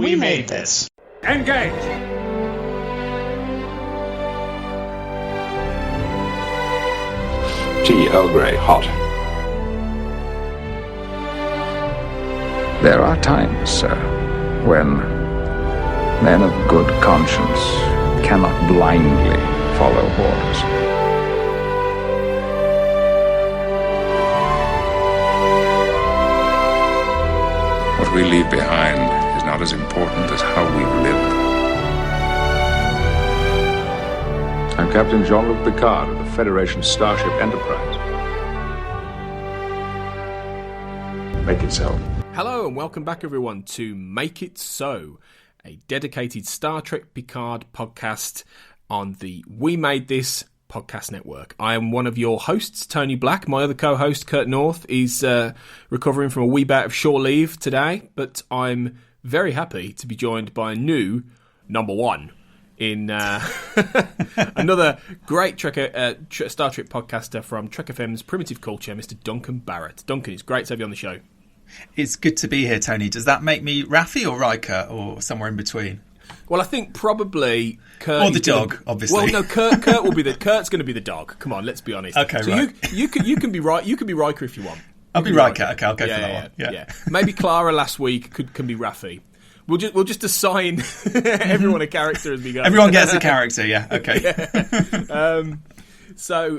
We made this. Engage! Tea Earl Grey, hot. There are times, sir, when men of good conscience cannot blindly follow orders. What we leave behind is not as important as how we live. I'm Captain Jean-Luc Picard of the Federation Starship Enterprise. Make it so. Hello and welcome back everyone to Make It So, a dedicated Star Trek Picard podcast on the We Made This podcast network. I am one of your hosts, Tony Black. My other co-host, Kurt North, is recovering from a wee bout of shore leave today, but I'm very happy to be joined by a new number one in another great Star Trek podcaster from Trek FM's Primitive Culture, Mr. Duncan Barrett. Duncan, it's great to have you on the show. It's good to be here, Tony. Does that make me Raffi or Riker or somewhere in between? Well, I think probably Kurt or the dog, obviously. Well, no, Kurt will be Kurt's going to be the dog. Come on, let's be honest. Okay, so right. You can be right. You can be Riker if you want. I'll be Riker. Okay, I'll go for that one. Yeah. Maybe Clara last week can be Raffi. We'll just assign everyone a character as we go. Everyone gets a character. Yeah. Okay.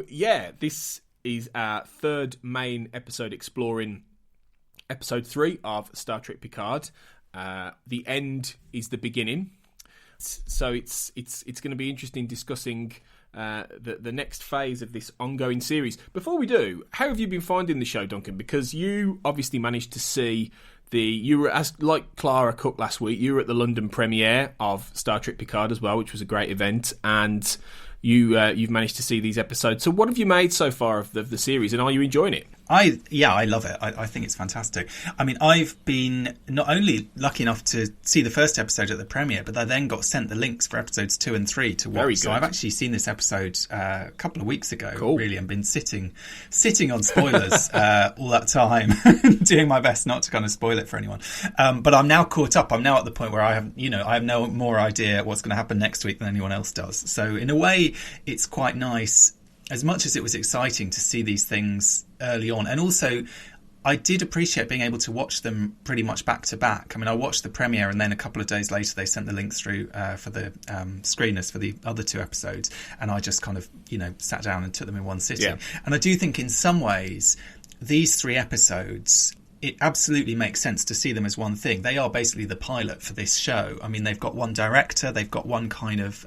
Yeah. This is our third main episode exploring episode 3 of Star Trek Picard. The end is the beginning. So it's going to be interesting discussing the next phase of this ongoing series. Before we do, how have you been finding the show, Duncan? Because you obviously managed to see you were, as like Clara Cook last week, you were at the London premiere of Star Trek Picard as well, which was a great event, and you've managed to see these episodes. So what have you made so far of the series, and are you enjoying it? I love it. I think it's fantastic. I mean, I've been not only lucky enough to see the first episode at the premiere, but I then got sent the links for episodes 2 and 3 to watch. Very good. So I've actually seen this episode a couple of weeks ago, cool. Really, and been sitting on spoilers all that time, doing my best not to kind of spoil it for anyone. But I'm now caught up. I'm now at the point where I have no more idea what's going to happen next week than anyone else does. So in a way, it's quite nice. As much as it was exciting to see these things early on, and also I did appreciate being able to watch them pretty much back to back. I mean, I watched the premiere, and then a couple of days later they sent the links through for the screeners for the other 2 episodes, and I just kind of sat down and took them in one sitting. Yeah. And I do think in some ways these 3 episodes, it absolutely makes sense to see them as one thing. They are basically the pilot for this show. I mean, they've got one director, they've got one kind of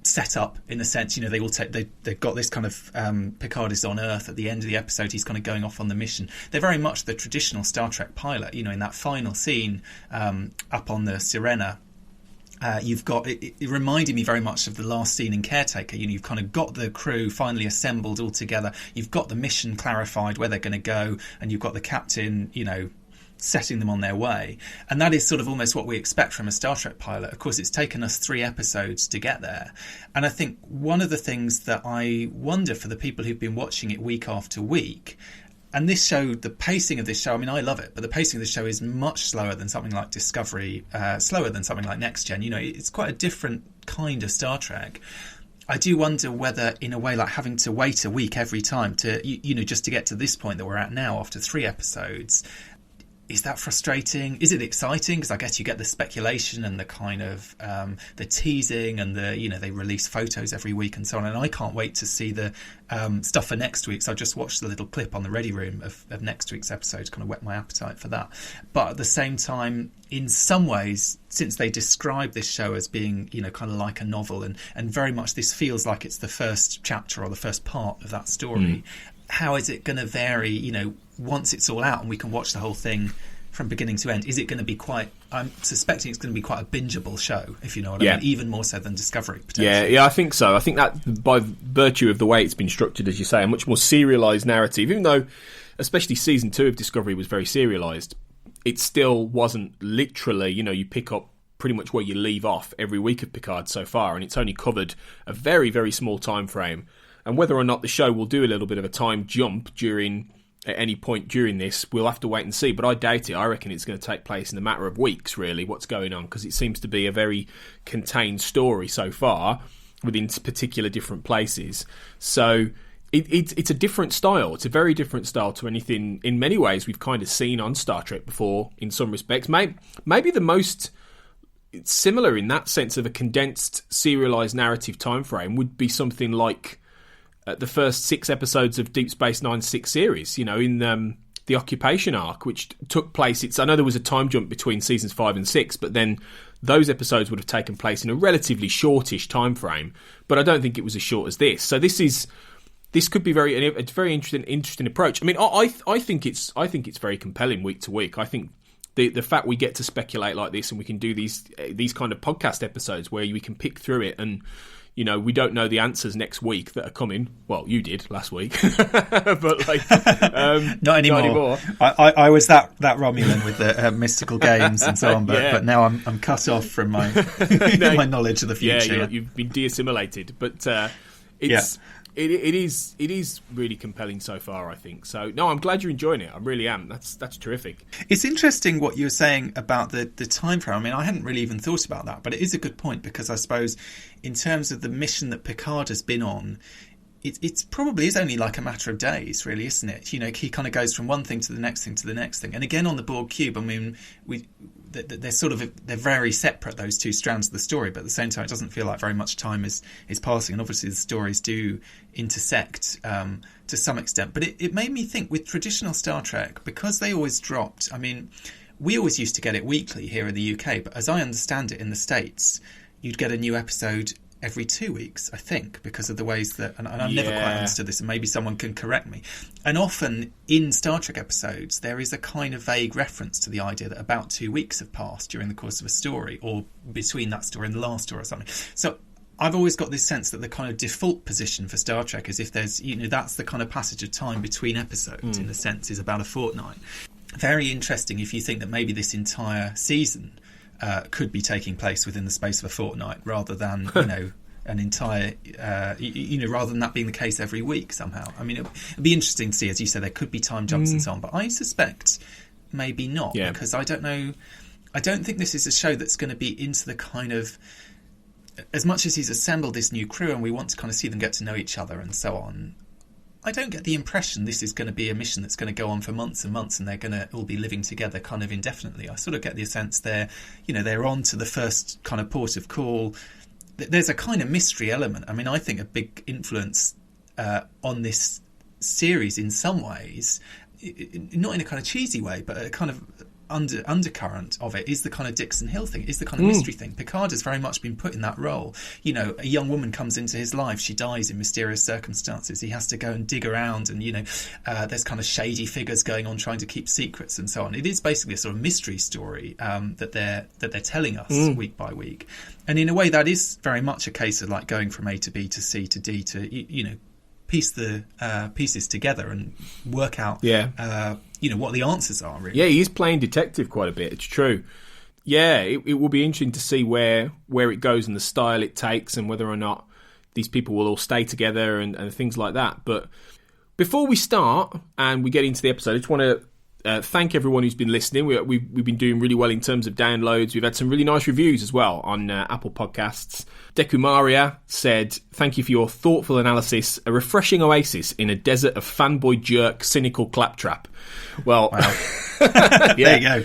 set up in a sense. They've got this kind of Picard is on Earth at the end of the episode. He's kind of going off on the mission. They're very much the traditional Star Trek pilot. In that final scene up on the Sirena, you've got it reminded me very much of the last scene in Caretaker. You've kind of got the crew finally assembled all together. You've got the mission clarified, where they're going to go, and you've got the captain, setting them on their way. And that is sort of almost what we expect from a Star Trek pilot. Of course, it's taken us 3 episodes to get there. And I think one of the things that I wonder for the people who've been watching it week after week, and this show, the pacing of this show, I mean, I love it, but the pacing of the show is much slower than something like Discovery, slower than something like Next Gen. It's quite a different kind of Star Trek. I do wonder whether, in a way, like having to wait a week every time to, just to get to this point that we're at now after 3 episodes, is that frustrating? Is it exciting? Because I guess you get the speculation and the kind of the teasing and they release photos every week and so on. And I can't wait to see the stuff for next week. So I just watched the little clip on the Ready Room of next week's episode, kind of whet my appetite for that. But at the same time, in some ways, since they describe this show as being, kind of like a novel, and very much this feels like it's the first chapter or the first part of that story. How is it going to vary, once it's all out and we can watch the whole thing from beginning to end? Is it going to be I'm suspecting it's going to be quite a bingeable show, if you know what I mean, even more so than Discovery, potentially. Yeah, I think so. I think that by virtue of the way it's been structured, as you say, a much more serialised narrative, even though especially season 2 of Discovery was very serialised, it still wasn't literally, you pick up pretty much where you leave off every week of Picard so far, and it's only covered a very, very small time frame. And whether or not the show will do a little bit of a time jump during at any point during this. We'll have to wait and see, but I doubt it. I reckon it's going to take place in a matter of weeks, really, what's going on, because it seems to be a very contained story so far within particular different places. So it's a different style. It's a very different style to anything, in many ways, we've kind of seen on Star Trek before, in some respects. Maybe the most similar in that sense of a condensed, serialized narrative time frame would be something like the first 6 episodes of Deep Space Nine's 6 series, in the Occupation arc, which took place. I know there was a time jump between seasons 5 and 6, but then those episodes would have taken place in a relatively shortish time frame. But I don't think it was as short as this. So this could be a very interesting approach. I mean, I think it's very compelling week to week. I think the fact we get to speculate like this, and we can do these kind of podcast episodes where we can pick through it, and we don't know the answers next week that are coming. Well, you did last week, but not anymore. I was that Romulan with the mystical games and so on, but now I'm cut off from my my knowledge of the future. Yeah, you've been de-assimilated, but It is really compelling so far, I think. So, no, I'm glad you're enjoying it. I really am. That's terrific. It's interesting what you were saying about the time frame. I mean, I hadn't really even thought about that, but it is a good point, because I suppose in terms of the mission that Picard has been on, it's probably is only like a matter of days, really, isn't it? He kind of goes from one thing to the next thing to the next thing. And again, on the Borg cube, I mean, they're very separate, those two strands of the story, but at the same time it doesn't feel like very much time is passing, and obviously the stories do intersect to some extent. But it made me think, with traditional Star Trek, because they always dropped, I mean, we always used to get it weekly here in the UK, but as I understand it in the States, you'd get a new episode every 2 weeks, I think, because of the ways that, and I've never quite understood this, and maybe someone can correct me. And often in Star Trek episodes, there is a kind of vague reference to the idea that about 2 weeks have passed during the course of a story, or between that story and the last story or something. So I've always got this sense that the kind of default position for Star Trek is, if there's, that's the kind of passage of time between episodes, in a sense, is about a fortnight. Very interesting if you think that maybe this entire season could be taking place within the space of a fortnight, rather than an entire rather than that being the case every week somehow. I mean, it'd be interesting to see, as you said, there could be time jumps and so on, but I suspect maybe not, because I don't know. I don't think this is a show that's going to be into the kind of, as much as he's assembled this new crew and we want to kind of see them get to know each other and so on, I don't get the impression this is going to be a mission that's going to go on for months and months, and they're going to all be living together kind of indefinitely. I sort of get the sense they're on to the first kind of port of call. There's a kind of mystery element. I mean, I think a big influence on this series in some ways, not in a kind of cheesy way, but a kind of undercurrent of it, is the kind of Dixon Hill thing, is the kind of mystery thing. Picard has very much been put in that role. A young woman comes into his life, she dies in mysterious circumstances, he has to go and dig around, and there's kind of shady figures going on trying to keep secrets and so on. It is basically a sort of mystery story that they're telling us week by week, and in a way that is very much a case of like going from A to B to C to D to piece the pieces together and work out what the answers are, really. Yeah, he is playing detective quite a bit, it's true. Yeah, it will be interesting to see where it goes and the style it takes, and whether or not these people will all stay together and things like that. But before we start and we get into the episode, I just want to thank everyone who's been listening. We've been doing really well in terms of downloads. We've had some really nice reviews as well on Apple Podcasts. Dekumaria said, "Thank you for your thoughtful analysis. A refreshing oasis in a desert of fanboy jerk, cynical claptrap." Well, wow. There you go.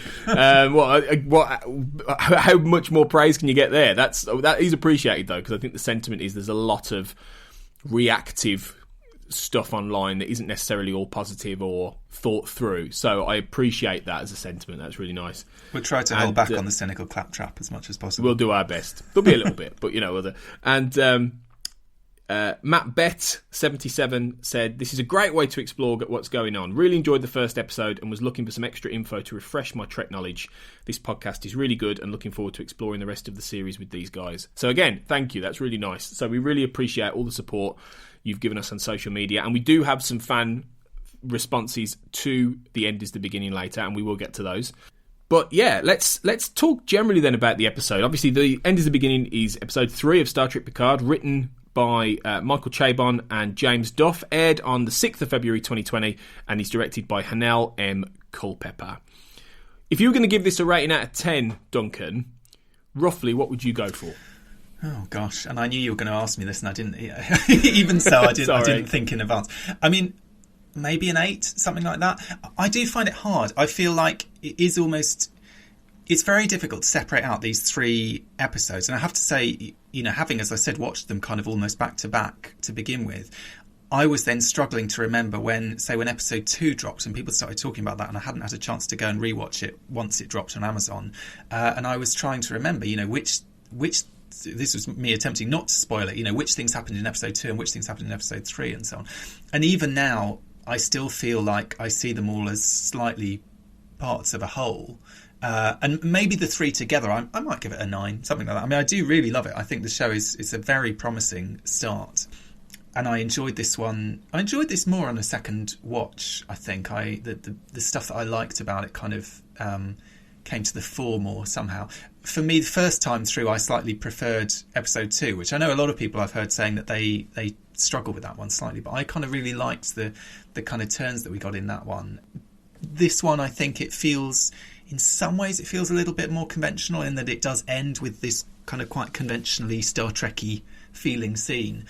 How much more praise can you get there? That is appreciated, though, because I think the sentiment is there's a lot of reactive stuff online that isn't necessarily all positive or thought through. So I appreciate that as a sentiment. That's really nice. We'll try to hold back on the cynical claptrap as much as possible. We'll do our best. There'll be a little bit, but And Matt Bett 77 said, "This is a great way to explore what's going on. Really enjoyed the first episode and was looking for some extra info to refresh my Trek knowledge. This podcast is really good and looking forward to exploring the rest of the series with these guys." So again, thank you. That's really nice. So we really appreciate all the support you've given us on social media, and we do have some fan responses to The End is the Beginning later, and we will get to those. But yeah, let's talk generally then about the episode. Obviously, The End is the Beginning is episode 3 of Star Trek Picard, written by Michael Chabon and James Duff, aired on the 6th of February 2020, and is directed by Hanel M. Culpepper. If you were going to give this a rating out of 10, Duncan, roughly what would you go for? Oh gosh, and I knew you were going to ask me this, and I didn't. Even so, I didn't think in advance. I mean, maybe an 8, something like that. I do find it hard. I feel like it is almost. It's very difficult to separate out these 3 episodes, and I have to say, having, as I said, watched them kind of almost back to back to begin with, I was then struggling to remember when episode 2 dropped and people started talking about that, and I hadn't had a chance to go and rewatch it once it dropped on Amazon, and I was trying to remember, which. This was me attempting not to spoil it, which things happened in episode 2 and which things happened in episode 3 and so on. And even now, I still feel like I see them all as slightly parts of a whole. And maybe the 3 together, I might give it a 9, something like that. I mean, I do really love it. I think the show it's a very promising start. And I enjoyed this one. I enjoyed this more on a second watch, I think. The stuff that I liked about it kind of came to the fore more somehow. For me, the first time through, I slightly preferred episode 2, which I know a lot of people I've heard saying that they struggle with that one slightly, but I kind of really liked the kind of turns that we got in that one. This one, I think in some ways it feels a little bit more conventional in that it does end with this kind of quite conventionally Star Trek-y feeling scene,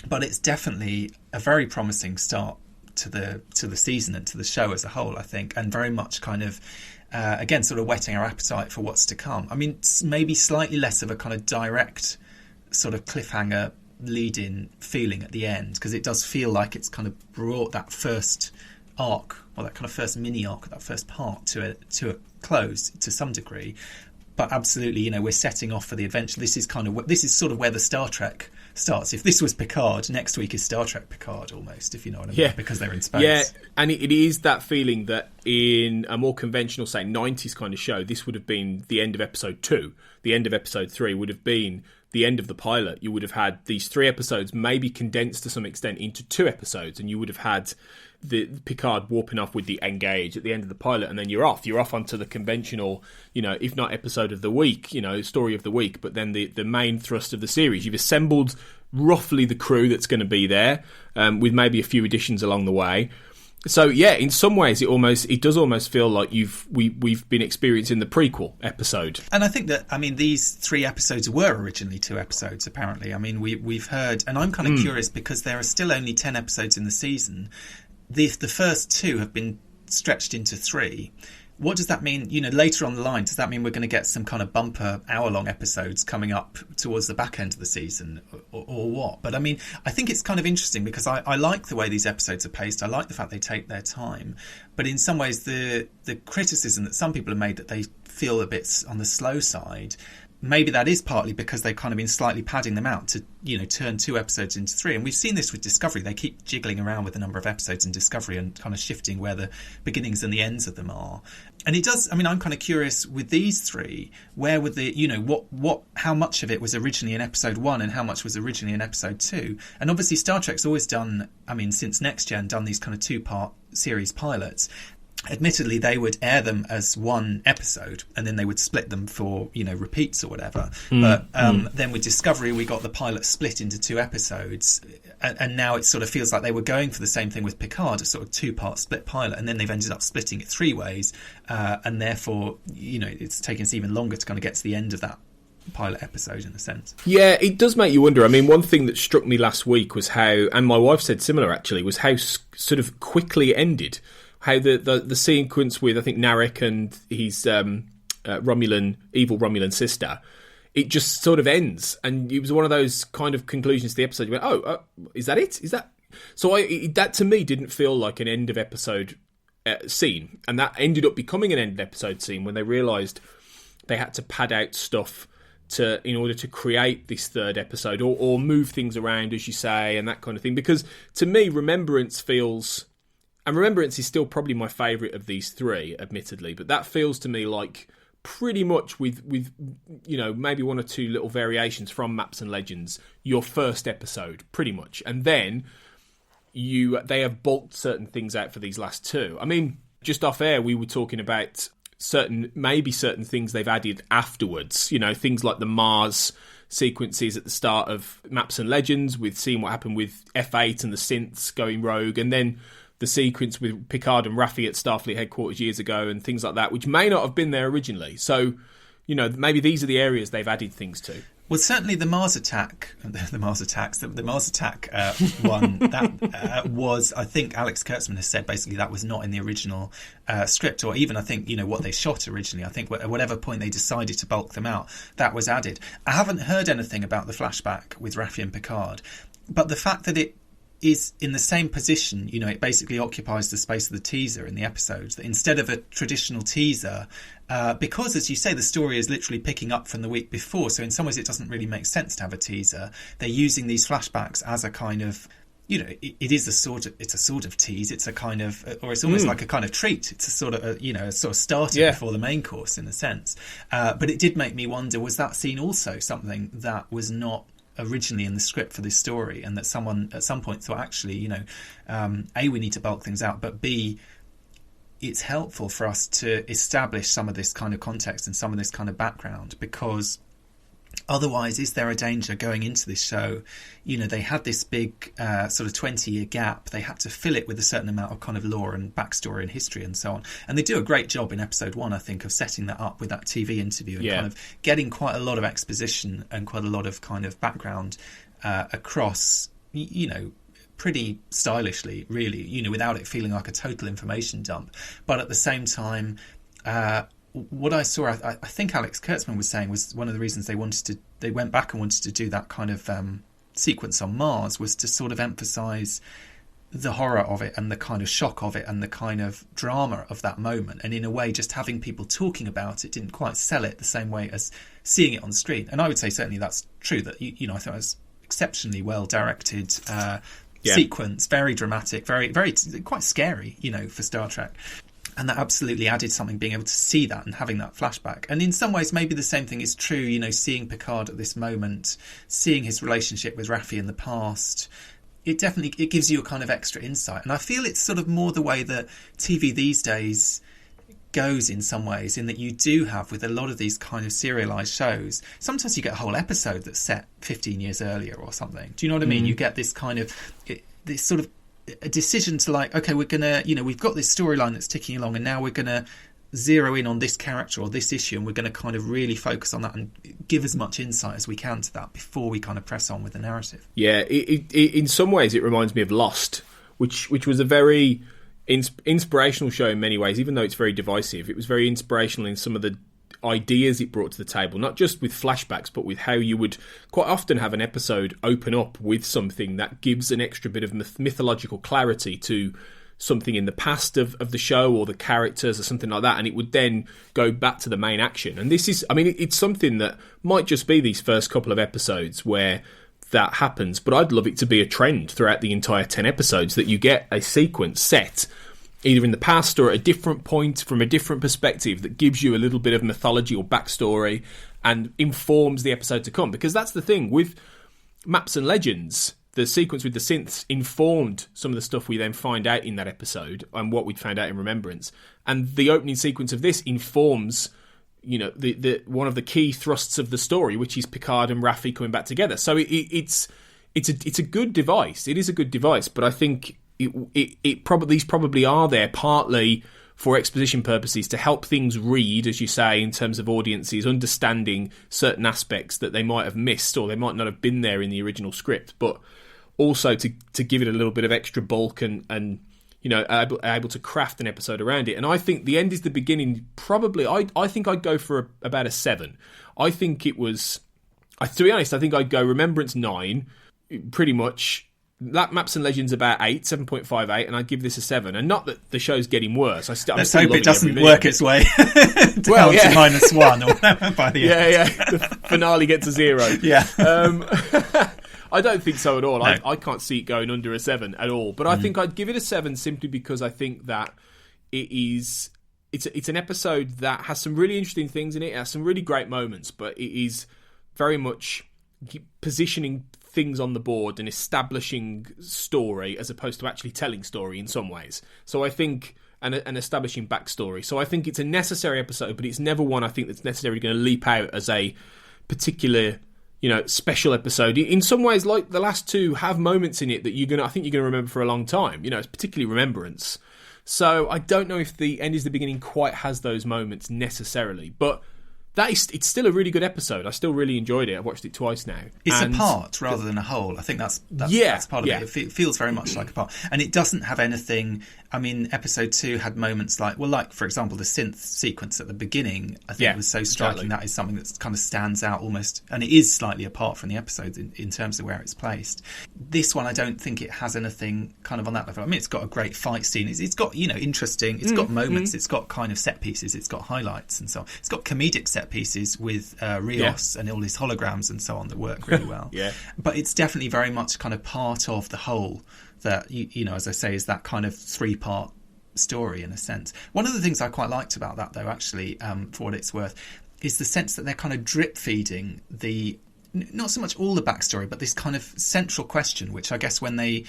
but it's definitely a very promising start to the season and to the show as a whole, I think, and very much kind of again, sort of whetting our appetite for what's to come. I mean, maybe slightly less of a kind of direct sort of cliffhanger lead-in feeling at the end, because it does feel like it's kind of brought that first arc, or that kind of first mini arc, that first part to a close to some degree. But absolutely, we're setting off for the adventure. This is sort of where the Star Trek starts. If this was Picard, next week is Star Trek Picard almost, if you know what I mean, because they're in space. Yeah, and it is that feeling that in a more conventional, say, 90s kind of show, this would have been the end of episode 2. The end of episode 3 would have been the end of the pilot. You would have had these 3 episodes maybe condensed to some extent into 2 episodes, and you would have had the Picard warping off with the Engage at the end of the pilot, and then you're off onto the conventional, if not episode of the week, story of the week, but then the main thrust of the series. You've assembled roughly the crew that's going to be there, with maybe a few additions along the way. So yeah, in some ways it does almost feel like we've been experiencing the prequel episode. And I think that, these 3 episodes were originally 2 episodes, apparently. I mean, we've heard, and I'm kind of curious because there are still only 10 episodes in the season. The first 2 have been stretched into 3. What does that mean? Later on the line, does that mean we're going to get some kind of bumper hour-long episodes coming up towards the back end of the season, or what? But I think it's kind of interesting because I like the way these episodes are paced. I like the fact they take their time. But in some ways, the criticism that some people have made that they feel a bit on the slow side, maybe that is partly because they've kind of been slightly padding them out to, turn 2 episodes into 3. And we've seen this with Discovery. They keep jiggling around with the number of episodes in Discovery and kind of shifting where the beginnings and the ends of them are. And it does, I'm kind of curious with these 3, where would how much of it was originally in episode 1 and how much was originally in episode 2? And obviously Star Trek's always done, since Next Gen, done these kind of 2-part series pilots. Admittedly, they would air them as one episode and then they would split them for, repeats or whatever. But then with Discovery, we got the pilot split into 2 episodes. And now it sort of feels like they were going for the same thing with Picard, a sort of 2-part split pilot. And then they've ended up splitting it 3 ways. And therefore, it's taken us even longer to kind of get to the end of that pilot episode in a sense. Yeah, it does make you wonder. One thing that struck me last week was how, and my wife said similar actually, was how sort of quickly it ended. How the sequence with, I think, Narek and his evil Romulan sister, it just sort of ends. And it was one of those kind of conclusions to the episode. You went, is that it? Is that... So that to me didn't feel like an end of episode scene. And that ended up becoming an end of episode scene when they realised they had to pad out stuff in order to create this 3rd episode or move things around, as you say, and that kind of thing. Because to me, Remembrance feels... And Remembrance is still probably my favourite of these 3, admittedly, but that feels to me like pretty much with maybe 1 or 2 little variations from Maps and Legends, your first episode, pretty much. And then they have bulked certain things out for these last 2. Just off air, we were talking about certain things they've added afterwards. Things like the Mars sequences at the start of Maps and Legends, with seeing what happened with F8 and the synths going rogue, and then the sequence with Picard and Raffi at Starfleet headquarters years ago, and things like that, which may not have been there originally. So, maybe these are the areas they've added things to. Well, certainly the Mars attack, one, that was, I think Alex Kurtzman has said basically that was not in the original script, or even I think, what they shot originally. I think at whatever point they decided to bulk them out, that was added. I haven't heard anything about the flashback with Raffi and Picard, but the fact that it is in the same position, it basically occupies the space of the teaser in the episodes, that instead of a traditional teaser, because, as you say, the story is literally picking up from the week before, so in some ways it doesn't really make sense to have a teaser. They're using these flashbacks as a kind of, it's a sort of tease. It's a kind of, or it's almost like a kind of treat. It's a sort of, a sort of starter before the main course in a sense. But it did make me wonder, was that scene also something that was not originally in the script for this story, and that someone at some point thought, actually, A, we need to bulk things out, but B, it's helpful for us to establish some of this kind of context and some of this kind of background, because otherwise, is there a danger going into this show? They had this big sort of 20-year gap. They had to fill it with a certain amount of kind of lore and backstory and history and so on. And they do a great job in episode 1, I think, of setting that up with that TV interview and kind of getting quite a lot of exposition and quite a lot of kind of background across, pretty stylishly, really, without it feeling like a total information dump. But at the same time, what I saw, I think Alex Kurtzman was saying, was one of the reasons they went back and wanted to do that kind of sequence on Mars, was to sort of emphasise the horror of it and the kind of shock of it and the kind of drama of that moment. And in a way, just having people talking about it didn't quite sell it the same way as seeing it on screen. And I would say certainly that's true, that, I thought it was exceptionally well directed sequence, very dramatic, very, very, quite scary, for Star Trek. And that absolutely added something, being able to see that and having that flashback. And in some ways, maybe the same thing is true, seeing Picard at this moment, seeing his relationship with Raffi in the past. It gives you a kind of extra insight. And I feel it's sort of more the way that TV these days goes in some ways, in that you do have, with a lot of these kind of serialised shows, sometimes you get a whole episode that's set 15 years earlier or something. Do you know what I mean? You get this kind of, this sort of a decision to like, okay, we're going to, we've got this storyline that's ticking along, and now we're going to zero in on this character or this issue, and we're going to kind of really focus on that and give as much insight as we can to that before we kind of press on with the narrative. Yeah, in some ways it reminds me of Lost, which was a very inspirational show in many ways, even though it's very divisive. It was very inspirational in some of the ideas it brought to the table, not just with flashbacks, but with how you would quite often have an episode open up with something that gives an extra bit of mythological clarity to something in the past of the show or the characters or something like that, and it would then go back to the main action. And this is, it's something that might just be these first couple of episodes where that happens, but I'd love it to be a trend throughout the entire 10 episodes, that you get a sequence set either in the past or at a different point from a different perspective that gives you a little bit of mythology or backstory and informs the episode to come. Because that's the thing with Maps and Legends, the sequence with the synths informed some of the stuff we then find out in that episode and what we'd found out in Remembrance. And the opening sequence of this informs, the one of the key thrusts of the story, which is Picard and Raffi coming back together. So it's a good device. It is a good device, but I think these probably are there partly for exposition purposes, to help things read, as you say, in terms of audiences understanding certain aspects that they might have missed or they might not have been there in the original script, but also to give it a little bit of extra bulk and able to craft an episode around it. And I think the end is the beginning. Probably, I think I'd go for about a 7. I think it was, to be honest, I think I'd go Remembrance 9, pretty much. That Maps and Legends about 8, 7.58, and I'd give this a 7. And not that the show's getting worse. Let's hope it doesn't work its way down to -1 or whatever by the end. Yeah. The finale gets a 0. Yeah. I don't think so at all. No. I can't see it going under a 7 at all. But I think I'd give it a 7 simply because I think that it's an episode that has some really interesting things in it. It has some really great moments, but it is very much positioning things on the board and establishing story as opposed to actually telling story in some ways. So I think and establishing backstory. So I think it's a necessary episode, but it's never one I think that's necessarily going to leap out as a particular, special episode. In some ways, like the last two, have moments in it that I think you're going to remember for a long time. It's particularly Remembrance. So I don't know if The End is the Beginning quite has those moments necessarily, but it's still a really good episode. I still really enjoyed it. I've watched it twice now. It's a part rather than a whole. I think that's part of it. It feels very much like a part. And it doesn't have anything... I mean, episode 2 had moments like, for example, the synth sequence at the beginning, I think was so striking. Exactly. That is something that kind of stands out almost, and it is slightly apart from the episodes in terms of where it's placed. This one, I don't think it has anything kind of on that level. I mean, it's got a great fight scene. It's got, interesting, it's got moments, it's got kind of set pieces, it's got highlights and so on. It's got comedic set pieces with Rios and all his holograms and so on that work really well. But it's definitely very much kind of part of the whole that, as I say, is that kind of 3-part story in a sense. One of the things I quite liked about that, though, actually, for what it's worth, is the sense that they're kind of drip feeding not so much all the backstory, but this kind of central question, which I guess when they...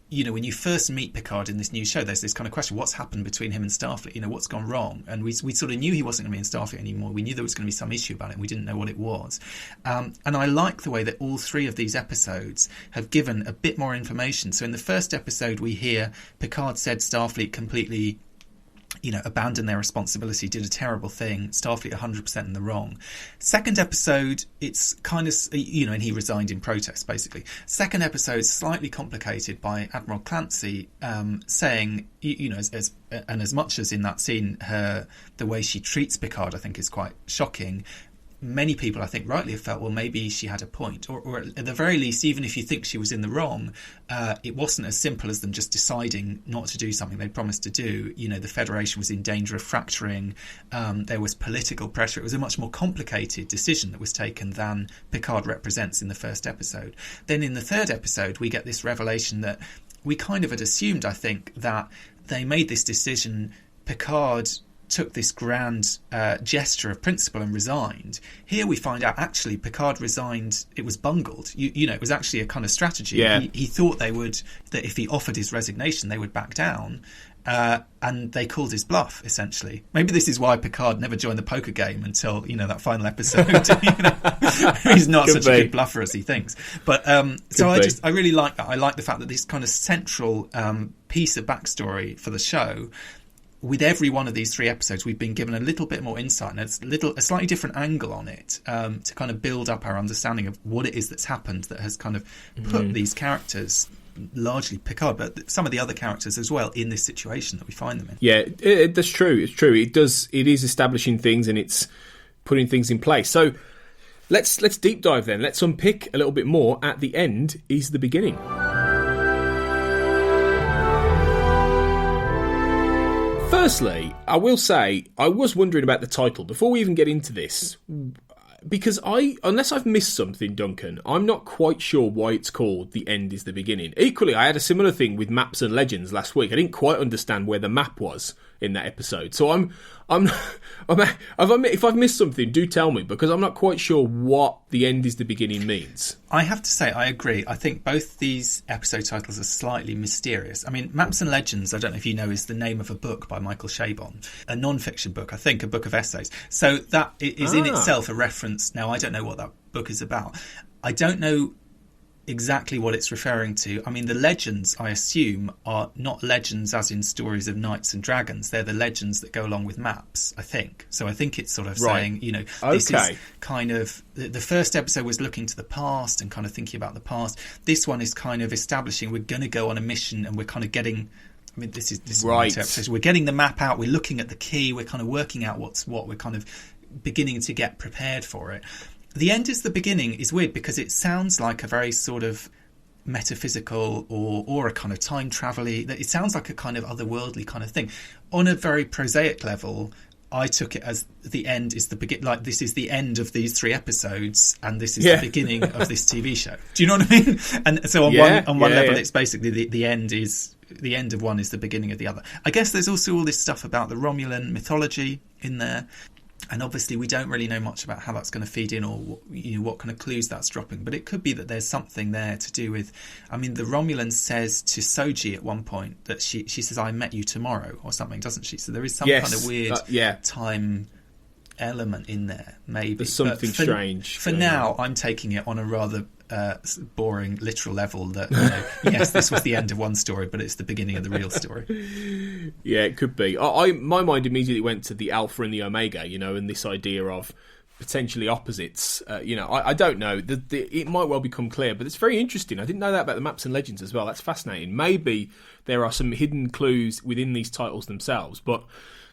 when you first meet Picard in this new show, there's this kind of question, what's happened between him and Starfleet? What's gone wrong? And we sort of knew he wasn't going to be in Starfleet anymore. We knew there was going to be some issue about it, and we didn't know what it was. And I like the way that all 3 of these episodes have given a bit more information. So in the first episode, we hear Picard said Starfleet completely... abandoned their responsibility, did a terrible thing, Starfleet 100% in the wrong. Second episode, it's kind of, and he resigned in protest, basically. Second episode, slightly complicated by Admiral Clancy saying, as much as in that scene, the way she treats Picard, I think, is quite shocking. Many people, I think, rightly have felt, well, maybe she had a point. Or at the very least, even if you think she was in the wrong, it wasn't as simple as them just deciding not to do something they'd promised to do. The Federation was in danger of fracturing. There was political pressure. It was a much more complicated decision that was taken than Picard represents in the first episode. Then in the third episode, we get this revelation that we kind of had assumed, I think, that they made this decision. Picard took this grand gesture of principle and resigned. Here we find out actually Picard resigned. It was bungled. It was actually a kind of strategy. He thought that if he offered his resignation, they would back down. And they called his bluff, essentially. Maybe this is why Picard never joined the poker game until, that final episode. He's not such a good bluffer as he thinks. But so I really like that. I like the fact that this kind of central piece of backstory for the show, with every one of these 3 episodes, we've been given a little bit more insight and a slightly different angle on it to kind of build up our understanding of what it is that's happened that has kind of put these characters, largely Picard, but some of the other characters as well, in this situation that we find them in. Yeah, that's true. It's true. It is establishing things and it's putting things in place. So let's deep dive then. Let's unpick a little bit more. At the end is the beginning. Firstly, I will say, I was wondering about the title before we even get into this, because unless I've missed something, Duncan, I'm not quite sure why it's called The End is the Beginning. Equally, I had a similar thing with Maps and Legends last week. I didn't quite understand where the map was in that episode. So if I've missed something, do tell me, because I'm not quite sure what The End is the Beginning means. I have to say, I agree. I think both these episode titles are slightly mysterious. I mean, Maps and Legends, I don't know if you know, is the name of a book by Michael Chabon, a non-fiction book, I think, a book of essays. So that is in itself a reference. Now, I don't know what that book is about. I don't know exactly what it's referring to. I mean, the legends, I assume, are not legends as in stories of knights and dragons. They're the legends that go along with maps, I think. So I think it's sort of saying, this is kind of... The first episode was looking to the past and kind of thinking about the past. This one is kind of establishing we're going to go on a mission and we're kind of getting... I mean, this is right. We're getting the map out. We're looking at the key. We're kind of working out what's what. We're kind of beginning to get prepared for it. The End is the Beginning is weird because it sounds like a very sort of metaphysical or a kind of time travel-y. It sounds like a kind of otherworldly kind of thing. On a very prosaic level, I took it as the end is the begin. Like, this is the end of these 3 episodes, and this is the beginning of this TV show. Do you know what I mean? And so on one level, it's basically the end is the end of one is the beginning of the other. I guess there's also all this stuff about the Romulan mythology in there. And obviously, we don't really know much about how that's going to feed in, or what kind of clues that's dropping. But it could be that there's something there to do with. I mean, the Romulan says to Soji at one point that she says, "I met you tomorrow" or something, doesn't she? So there is some kind of weird time element in there. Maybe there's something strange. For now, I'm taking it on a rather boring, literal level. That yes, this was the end of one story, but it's the beginning of the real story. Yeah, it could be. My mind immediately went to the Alpha and the Omega, and this idea of potentially opposites. I don't know. It might well become clear, but it's very interesting. I didn't know that about the Maps and Legends as well. That's fascinating. Maybe there are some hidden clues within these titles themselves, but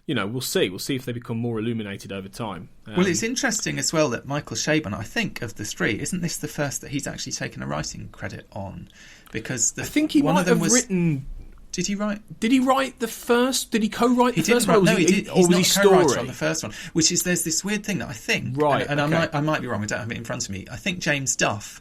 we'll see. We'll see if they become more illuminated over time. Well, it's interesting as well that Michael Chabon, I think, of the three, isn't this the first that he's actually taken a writing credit on? Because I think he might have written. Did he write? Did he write the first? Did he co-write the first one? No, he did. Or was he co-writer on the first one? Which is, there's this weird thing that I think, right? And I might be wrong. I don't have it in front of me. I think James Duff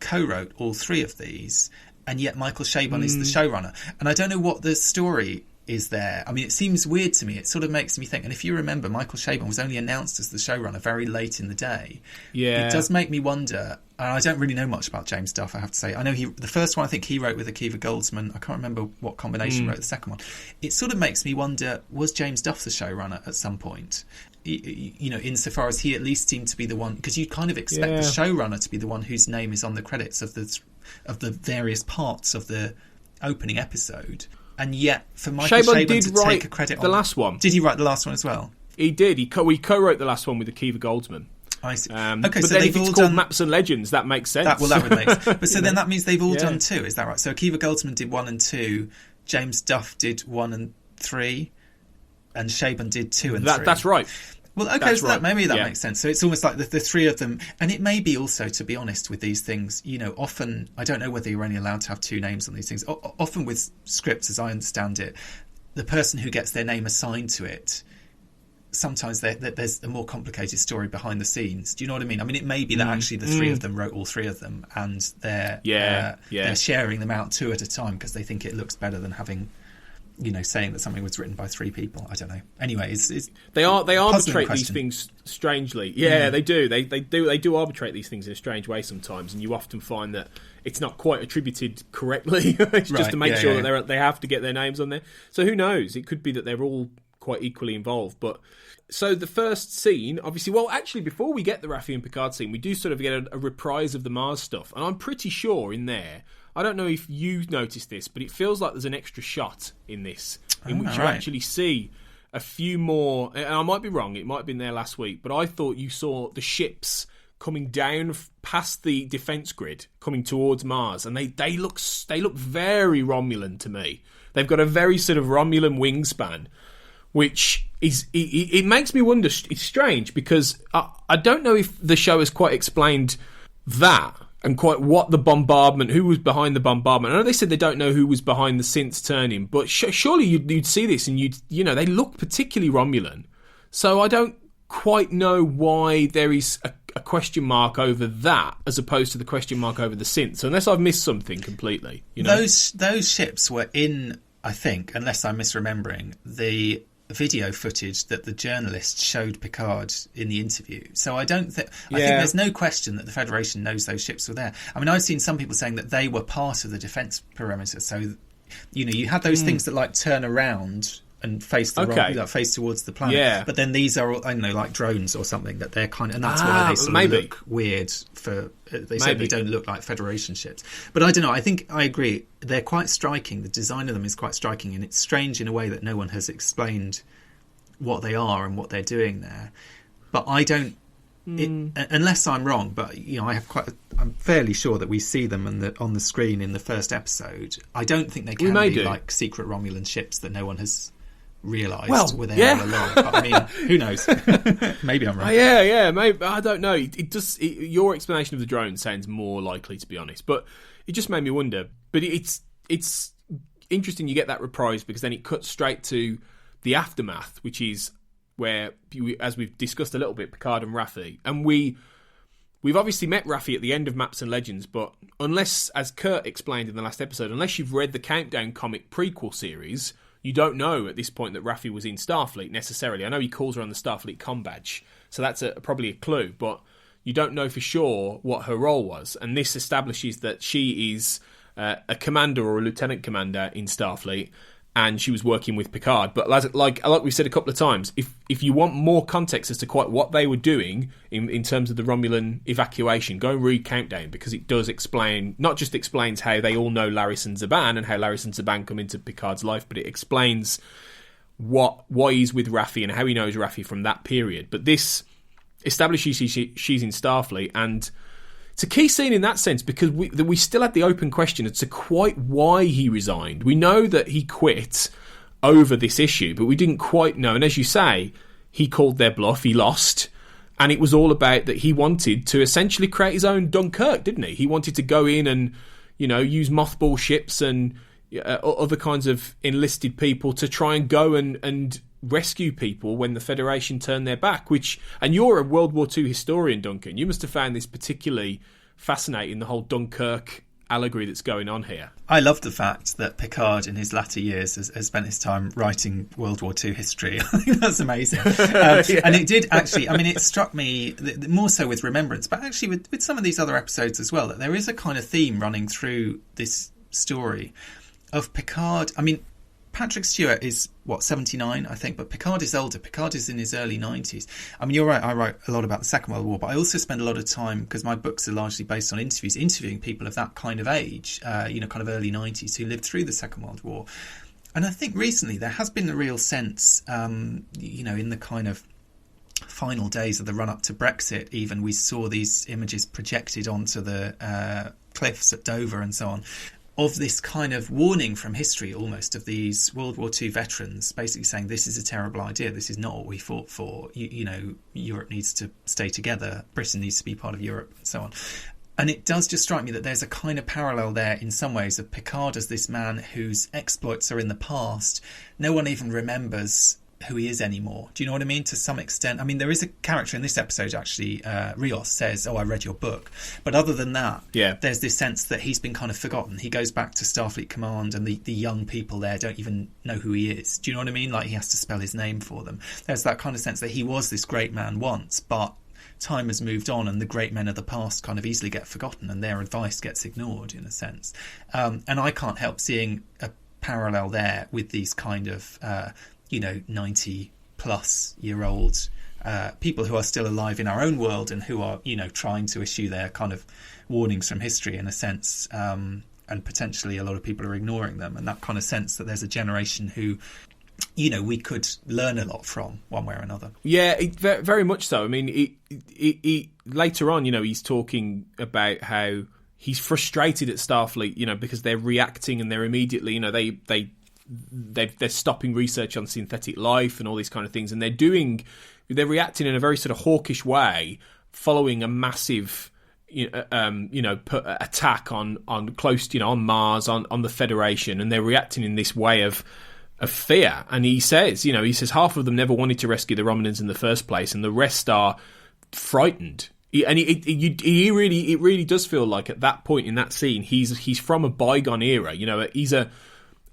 co-wrote all three of these, and yet Michael Chabon is the showrunner. And I don't know what the story is there. I mean, it seems weird to me. It sort of makes me think. And if you remember, Michael Chabon was only announced as the showrunner very late in the day. Yeah, it does make me wonder. And I don't really know much about James Duff, I have to say. I know the first one I think he wrote with Akiva Goldsman. I can't remember what combination wrote the second one. It sort of makes me wonder, was James Duff the showrunner at some point? Insofar as he at least seemed to be the one, because you'd kind of expect the showrunner to be the one whose name is on the credits of the various parts of the opening episode. And yet, for Michael Chabon to take a credit on the last one, did he write the last one as well? He did. He co-wrote the last one with Akiva Goldsman. I see. Okay, but so then if it's called Maps and Legends, that makes sense. That would make sense. But so then that means they've all done 2, is that right? So Akiva Goldsman did 1 and 2, James Duff did 1 and 3, and Chabon did 2 and 3. That's right. Well, okay, that's so right. maybe that makes sense. So it's almost like the three of them, and it may be also, to be honest, with these things, often, I don't know whether you're only allowed to have 2 names on these things. Often with scripts, as I understand it, the person who gets their name assigned to it, sometimes there's a more complicated story behind the scenes. Do you know what I mean? I mean, it may be that actually the 3 of them wrote all 3 of them, and they're sharing them out 2 at a time because they think it looks better than having, saying that something was written by 3 people. I don't know. Anyway, they arbitrate these things strangely. Yeah, they do. They do arbitrate these things in a strange way sometimes, and you often find that it's not quite attributed correctly. It's just to make sure that they have to get their names on there. So who knows? It could be that they're all quite equally involved. But so the first scene, obviously, well, actually, before we get the Raffi and Picard scene, we do sort of get a reprise of the Mars stuff, and I'm pretty sure in there, I don't know if you noticed this, but it feels like there's an extra shot in this, in which you actually see a few more, and I might be wrong, it might have been there last week, but I thought you saw the ships coming down past the defence grid, coming towards Mars, and they look very Romulan to me. They've got a very sort of Romulan wingspan, which is, it makes me wonder. It's strange because I don't know if the show has quite explained that and quite what the bombardment, who was behind the bombardment. I know they said they don't know who was behind the synths turning, but surely you'd see this and they look particularly Romulan. So I don't quite know why there is a question mark over that as opposed to the question mark over the synths, unless I've missed something completely. Those ships were in, I think, unless I'm misremembering, the video footage that the journalist showed Picard in the interview. So I think there's no question that the Federation knows those ships were there. I mean, I've seen some people saying that they were part of the defence perimeter. So, you had those things that turn around and face face towards the planet. Yeah. But then these are, I don't know, like drones or something that they're kind of, and that's why they sort of look weird for. They certainly don't look like Federation ships. But I don't know. I think I agree. They're quite striking. The design of them is quite striking, and it's strange in a way that no one has explained what they are and what they're doing there. But I don't. Unless I'm wrong, but I'm fairly sure that we see them on the screen in the first episode. I don't think they can be like secret Romulan ships that no one has realised were there all along. But I mean, who knows? Maybe I'm wrong. Maybe, I don't know. Your explanation of the drone sounds more likely, to be honest. But it just made me wonder. But it's interesting you get that reprise because then it cuts straight to the aftermath, which is where, as we've discussed a little bit, Picard and Raffi, and we've obviously met Raffi at the end of Maps and Legends, but unless, as Kurt explained in the last episode, unless you've read the Countdown comic prequel series, you don't know at this point that Raffi was in Starfleet necessarily. I know he calls her on the Starfleet comm badge, so that's probably a clue, but you don't know for sure what her role was. And this establishes that she is a commander or a lieutenant commander in Starfleet, and she was working with Picard. But like we've said a couple of times, if you want more context as to quite what they were doing in terms of the Romulan evacuation, go and read Countdown, because it does explain, not just explains how they all know Laris and Zaban and how Laris and Zaban come into Picard's life, but it explains why he's with Raffi and how he knows Raffi from that period. But this establishes she's in Starfleet, and it's a key scene in that sense, because we still had the open question as to quite why he resigned. We know that he quit over this issue, but we didn't quite know. And as you say, he called their bluff, he lost, and it was all about that he wanted to essentially create his own Dunkirk, didn't he? He wanted to go in and, use mothball ships and other kinds of enlisted people to try and go and rescue people when the Federation turned their back, and you're a World War II historian, Duncan. You must have found this particularly fascinating, the whole Dunkirk allegory that's going on here. I love the fact that Picard in his latter years has spent his time writing World War II history. I think that's amazing. Yeah. And it did actually, it struck me more so with Remembrance, but actually with some of these other episodes as well, that there is a kind of theme running through this story of Picard. Patrick Stewart is, 79, I think, but Picard is older. Picard is in his early 90s. You're right, I write a lot about the Second World War, but I also spend a lot of time, because my books are largely based on interviewing people of that kind of age, kind of early 90s, who lived through the Second World War. And I think recently there has been a real sense, in the kind of final days of the run-up to Brexit, even, we saw these images projected onto the cliffs at Dover and so on, of this kind of warning from history almost of these World War II veterans basically saying this is a terrible idea, this is not what we fought for, Europe needs to stay together, Britain needs to be part of Europe, and so on. And it does just strike me that there's a kind of parallel there in some ways of Picard as this man whose exploits are in the past. No one even remembers who he is anymore. Do you know what I mean? To some extent. There is a character in this episode, actually, Rios says, I read your book. But other than that, there's this sense that he's been kind of forgotten. He goes back to Starfleet Command and the young people there don't even know who he is. Do you know what I mean? Like, he has to spell his name for them. There's that kind of sense that he was this great man once, but time has moved on and the great men of the past kind of easily get forgotten and their advice gets ignored, in a sense. And I can't help seeing a parallel there with these kind of 90-plus-year-old people who are still alive in our own world and who are, trying to issue their kind of warnings from history, in a sense, and potentially a lot of people are ignoring them. And that kind of sense that there's a generation who, we could learn a lot from, one way or another. Yeah, very much so. Later on, he's talking about how he's frustrated at Starfleet, because they're reacting and they're immediately, they're stopping research on synthetic life and all these kind of things, and they're reacting in a very sort of hawkish way, following a massive attack on close on Mars, on the Federation, and they're reacting in this way of fear. And he says half of them never wanted to rescue the Romulans in the first place, and the rest are frightened. It really does feel like at that point in that scene he's from a bygone era. He's a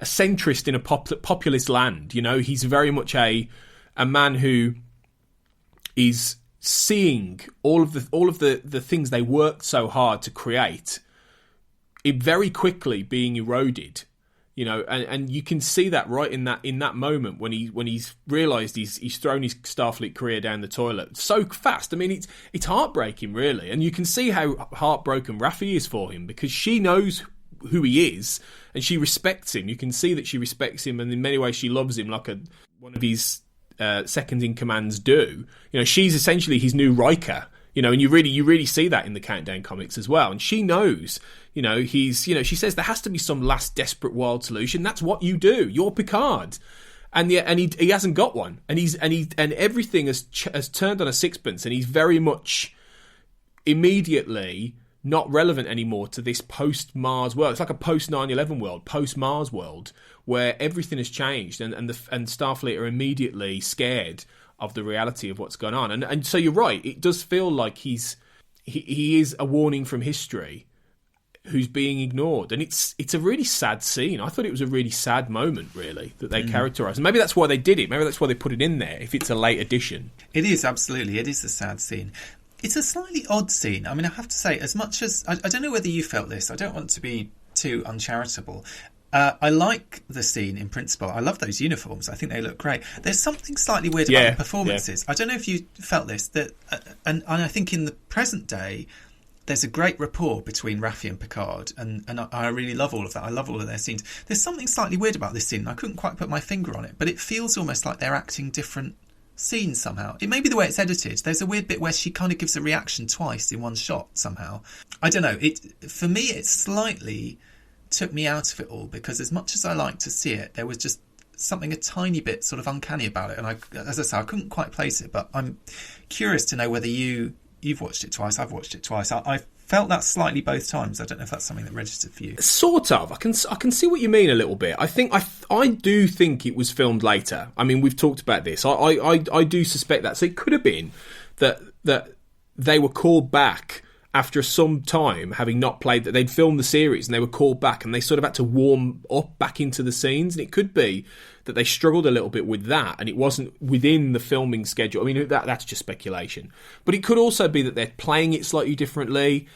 centrist in a populist land. He's very much a man who is seeing all of the things they worked so hard to create, it very quickly being eroded. And you can see that right in that moment when he's realised he's thrown his Starfleet career down the toilet so fast. It's heartbreaking, really, and you can see how heartbroken Raffi is for him, because she knows who he is and she respects him. You can see that she respects him, and in many ways she loves him like one of his seconds in commands do. She's essentially his new Riker. And you really see that in the Countdown comics as well. And she knows, she says there has to be some last desperate wild solution. That's what you do. You're Picard. And he hasn't got one. And everything has turned on a sixpence, and he's very much immediately not relevant anymore to this post-Mars world. It's like a post-9/11 world, post-Mars world, where everything has changed, and Starfleet are immediately scared of the reality of what's going on. And so you're right, it does feel like he is a warning from history who's being ignored. And it's a really sad scene. I thought it was a really sad moment, really, that they characterised. And maybe that's why they did it. Maybe that's why they put it in there, if it's a late addition. It is, absolutely. It is a sad scene. It's a slightly odd scene. I mean, I have to say, as much as... I don't know whether you felt this. I don't want to be too uncharitable. I like the scene in principle. I love those uniforms. I think they look great. There's something slightly weird about the performances. I don't know if you felt this, that, and I think in the present day... There's a great rapport between Raffi and Picard, and I really love all of that. I love all of their scenes. There's something slightly weird about this scene, and I couldn't quite put my finger on it, but it feels almost like they're acting different scenes somehow. It may be the way it's edited. There's a weird bit where she kind of gives a reaction twice in one shot somehow. I don't know. For me, it slightly took me out of it all, because as much as I like to see it, there was just something a tiny bit sort of uncanny about it. And as I say, I couldn't quite place it, but I'm curious to know whether You've watched it twice. I've watched it twice. I felt that slightly both times. I don't know if that's something that registered for you. Sort of. I can see what you mean a little bit. I do think it was filmed later. I mean, we've talked about this. I do suspect that. So it could have been that they were called back after some time, having not played, that they'd filmed the series and they were called back and they sort of had to warm up back into the scenes. And it could be that they struggled a little bit with that and it wasn't within the filming schedule. I mean, that's just speculation. But it could also be that they're playing it slightly differently.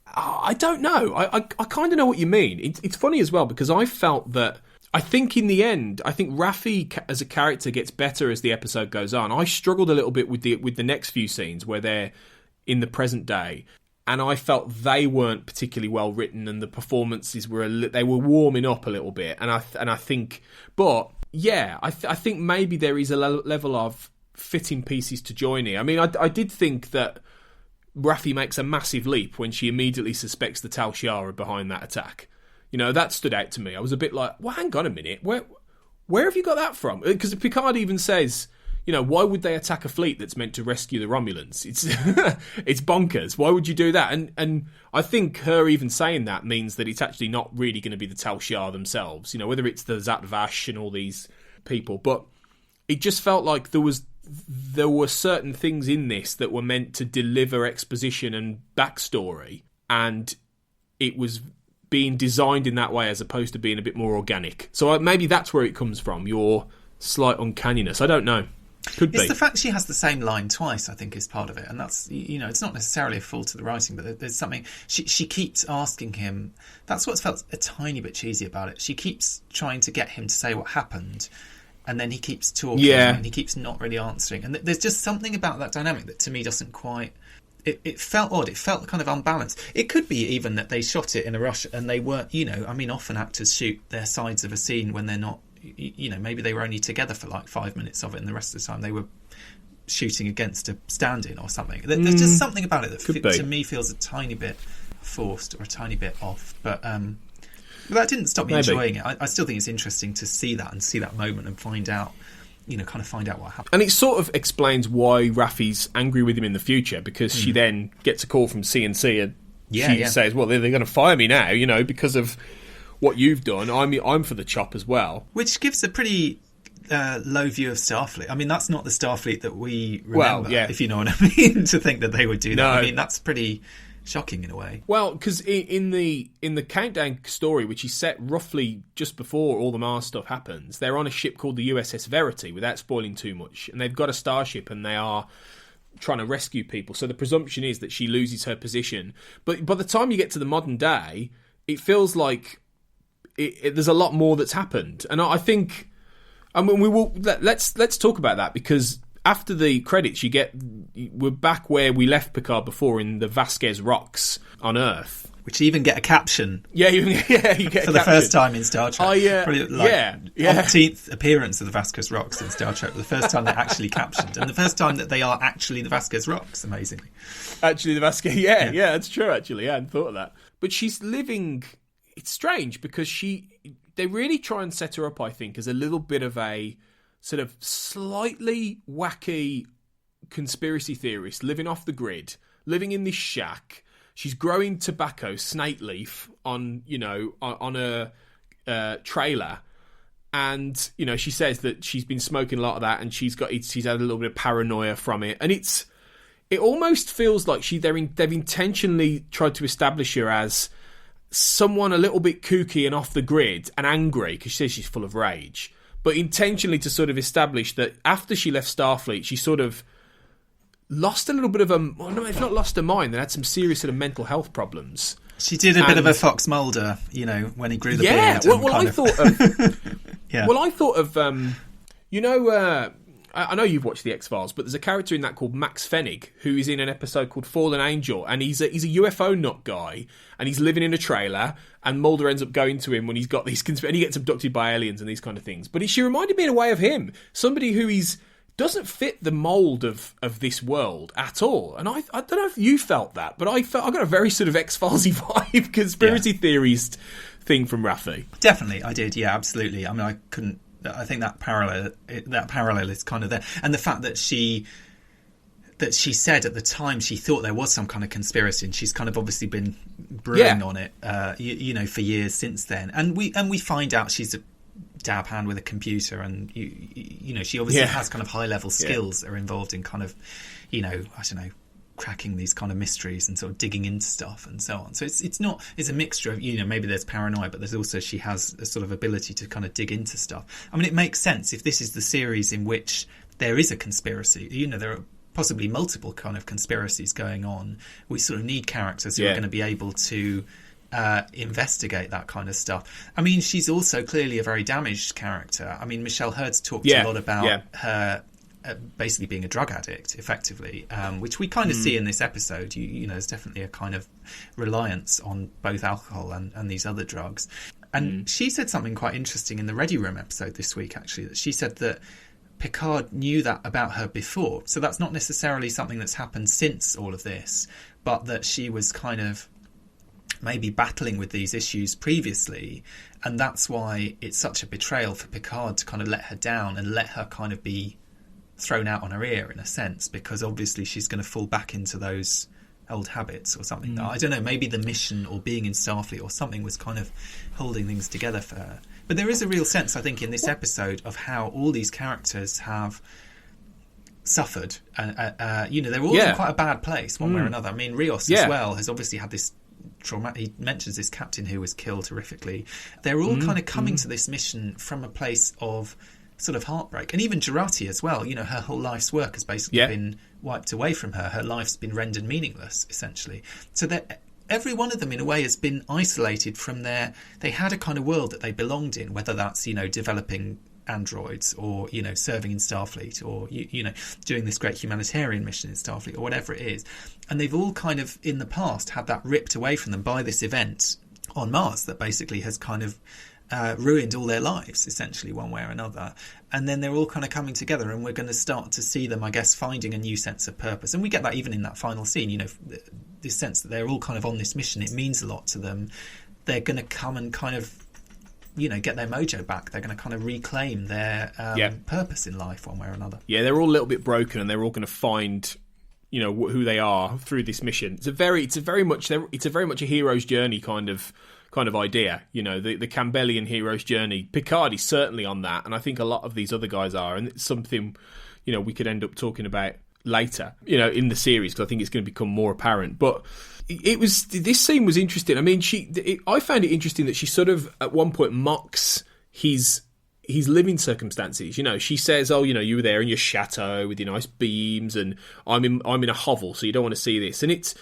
I don't know. I kind of know what you mean. It's funny as well, because I felt that, I think in the end, I think Raffi as a character gets better as the episode goes on. I struggled a little bit with the next few scenes where they're in the present day. And I felt they weren't particularly well written, and the performances they were warming up a little bit. And I think, but yeah, I think maybe there is a level of fitting pieces to join here. I mean, I did think that Raffi makes a massive leap when she immediately suspects the Tal Shiar behind that attack. You know, that stood out to me. I was a bit like, well, hang on a minute, where have you got that from? Because Picard even says, you know, why would they attack a fleet that's meant to rescue the Romulans? It's bonkers. Why would you do that? And I think her even saying that means that it's actually not really going to be the Tal Shiar themselves. You know, whether it's the Zat Vash and all these people, but it just felt like there were certain things in this that were meant to deliver exposition and backstory, and it was being designed in that way as opposed to being a bit more organic. So maybe that's where it comes from, your slight uncanniness. I don't know. Could be. It's the fact she has the same line twice, I think, is part of it. And that's, you know, it's not necessarily a fault of the writing, but there's something... She keeps asking him... That's what's felt a tiny bit cheesy about it. She keeps trying to get him to say what happened, and then he keeps talking, and he keeps not really answering. And there's just something about that dynamic that, to me, doesn't quite... It felt odd. It felt kind of unbalanced. It could be even that they shot it in a rush, and they weren't... You know, I mean, often actors shoot their sides of a scene when they're not... You know, maybe they were only together for like 5 minutes of it, and the rest of the time they were shooting against a stand-in or something. There's just something about it that to me feels a tiny bit forced or a tiny bit off. But that didn't stop me enjoying it. I still think it's interesting to see that and see that moment and find out, you know, kind of find out what happened. And it sort of explains why Raffi's angry with him in the future, because she then gets a call from CNC and she says, well, they're going to fire me now, you know, because of what you've done. I'm for the chop as well. Which gives a pretty low view of Starfleet. I mean, that's not the Starfleet that we remember, if you know what I mean, to think that they would do that. No. I mean, that's pretty shocking in a way. Well, because in the Countdown story, which is set roughly just before all the Mars stuff happens, they're on a ship called the USS Verity, without spoiling too much, and they've got a starship and they are trying to rescue people. So the presumption is that she loses her position. But by the time you get to the modern day, it feels like there's a lot more that's happened, and I think, I mean, we will let's talk about that, because after the credits, we're back where we left Picard before, in the Vasquez Rocks on Earth, which even get a caption. You get for the first time in Star Trek. Probably like 18th appearance of the Vasquez Rocks in Star Trek. The first time they're actually captioned, and the first time that they are actually the Vasquez Rocks. Amazingly, actually the Vasquez. Yeah, that's true. Actually, I hadn't thought of that. But she's living. It's strange because they really try and set her up, I think, as a little bit of a sort of slightly wacky conspiracy theorist living off the grid, living in this shack. She's growing tobacco, snake leaf on a trailer, and you know, she says that she's been smoking a lot of that, and she's had a little bit of paranoia from it, and it almost feels like they've intentionally tried to establish her as someone a little bit kooky and off the grid and angry, because she says she's full of rage, but intentionally to sort of establish that after she left Starfleet, she sort of lost a little bit of if not lost her mind, then had some serious sort of mental health problems. She did a bit of a Fox Mulder, when he grew the beard. I thought of I know you've watched The X-Files, but there's a character in that called Max Fennig, who is in an episode called Fallen Angel, and he's a UFO nut guy, and he's living in a trailer, and Mulder ends up going to him when he's got these and he gets abducted by aliens and these kind of things. But she reminded me in a way of him, somebody who doesn't fit the mould of this world at all. And I don't know if you felt that, but I got a very sort of X-Files-y vibe, conspiracy theorist thing from Raffi. Definitely, I did, yeah, absolutely. I mean, I think that parallel is kind of there. And the fact that she said at the time she thought there was some kind of conspiracy, and she's kind of obviously been brewing on it, for years since then. And we find out she's a dab hand with a computer, and she obviously has kind of high level skills that are involved in kind of, I don't know, cracking these kind of mysteries and sort of digging into stuff and so on. So it's a mixture of, maybe there's paranoia, but there's also, she has a sort of ability to kind of dig into stuff. I mean, it makes sense if this is the series in which there is a conspiracy, there are possibly multiple kind of conspiracies going on. We sort of need characters who are going to be able to investigate that kind of stuff. I mean, she's also clearly a very damaged character. I mean, Michelle Hurd's talked a lot about her basically being a drug addict, effectively, which we kind of see in this episode. There's definitely a kind of reliance on both alcohol and these other drugs. And she said something quite interesting in the Ready Room episode this week, actually, that she said that Picard knew that about her before. So that's not necessarily something that's happened since all of this, but that she was kind of maybe battling with these issues previously, and that's why it's such a betrayal for Picard to kind of let her down and let her kind of be thrown out on her ear, in a sense, because obviously she's going to fall back into those old habits or something. I don't know, maybe the mission or being in Starfleet or something was kind of holding things together for her. But there is a real sense, I think, in this episode of how all these characters have suffered. They're all in quite a bad place, one way or another. I mean, Rios as well has obviously had this trauma. He mentions this captain who was killed horrifically. They're all kind of coming to this mission from a place of sort of heartbreak. And even Jurati as well, her whole life's work has basically been wiped away from her. Her life's been rendered meaningless, essentially. So that every one of them, in a way, has been isolated from they had a kind of world that they belonged in, whether that's, developing androids or, serving in Starfleet or, doing this great humanitarian mission in Starfleet or whatever it is. And they've all kind of, in the past, had that ripped away from them by this event on Mars that basically has kind of ruined all their lives, essentially, one way or another. And then they're all kind of coming together, and we're going to start to see them, I guess, finding a new sense of purpose. And we get that even in that final scene, this sense that they're all kind of on this mission. It means a lot to them. They're going to come and kind of, get their mojo back. They're going to kind of reclaim their purpose in life, one way or another. Yeah, they're all a little bit broken, and they're all going to find, who they are through this mission. It's a very much a hero's journey kind of idea, the Campbellian hero's journey. Picard is certainly on that, and I think a lot of these other guys are, and it's something, we could end up talking about later, in the series, because I think it's going to become more apparent. But this scene was interesting. I mean, I found it interesting that she sort of at one point mocks his living circumstances. She says, "Oh, you were there in your chateau with your nice beams, and I'm in a hovel, so you don't want to see this." And it's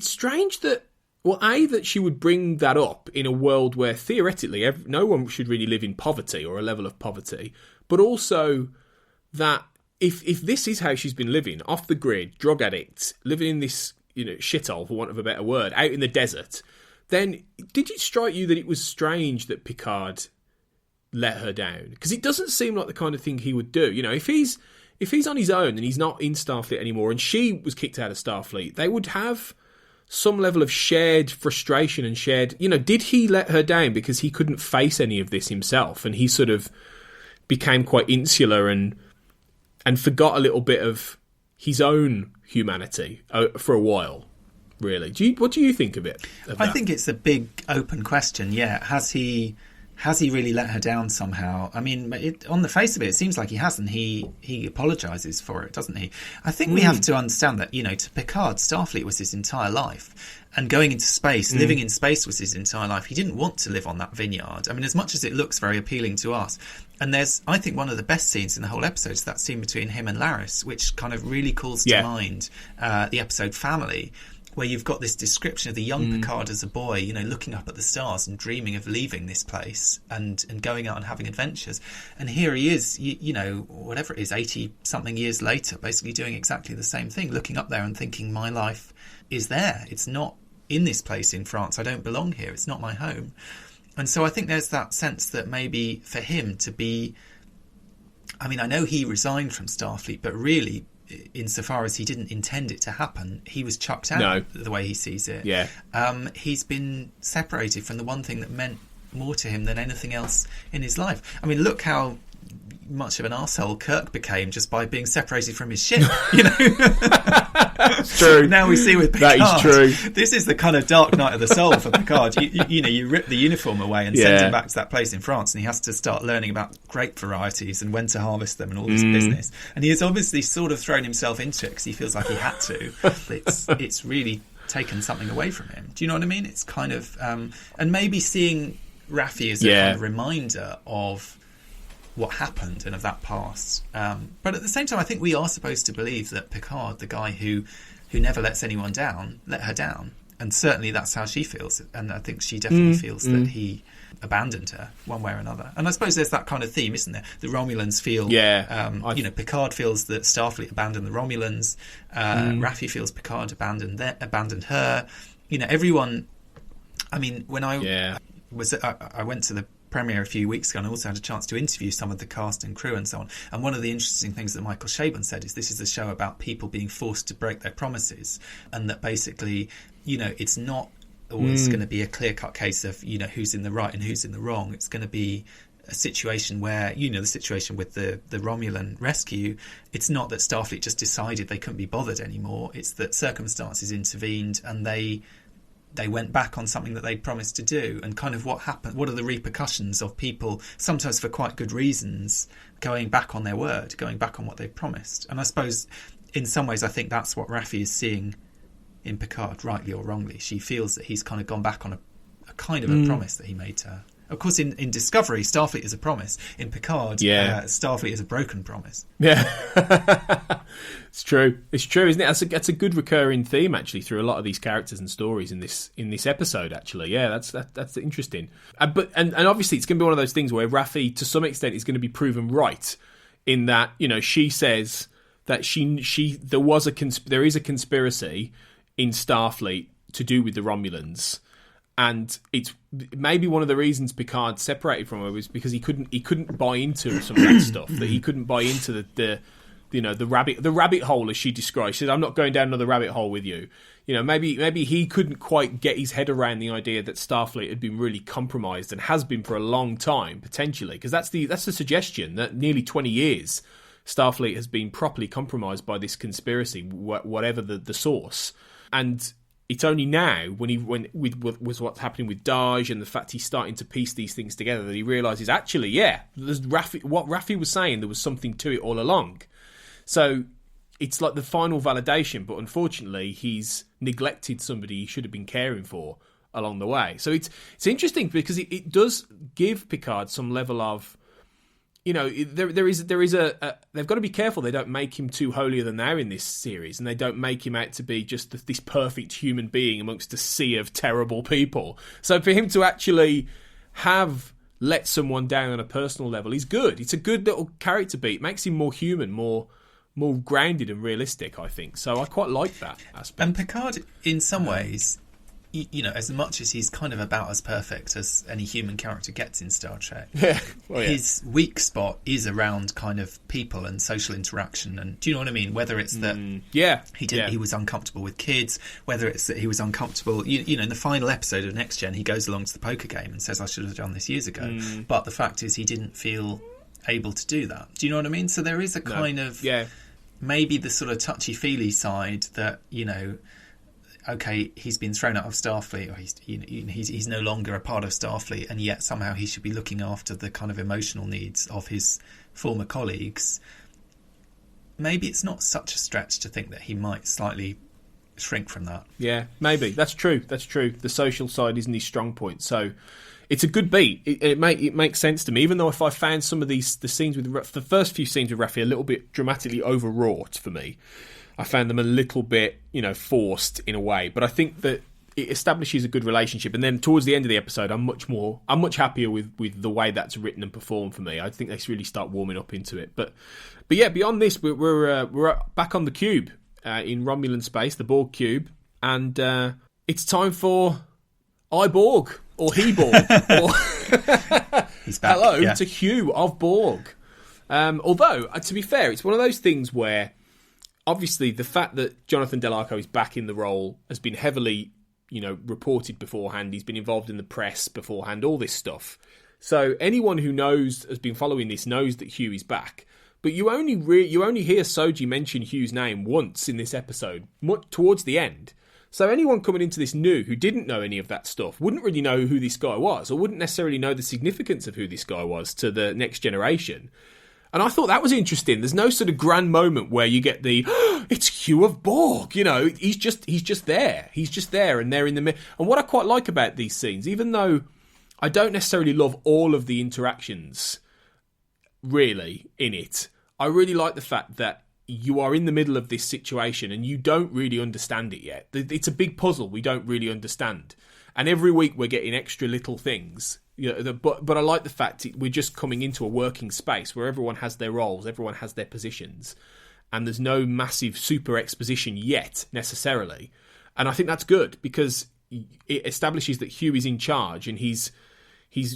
strange that. Well, that she would bring that up in a world where theoretically no one should really live in poverty or a level of poverty, but also that if this is how she's been living, off the grid, drug addict, living in this shithole, for want of a better word, out in the desert, then did it strike you that it was strange that Picard let her down? Because it doesn't seem like the kind of thing he would do. If he's on his own and he's not in Starfleet anymore, and she was kicked out of Starfleet, they would have some level of shared frustration and shared, did he let her down because he couldn't face any of this himself, and he sort of became quite insular and forgot a little bit of his own humanity for a while, really? What do you think of it? I think it's a big open question. Yeah, has he has he really let her down somehow? I mean, on the face of it, it seems like he hasn't. He apologises for it, doesn't he? I think we have to understand that, to Picard, Starfleet was his entire life. And going into space, living in space was his entire life. He didn't want to live on that vineyard. I mean, as much as it looks very appealing to us. And there's, I think, one of the best scenes in the whole episode is that scene between him and Laris, which kind of really calls to mind the episode Family, where you've got this description of the young Picard as a boy, looking up at the stars and dreaming of leaving this place and going out and having adventures. And here he is, whatever it is, 80-something years later, basically doing exactly the same thing, looking up there and thinking, my life is there. It's not in this place in France. I don't belong here. It's not my home. And so I think there's that sense that maybe for him to be... I mean, I know he resigned from Starfleet, but really... insofar as he didn't intend it to happen, he was chucked out the way he sees it. Yeah. He's been separated from the one thing that meant more to him than anything else in his life. I mean, look how much of an arsehole Kirk became just by being separated from his ship. It's true. Now we see with Picard. That is true. This is the kind of dark night of the soul for Picard. You rip the uniform away and send him back to that place in France, and he has to start learning about grape varieties and when to harvest them and all this business. And he has obviously sort of thrown himself into it because he feels like he had to. But it's really taken something away from him. Do you know what I mean? It's kind of... and maybe seeing Raffi as a kind of reminder of what happened and of that past. But at the same time, I think we are supposed to believe that Picard, the guy who never lets anyone down, let her down. And certainly that's how she feels. And I think she definitely feels that he abandoned her one way or another. And I suppose there's that kind of theme, isn't there? The Romulans feel... Picard feels that Starfleet abandoned the Romulans. Raffi feels Picard abandoned her. Everyone... I mean, when I went to the premiere a few weeks ago, and I also had a chance to interview some of the cast and crew and so on. And one of the interesting things that Michael Chabon said is this is a show about people being forced to break their promises, and that basically, it's not always going to be a clear-cut case of, who's in the right and who's in the wrong. It's going to be a situation where, the situation with the Romulan rescue, it's not that Starfleet just decided they couldn't be bothered anymore. It's that circumstances intervened and they went back on something that they'd promised to do, and kind of what happened, what are the repercussions of people, sometimes for quite good reasons, going back on their word, going back on what they promised. And I suppose in some ways I think that's what Raffi is seeing in Picard, rightly or wrongly. She feels that he's kind of gone back on a kind of a promise that he made to her. Of course, in Discovery, Starfleet is a promise. In Picard, Starfleet is a broken promise. Yeah, it's true. It's true, isn't it? That's a good recurring theme actually through a lot of these characters and stories in this episode. Actually, yeah, that's interesting. But obviously, it's going to be one of those things where Raffi, to some extent, is going to be proven right in that she says that there is a conspiracy in Starfleet to do with the Romulans. And it's maybe one of the reasons Picard separated from her was because he couldn't buy into some of that stuff. That he couldn't buy into the rabbit hole, as she described. She said, "I'm not going down another rabbit hole with you." Maybe he couldn't quite get his head around the idea that Starfleet had been really compromised and has been for a long time, potentially, because that's the suggestion that nearly 20 years Starfleet has been properly compromised by this conspiracy, whatever the source. And it's only now, with what's happening with Daj and the fact he's starting to piece these things together, that he realises, actually, what Raffi was saying, there was something to it all along. So it's like the final validation, but unfortunately, he's neglected somebody he should have been caring for along the way. So it's interesting because it does give Picard some level of... there is they've got to be careful they don't make him too holier than thou in this series, and they don't make him out to be just this perfect human being amongst a sea of terrible people. So for him to actually have let someone down on a personal level is good. It's a good little character beat. It makes him more human, more grounded and realistic, I think. So I quite like that aspect. And Picard, in some ways, as much as he's kind of about as perfect as any human character gets in Star Trek, his weak spot is around kind of people and social interaction. And do you know what I mean? Whether it's that he was uncomfortable with kids, whether it's that he was uncomfortable, in the final episode of Next Gen, he goes along to the poker game and says, "I should have done this years ago." But the fact is, he didn't feel able to do that. Do you know what I mean? So there is a kind of maybe the sort of touchy-feely side that okay, he's been thrown out of Starfleet, or he's no longer a part of Starfleet, and yet somehow he should be looking after the kind of emotional needs of his former colleagues. Maybe it's not such a stretch to think that he might slightly shrink from that. Yeah, maybe. That's true. The social side isn't his strong point, so it's a good beat. It makes sense to me, even though if I found some of the scenes with the first few scenes with Raffi a little bit dramatically overwrought for me. I found them a little bit, forced in a way, but I think that it establishes a good relationship. And then towards the end of the episode, I'm much happier with the way that's written and performed for me. I think they really start warming up into it. But yeah, beyond this, we're back on the cube in Romulan space, the Borg cube, and it's time for I Borg or He Borg or He's back. Hello to Hugh of Borg. Although, to be fair, it's one of those things where obviously the fact that Jonathan Del Arco is back in the role has been heavily, reported beforehand. He's been involved in the press beforehand, all this stuff. So anyone who has been following this knows that Hugh is back. But you only hear Soji mention Hugh's name once in this episode, towards the end. So anyone coming into this new who didn't know any of that stuff wouldn't really know who this guy was, or wouldn't necessarily know the significance of who this guy was to the next generation. And I thought that was interesting. There's no sort of grand moment where you get the, it's Hugh of Borg, he's just there. He's just there, and they're in the middle. And what I quite like about these scenes, even though I don't necessarily love all of the interactions, really, in it, I really like the fact that you are in the middle of this situation and you don't really understand it yet. It's a big puzzle we don't really understand. And every week we're getting extra little things. But I like the fact we're just coming into a working space where everyone has their roles, everyone has their positions, and there's no massive super exposition yet, necessarily. And I think that's good, because it establishes that Hugh is in charge and he's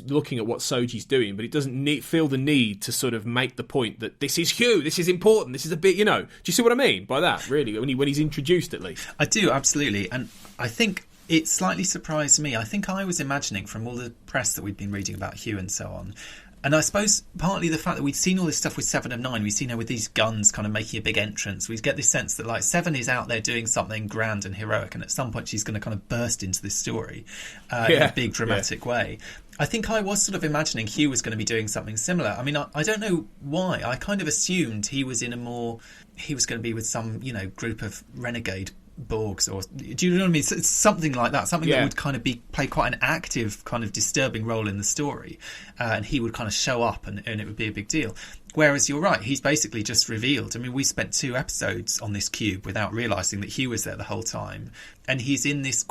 looking at what Soji's doing, but it doesn't feel the need to sort of make the point that this is Hugh, this is important, this is a bit, do you see what I mean by that, really, when he's introduced, at least? I do, absolutely. And I think it slightly surprised me. I think I was imagining from all the press that we'd been reading about Hugh and so on, and I suppose partly the fact that we'd seen all this stuff with 7 of 9, we've seen her with these guns kind of making a big entrance. We get this sense that like 7 is out there doing something grand and heroic, and at some point she's going to kind of burst into this story in a big dramatic way. I think I was sort of imagining Hugh was going to be doing something similar. I mean, I don't know why. I kind of assumed he was going to be with some, group of renegade Borgs, or do you know what I mean? So it's something like that, something that would kind of play quite an active, kind of disturbing role in the story, and he would kind of show up, and it would be a big deal. Whereas you're right, he's basically just revealed. I mean, we spent 2 episodes on this cube without realising that Hugh was there the whole time, and he's in this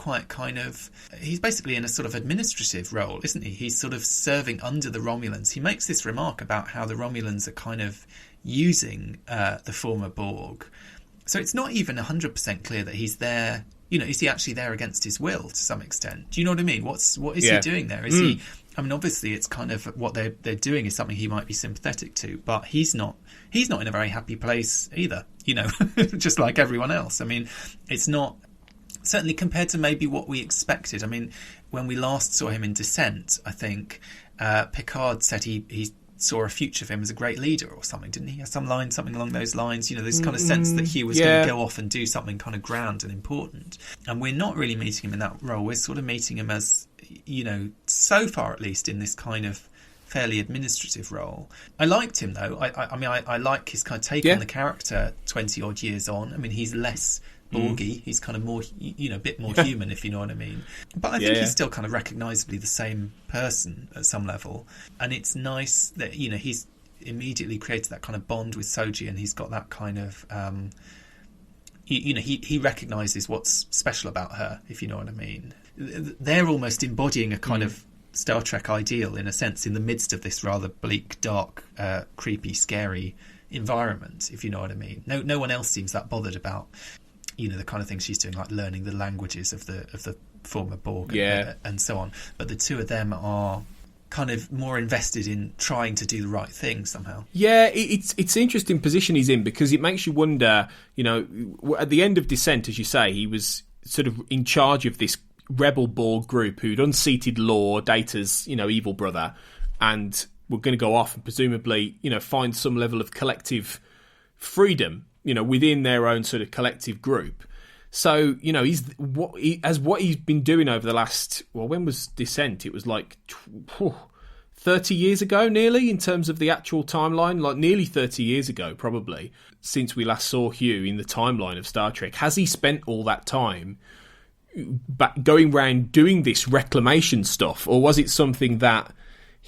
he's basically in a sort of administrative role, isn't he? He's sort of serving under the Romulans. He makes this remark about how the Romulans are kind of using the former Borg. So it's not even 100% clear that he's there. Is he actually there against his will to some extent? Do you know what I mean? What is he doing there? Is he? I mean, obviously, it's kind of what they're doing is something he might be sympathetic to, but he's not in a very happy place either. Just like everyone else. I mean, it's not, certainly compared to maybe what we expected. I mean, when we last saw him in Descent, I think Picard said he saw a future of him as a great leader or something, didn't he? Something along those lines. This kind of sense that he was going to go off and do something kind of grand and important. And we're not really meeting him in that role. We're sort of meeting him as, so far at least, in this kind of fairly administrative role. I liked him though. I like his kind of take on the character 20 odd years on. I mean, he's less Borgy. He's kind of more, a bit more human, if you know what I mean. But I think he's still kind of recognisably the same person at some level. And it's nice that, he's immediately created that kind of bond with Soji, and he's got that kind of, he recognises what's special about her, if you know what I mean. They're almost embodying a kind of Star Trek ideal, in a sense, in the midst of this rather bleak, dark, creepy, scary environment, if you know what I mean. No one else seems that bothered about the kind of things she's doing, like learning the languages of the former Borg and so on. But the two of them are kind of more invested in trying to do the right thing somehow. Yeah, it's an interesting position he's in, because it makes you wonder, at the end of Descent, as you say, he was sort of in charge of this rebel Borg group who'd unseated Law, Data's, evil brother, and were going to go off and presumably, find some level of collective freedom, within their own sort of collective group. So, what he's been doing over the last, when was Descent? It was like 30 years ago, nearly, in terms of the actual timeline, like nearly 30 years ago, probably, since we last saw Hugh in the timeline of Star Trek. Has he spent all that time going around doing this reclamation stuff, or was it something that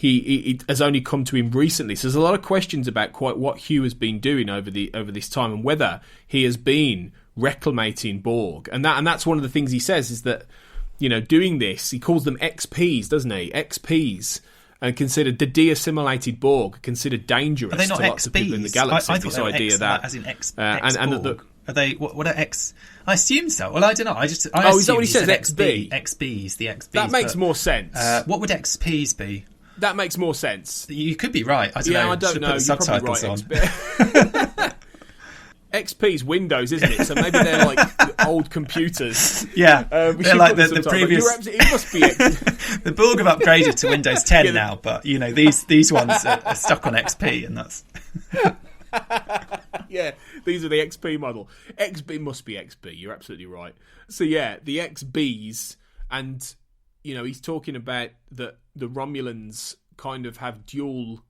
it has only come to him recently? So there's a lot of questions about quite what Hugh has been doing over this time, and whether he has been reclamating Borg. And that's one of the things he says, is that, doing this, he calls them XPs, doesn't he? XPs. And considered the de-assimilated Borg, considered dangerous. Are they not to lots of people in the galaxy. I thought this they were idea X, that as in X, and Borg. Are they what are X? I assume so. Well, I don't know. I is that what he says? XB, XBs, the XBs. That makes more sense. What would XPs be? That makes more sense. You could be right. I don't know. I don't know. Put the subtitles on. XP's Windows, isn't it? So maybe they're like old computers. Yeah, they're like the previous. It must be. The Borg have upgraded to Windows 10 now, but these ones are stuck on XP, and that's. Yeah, these are the XP model. XB must be XB. You're absolutely right. So yeah, the XBs, and he's talking about that the Romulans kind of have dual,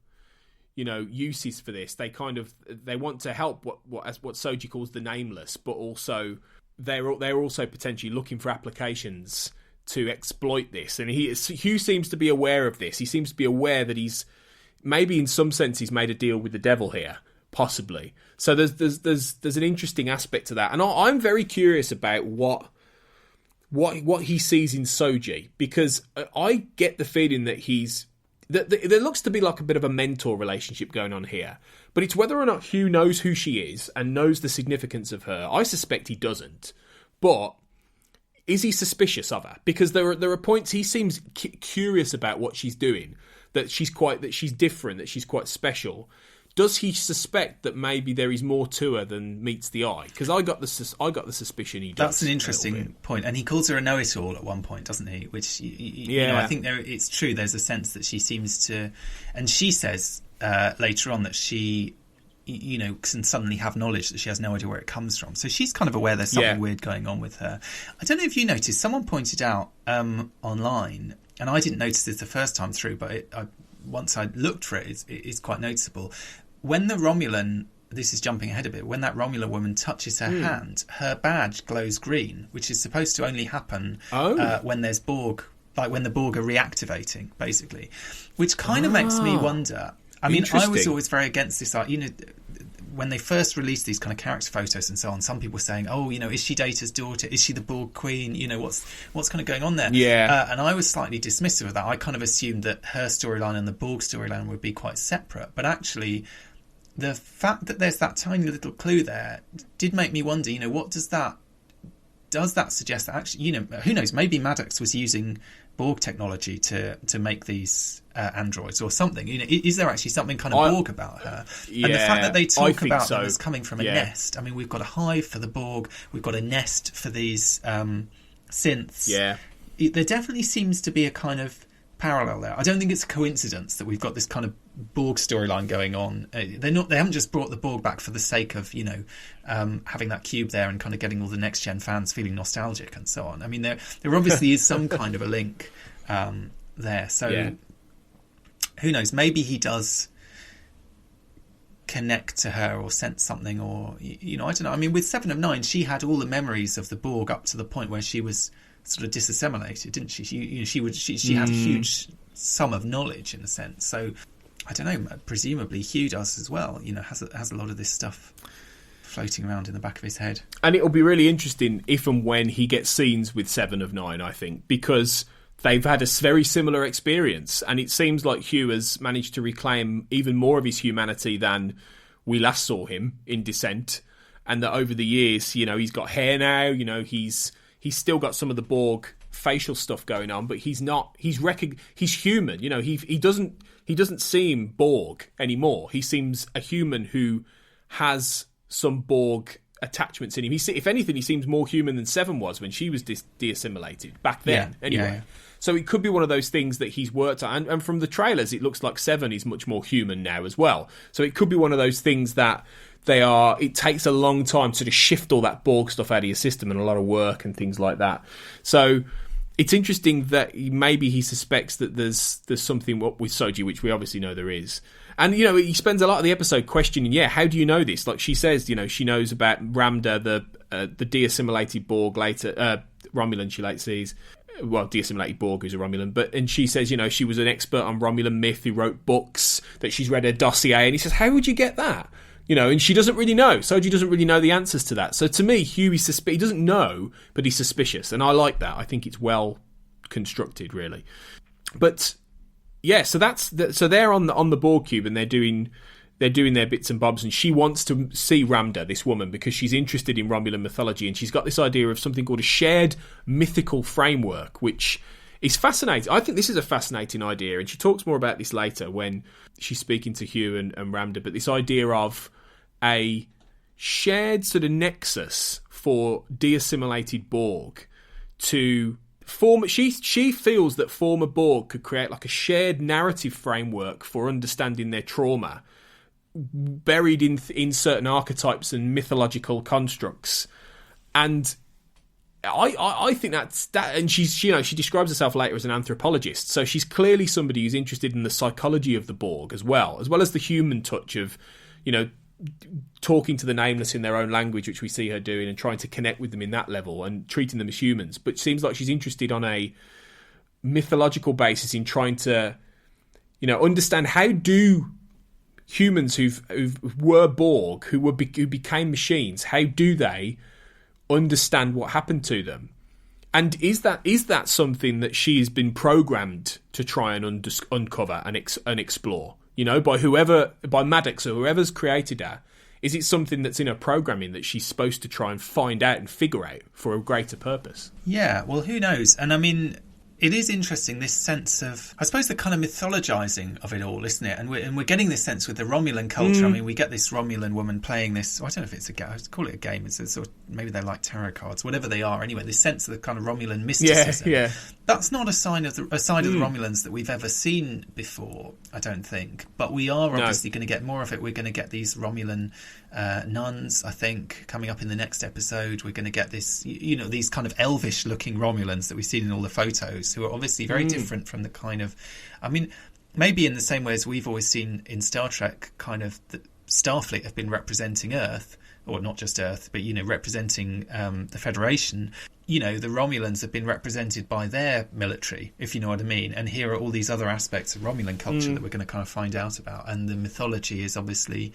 uses for this. They want to help what Soji calls the nameless, but also they're also potentially looking for applications to exploit this. And Hugh seems to be aware of this. He seems to be aware that he's maybe in some sense he's made a deal with the devil here, possibly. So there's an interesting aspect to that, and I'm very curious about what he sees in Soji, because I get the feeling that there looks to be like a bit of a mentor relationship going on here, but it's whether or not Hugh knows who she is and knows the significance of her. I suspect he doesn't, but is he suspicious of her? Because there are points he seems curious about what she's doing, that she's different, that she's quite special. Does he suspect that maybe there is more to her than meets the eye? Because I got the suspicion he does. That's an interesting point, and he calls her a know-it-all at one point, doesn't he? Which I think it's true. There's a sense that she seems to, and she says later on that she, can suddenly have knowledge that she has no idea where it comes from. So she's kind of aware there's something weird going on with her. I don't know if you noticed. Someone pointed out online, and I didn't notice this the first time through, but once I looked for it, it's quite noticeable. When the Romulan, this is jumping ahead a bit, when that Romulan woman touches her hand, her badge glows green, which is supposed to only happen when there's Borg, like when the Borg are reactivating, basically. Which kind of makes me wonder. I mean, I was always very against this. When they first released these kind of character photos and so on, some people were saying, is she Data's daughter? Is she the Borg queen? What's kind of going on there? Yeah. And I was slightly dismissive of that. I kind of assumed that her storyline and the Borg storyline would be quite separate. But actually, the fact that there's that tiny little clue there did make me wonder, what does that suggest that actually, who knows, maybe Maddox was using Borg technology to make these androids or something. Is there actually something kind of Borg about her? Yeah, and the fact that they talk about them as coming from a nest. I mean, we've got a hive for the Borg, we've got a nest for these synths. Yeah, there definitely seems to be a kind of parallel there. I don't think it's a coincidence that we've got this kind of Borg storyline going on. They haven't just brought the Borg back for the sake of having that cube there and kind of getting all the next gen fans feeling nostalgic and so on. I mean, there obviously is some kind of a link there. So who knows? Maybe he does connect to her or sense something, or I don't know. I mean, with 7 of 9, she had all the memories of the Borg up to the point where she was sort of disassimilated, didn't she? She had a huge sum of knowledge in a sense. So I don't know. Presumably Hugh does as well. Has a lot of this stuff floating around in the back of his head. And it'll be really interesting if and when he gets scenes with 7 of 9. I think because they've had a very similar experience, and it seems like Hugh has managed to reclaim even more of his humanity than we last saw him in Descent, and that over the years, he's got hair now. He's still got some of the Borg facial stuff going on, but he's not. He's human. He doesn't seem Borg anymore. He seems a human who has some Borg attachments in him. If anything, he seems more human than 7 was when she was de-assimilated back then. Anyway, so it could be one of those things that he's worked on. And from the trailers, it looks like 7 is much more human now as well. So it could be one of those things that it takes a long time to sort of shift all that Borg stuff out of your system, and a lot of work and things like that. So it's interesting that maybe he suspects that there's something with Soji, which we obviously know there is. And, he spends a lot of the episode questioning, how do you know this? Like she says, she knows about Ramda, the de-assimilated Borg later, Romulan she later sees. Well, de-assimilated Borg, who's a Romulan. And she says, she was an expert on Romulan myth who wrote books, that she's read her dossier. And he says, how would you get that? And she doesn't really know. Soji doesn't really know the answers to that. So to me, Hugh, he doesn't know, but he's suspicious. And I like that. I think it's well constructed, really. But yeah, so they're on the Borg cube, and they're doing their bits and bobs, and she wants to see Ramda, this woman, because she's interested in Romulan mythology, and she's got this idea of something called a shared mythical framework, which is fascinating. I think this is a fascinating idea, and she talks more about this later when she's speaking to Hugh and Ramda, but this idea of a shared sort of nexus for de-assimilated Borg to form. She feels that former Borg could create like a shared narrative framework for understanding their trauma, buried in certain archetypes and mythological constructs. And I think that's that. And she describes herself later as an anthropologist, so she's clearly somebody who's interested in the psychology of the Borg as well as the human touch of talking to the nameless in their own language, which we see her doing, and trying to connect with them in that level and treating them as humans. But it seems like she's interested on a mythological basis in trying to understand how do humans who were Borg, who became machines, how do they understand what happened to them? And is that something that she has been programmed to try and uncover and explore? By Maddox or whoever's created her. Is it something that's in her programming that she's supposed to try and find out and figure out for a greater purpose? Yeah, well, who knows? And I mean, it is interesting, this sense of, I suppose, the kind of mythologizing of it all, isn't it? And we're getting this sense with the Romulan culture. I mean, we get this Romulan woman playing this. I don't know if it's a game. I'd call it a game. It's a sort of, maybe they like tarot cards, whatever they are. Anyway, this sense of the kind of Romulan mysticism. Yeah. That's not a side of the Romulans that we've ever seen before, I don't think. But we are obviously going to get more of it. We're going to get these Romulan nuns, I think, coming up in the next episode. We're going to get this, these kind of elvish-looking Romulans that we've seen in all the photos, who are obviously very different from the kind of, I mean, maybe in the same way as we've always seen in Star Trek, kind of the Starfleet have been representing Earth, or not just Earth, but, representing the Federation. The Romulans have been represented by their military, if you know what I mean. And here are all these other aspects of Romulan culture that we're going to kind of find out about. And the mythology is obviously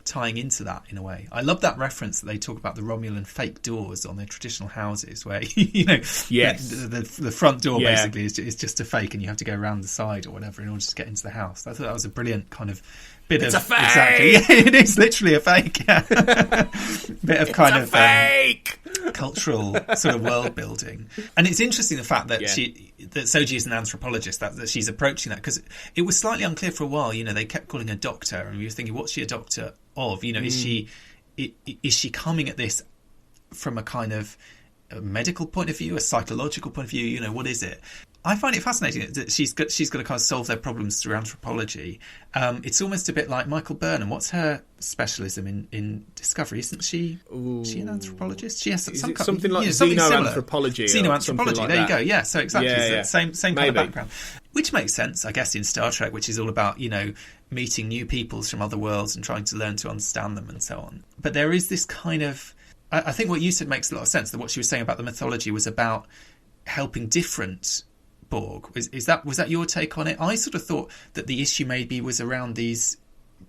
tying into that in a way. I love that reference that they talk about the Romulan fake doors on their traditional houses, where the front door basically is just a fake, and you have to go around the side or whatever in order to get into the house. I thought that was a brilliant kind of bit it's of a fake! Exactly. Yeah, it is literally a fake. Yeah. Bit of it's kind a of fake! Cultural sort of world building. And it's interesting the fact that that Soji is an anthropologist, that she's approaching that, because it was slightly unclear for a while. They kept calling her doctor, and we were thinking, what's she a doctor of? Is she coming at this from a kind of a medical point of view, a psychological point of view? What is it? I find it fascinating that she's got to kind of solve their problems through anthropology. It's almost a bit like Michael Burnham. What's her specialism in Discovery? Isn't she? Is she an anthropologist? She has something like xenoanthropology. Xenoanthropology. Like there that. you go. Yeah. So exactly, same kind of background, which makes sense, I guess, in Star Trek, which is all about meeting new peoples from other worlds and trying to learn to understand them and so on. But there is this kind of, I think what you said makes a lot of sense. That what she was saying about the mythology was about helping different Borg. Was that your take on it? I sort of thought that the issue maybe was around these.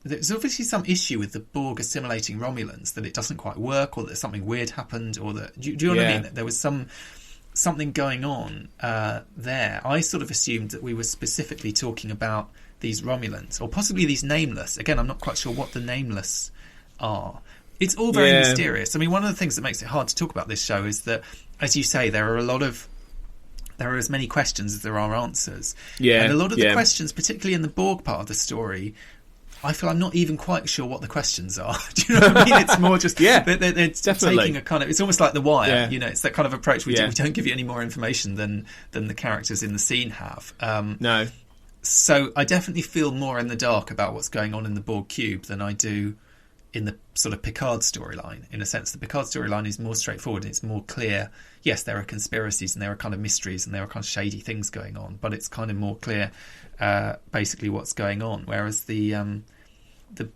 There's obviously some issue with the Borg assimilating Romulans, that it doesn't quite work, or that something weird happened, or that do you know what I mean? That there was something going on there. I sort of assumed that we were specifically talking about these Romulans, or possibly these Nameless. Again, I'm not quite sure what the Nameless are. It's all very mysterious. I mean, one of the things that makes it hard to talk about this show is that, as you say, there are as many questions as there are answers. Yeah, and a lot of the questions, particularly in the Borg part of the story, I feel I'm not even quite sure what the questions are. Do you know what I mean? It's more just they're taking a kind of, it's almost like The Wire. It's that kind of approach. We don't give you any more information than the characters in the scene have. No. So I definitely feel more in the dark about what's going on in the Borg cube than I do in the sort of Picard storyline. In a sense, the Picard storyline is more straightforward. It's more clear. Yes, there are conspiracies and there are kind of mysteries and there are kind of shady things going on, but it's kind of more clear basically what's going on. Whereas the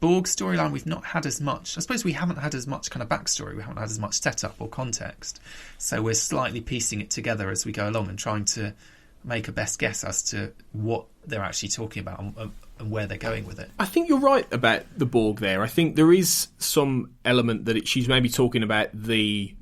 Borg storyline, we've not had as much. I suppose we haven't had as much kind of backstory. We haven't had as much setup or context. So we're slightly piecing it together as we go along and trying to make a best guess as to what they're actually talking about and where they're going with it. I think you're right about the Borg there. I think there is some element that she's maybe talking about the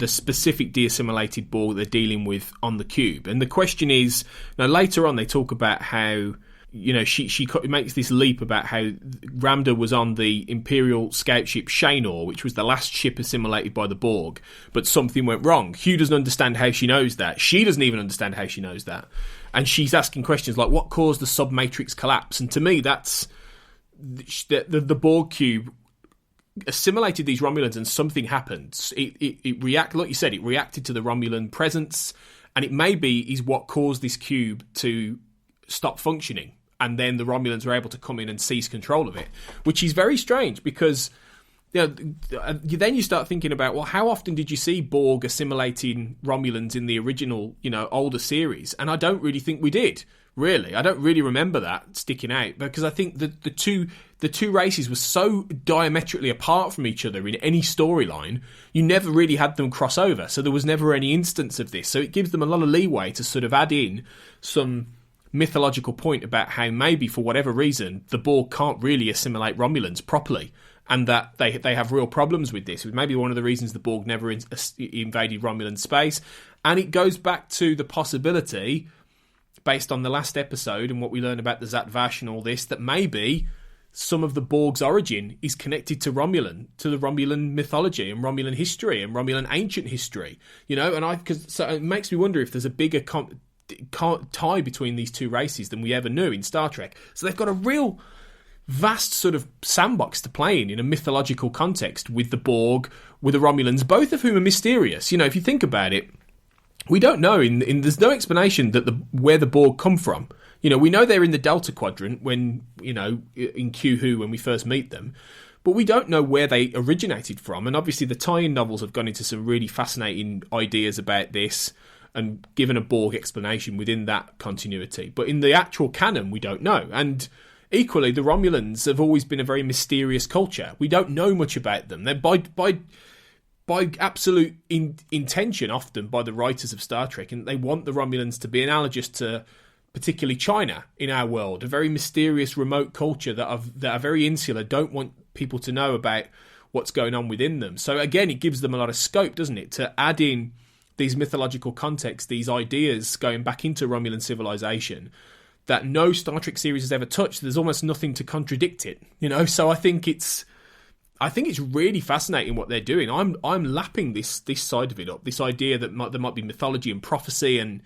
specific de-assimilated Borg they're dealing with on the cube. And the question is, now later on they talk about how, you know, she makes this leap about how Ramda was on the Imperial scout ship Shanor, which was the last ship assimilated by the Borg, but something went wrong. Hugh doesn't understand how she knows that. She doesn't even understand how she knows that. And she's asking questions like, what caused the submatrix collapse? And to me, that's the Borg cube assimilated these Romulans and something happened. It reacted, like you said, it reacted to the Romulan presence, and it maybe is what caused this cube to stop functioning. And then the Romulans were able to come in and seize control of it, which is very strange because, you know, then you start thinking about, well, how often did you see Borg assimilating Romulans in the original, you know, older series? And I don't really think we did. Really, I don't really remember that sticking out because I think the two races were so diametrically apart from each other in any storyline. You never really had them cross over, so there was never any instance of this. So it gives them a lot of leeway to sort of add in some mythological point about how maybe for whatever reason the Borg can't really assimilate Romulans properly, and that they have real problems with this. It was maybe one of the reasons the Borg never invaded Romulan space, and it goes back to the possibility, based on the last episode and what we learned about the Zat Vash and all this, that maybe some of the Borg's origin is connected to the Romulan mythology and Romulan history and Romulan ancient history, you know. And so it makes me wonder if there's a bigger tie between these two races than we ever knew in Star Trek. So they've got a real vast sort of sandbox to play in a mythological context with the Borg, with the Romulans, both of whom are mysterious. You know, if you think about it, we don't know. There's no explanation that where the Borg come from. You know, we know they're in the Delta Quadrant when, you know, in Q-Who when we first meet them, but we don't know where they originated from. And obviously the tie-in novels have gone into some really fascinating ideas about this and given a Borg explanation within that continuity. But in the actual canon, we don't know. And equally, the Romulans have always been a very mysterious culture. We don't know much about them. They're by absolute intention, often by the writers of Star Trek, and they want the Romulans to be analogous to particularly China in our world, a very mysterious, remote culture that are very insular, don't want people to know about what's going on within them. So again, it gives them a lot of scope, doesn't it, to add in these mythological contexts, these ideas going back into Romulan civilization that no Star Trek series has ever touched. There's almost nothing to contradict it, you know. So I think it's really fascinating what they're doing. I'm lapping this side of it up. This idea that there might be mythology and prophecy and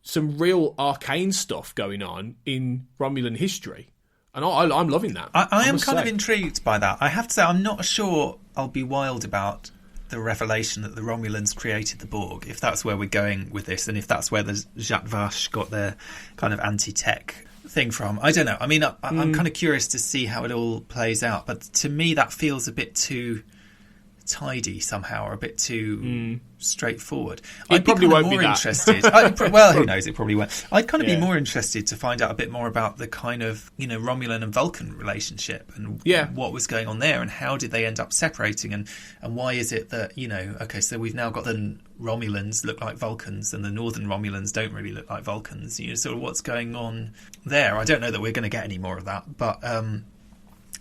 some real arcane stuff going on in Romulan history, and I'm loving that. I am kind of intrigued by that. I have to say, I'm not sure I'll be wild about the revelation that the Romulans created the Borg, if that's where we're going with this, and if that's where the Zat Vash got their kind of anti-tech thing from. I don't know. I mean, I'm kind of curious to see how it all plays out, but to me that feels a bit too tidy somehow, or a bit too straightforward. I'd probably won't be that. Interested. Well, who knows? It probably won't. I'd kind of be more interested to find out a bit more about the kind of, you know, Romulan and Vulcan relationship and what was going on there, and how did they end up separating, and why is it that, you know, okay, so we've now got the Romulans look like Vulcans and the Northern Romulans don't really look like Vulcans. You know, sort of what's going on there. I don't know that we're going to get any more of that, but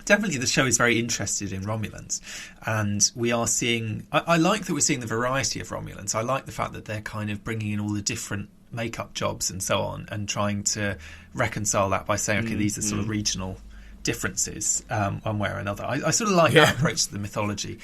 definitely the show is very interested in Romulans, and we are seeing, I like that we're seeing the variety of Romulans. I like the fact that they're kind of bringing in all the different makeup jobs and so on, and trying to reconcile that by saying, okay, these are sort of regional differences one way or another. I sort of like that approach to the mythology.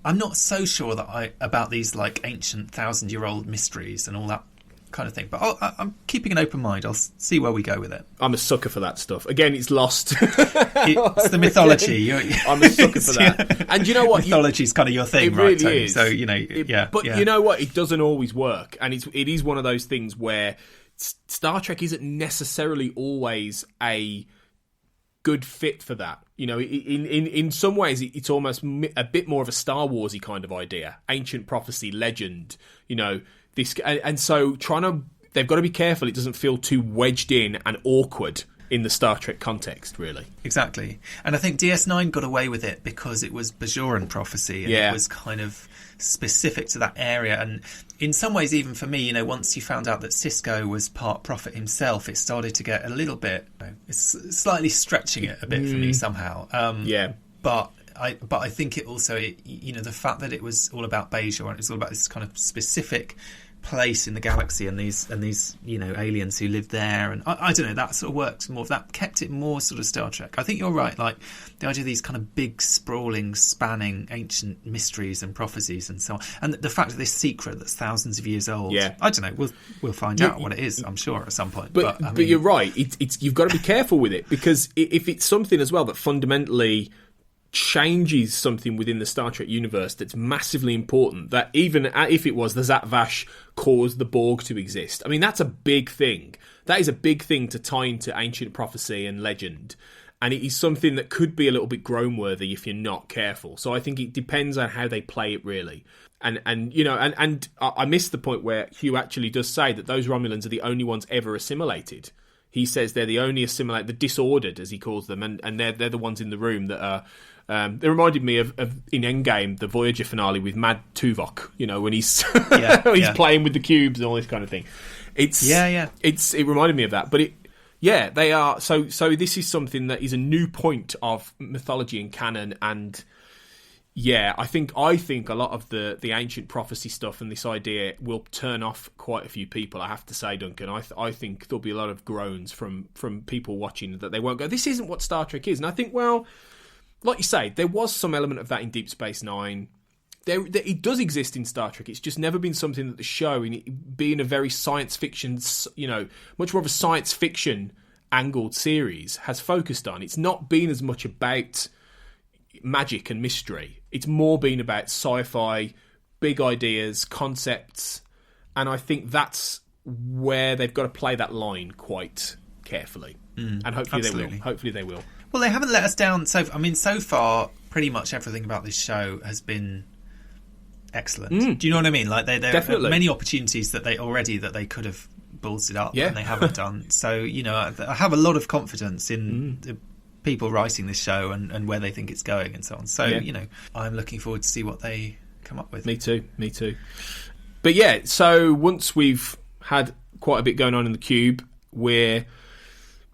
I'm not so sure that about these like ancient 1,000-year-old mysteries and all that kind of thing, but I'm keeping an open mind. I'll see where we go with it. I'm a sucker for that stuff. Again, it's lost. It's the mythology. I'm a sucker for that. And you know what? Mythology is kind of your thing, it really right, Tony? Is. So, you know, But you know what? It doesn't always work, and it is one of those things where Star Trek isn't necessarily always a good fit for that. You know, in some ways, it's almost a bit more of a Star Warsy kind of idea, ancient prophecy, legend. You know, this, and so they've got to be careful. It doesn't feel too wedged in and awkward in the Star Trek context, really. Exactly, and I think DS9 got away with it because it was Bajoran prophecy, and it was kind of specific to that area. And in some ways, even for me, you know, once you found out that Sisko was part prophet himself, it started to get a little bit, it's slightly stretching it a bit for me somehow. But I think it also, you know, the fact that it was all about Bajor and it was all about this kind of specific place in the galaxy and these you know, aliens who live there, and I don't know, that sort of works more. That kept it more sort of Star Trek. I think you're right, like the idea of these kind of big sprawling spanning ancient mysteries and prophecies and so on, and the fact of this secret that's thousands of years old. I don't know, we'll find out what it is, I'm sure, at some point, but I mean, but you're right, it's you've got to be careful with it, because if it's something as well that fundamentally changes something within the Star Trek universe that's massively important, that even if it was the Zat Vash caused the Borg to exist, I mean, that's a big thing. That is a big thing to tie into ancient prophecy and legend, and it is something that could be a little bit groan-worthy if you're not careful. So I think it depends on how they play it, really. And you know, and I missed the point where Hugh actually does say that those Romulans are the only ones ever assimilated. He says they're the only the disordered, as he calls them, and they're the ones in the room that are. They reminded me of in Endgame, the Voyager finale with Mad Tuvok. You know, when he's playing with the cubes and all this kind of thing. It reminded me of that, but they are. So this is something that is a new point of mythology and canon, and I think a lot of the ancient prophecy stuff and this idea will turn off quite a few people. I have to say, Duncan, I think there'll be a lot of groans from people watching that they won't go, this isn't what Star Trek is, and I think, well, like you say, there was some element of that in Deep Space Nine. It does exist in Star Trek. It's just never been something that the show, being a very science fiction, you know, much more of a science fiction angled series, has focused on. It's not been as much about magic and mystery. It's more been about sci-fi, big ideas, concepts, and I think that's where they've got to play that line quite carefully. And hopefully they will. Hopefully they will. Well, they haven't let us down. So far, pretty much everything about this show has been excellent. Do you know what I mean? Like there are many opportunities that they could have ballsed it up, and they haven't done. So, you know, I have a lot of confidence in the people writing this show and where they think it's going and so on. So, you know, I'm looking forward to see what they come up with. Me too. But yeah, so once we've had quite a bit going on in the cube, we're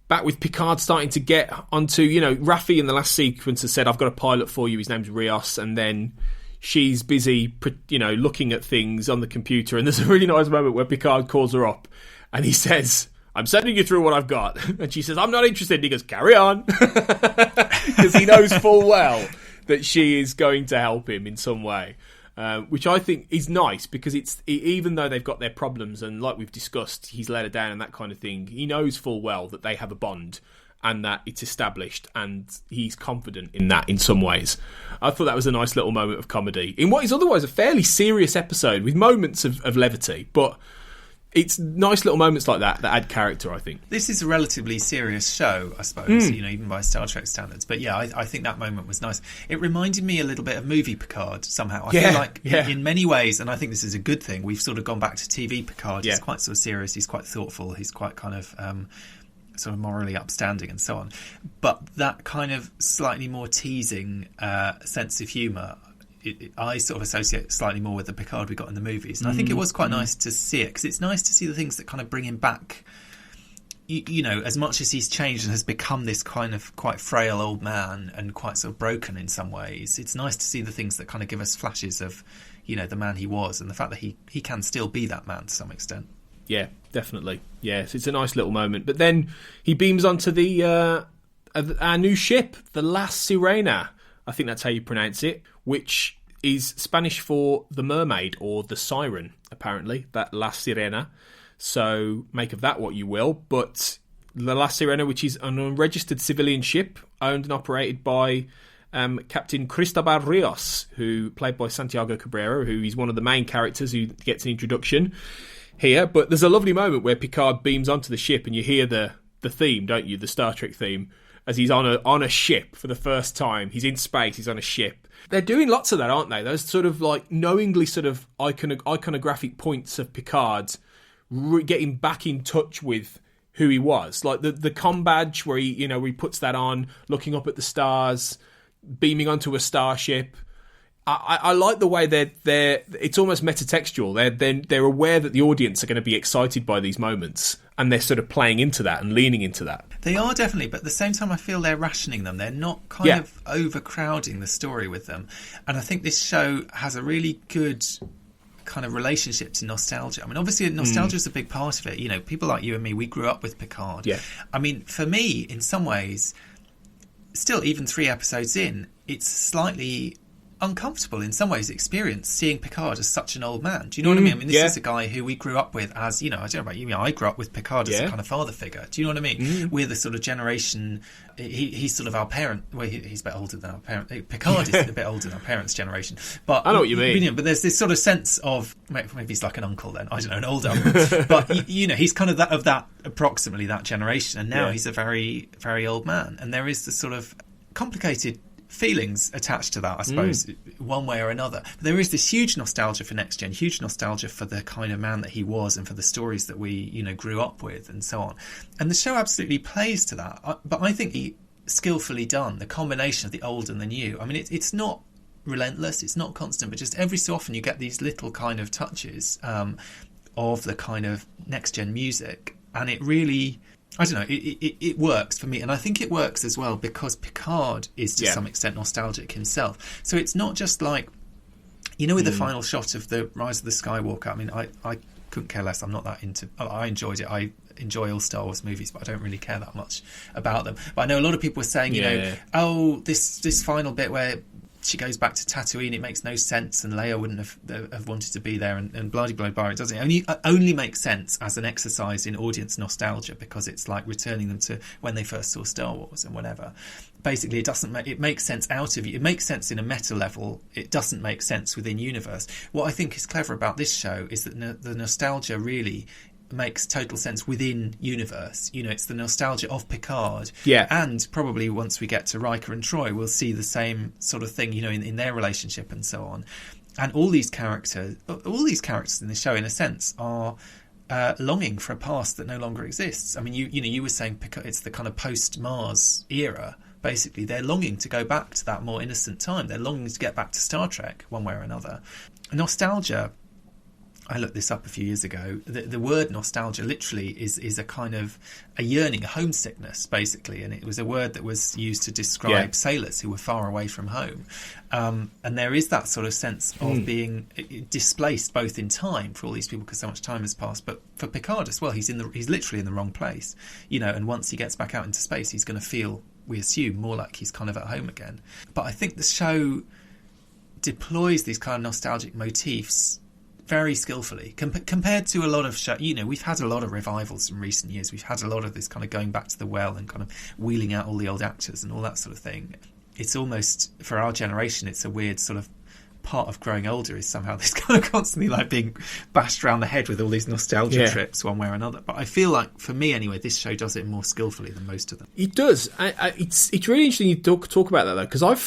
back with Picard starting to get onto, you know, Raffi in the last sequence has said, I've got a pilot for you, his name's Rios, and then she's busy, you know, looking at things on the computer, and there's a really nice moment where Picard calls her up and he says, I'm sending you through what I've got, and she says, I'm not interested, and he goes, carry on, because he knows full well that she is going to help him in some way. Which I think is nice, because even though they've got their problems, and like we've discussed, he's let her down and that kind of thing, he knows full well that they have a bond and that it's established, and he's confident in that in some ways. I thought that was a nice little moment of comedy in what is otherwise a fairly serious episode with moments of levity, but it's nice little moments like that add character, I think. This is a relatively serious show, I suppose, you know, even by Star Trek standards. But yeah, I think that moment was nice. It reminded me a little bit of movie Picard somehow. I feel like in many ways, and I think this is a good thing, we've sort of gone back to TV Picard. He's quite sort of serious, he's quite thoughtful, he's quite kind of sort of morally upstanding and so on. But that kind of slightly more teasing sense of humour, I sort of associate slightly more with the Picard we got in the movies. And I think it was quite nice to see it, because it's nice to see the things that kind of bring him back. You know, as much as he's changed and has become this kind of quite frail old man and quite sort of broken in some ways, it's nice to see the things that kind of give us flashes of, you know, the man he was, and the fact that he can still be that man to some extent. Yeah, definitely. Yes, it's a nice little moment. But then he beams onto our new ship, the La Sirena. I think that's how you pronounce it, which is Spanish for the mermaid or the siren, apparently, that La Sirena. So make of that what you will. But the La Sirena, which is an unregistered civilian ship owned and operated by Captain Cristobal Rios, who played by Santiago Cabrera, who is one of the main characters who gets an introduction here. But there's a lovely moment where Picard beams onto the ship and you hear the theme, don't you? The Star Trek theme. as he's on a ship for the first time. He's in space, he's on a ship. They're doing lots of that, aren't they? Those sort of like knowingly sort of iconographic points of Picard getting back in touch with who he was. Like the comm badge where he puts that on, looking up at the stars, beaming onto a starship. I like the way they're it's almost metatextual. They're aware that the audience are going to be excited by these moments, and they're sort of playing into that and leaning into that. They are definitely, but at the same time I feel they're rationing them. They're not kind of overcrowding the story with them. And I think this show has a really good kind of relationship to nostalgia. I mean, obviously nostalgia is a big part of it. You know, people like you and me, we grew up with Picard. Yeah. I mean, for me, in some ways, still even 3 episodes in, it's slightly uncomfortable in some ways experience seeing Picard as such an old man. Do you know what I mean? I mean, this is a guy who we grew up with as, I don't know about you, I grew up with Picard as a kind of father figure. Do you know what I mean? We're the sort of generation, he's sort of our parent, well, he's a bit older than our parent. Picard is a bit older than our parents' generation. But I know what you mean. But there's this sort of sense of, maybe he's like an uncle then, I don't know, an older uncle. But, he's kind of that approximately that generation. And now he's a very, very old man. And there is this sort of complicated feelings attached to that, I suppose, one way or another. But there is this huge nostalgia for Next Gen, huge nostalgia for the kind of man that he was and for the stories that we, grew up with and so on. And the show absolutely plays to that. But I think he skillfully done, the combination of the old and the new. I mean, it's not relentless, it's not constant, but just every so often you get these little kind of touches of the kind of Next Gen music. And it really, I don't know, it works for me. And I think it works as well because Picard is to some extent nostalgic himself. So it's not just like, with the final shot of the Rise of the Skywalker, I mean, I couldn't care less. I'm not that into, I enjoyed it. I enjoy all Star Wars movies, but I don't really care that much about them. But I know a lot of people were saying, this final bit where she goes back to Tatooine, it makes no sense, and Leia wouldn't have wanted to be there, and blah-de-blah-blah. It doesn't. It only makes sense as an exercise in audience nostalgia because it's like returning them to when they first saw Star Wars and whatever. Basically, it makes sense out of you. It makes sense in a meta level. It doesn't make sense within universe. What I think is clever about this show is that the nostalgia really makes total sense within universe. It's the nostalgia of Picard. Yeah. And probably once we get to Riker and Troy, we'll see the same sort of thing, in their relationship and so on. And all these characters in the show, in a sense, are longing for a past that no longer exists. I mean, you were saying Picard, it's the kind of post-Mars era. Basically, they're longing to go back to that more innocent time. They're longing to get back to Star Trek, one way or another. Nostalgia, I looked this up a few years ago. The word nostalgia literally is a kind of a yearning, a homesickness, basically. And it was a word that was used to describe sailors who were far away from home. And there is that sort of sense of being displaced both in time for all these people because so much time has passed. But for Picard as well, he's literally in the wrong place. And once he gets back out into space, he's going to feel, we assume, more like he's kind of at home again. But I think the show deploys these kind of nostalgic motifs very skillfully compared to a lot of show. We've had a lot of revivals in recent years. We've had a lot of this kind of going back to the well and kind of wheeling out all the old actors and all that sort of thing. It's almost, for our generation, it's a weird sort of part of growing older is somehow this kind of constantly like being bashed around the head with all these nostalgia trips one way or another. But I feel like, for me anyway, this show does it more skillfully than most of them. It does. It's really interesting you talk about that though, because I've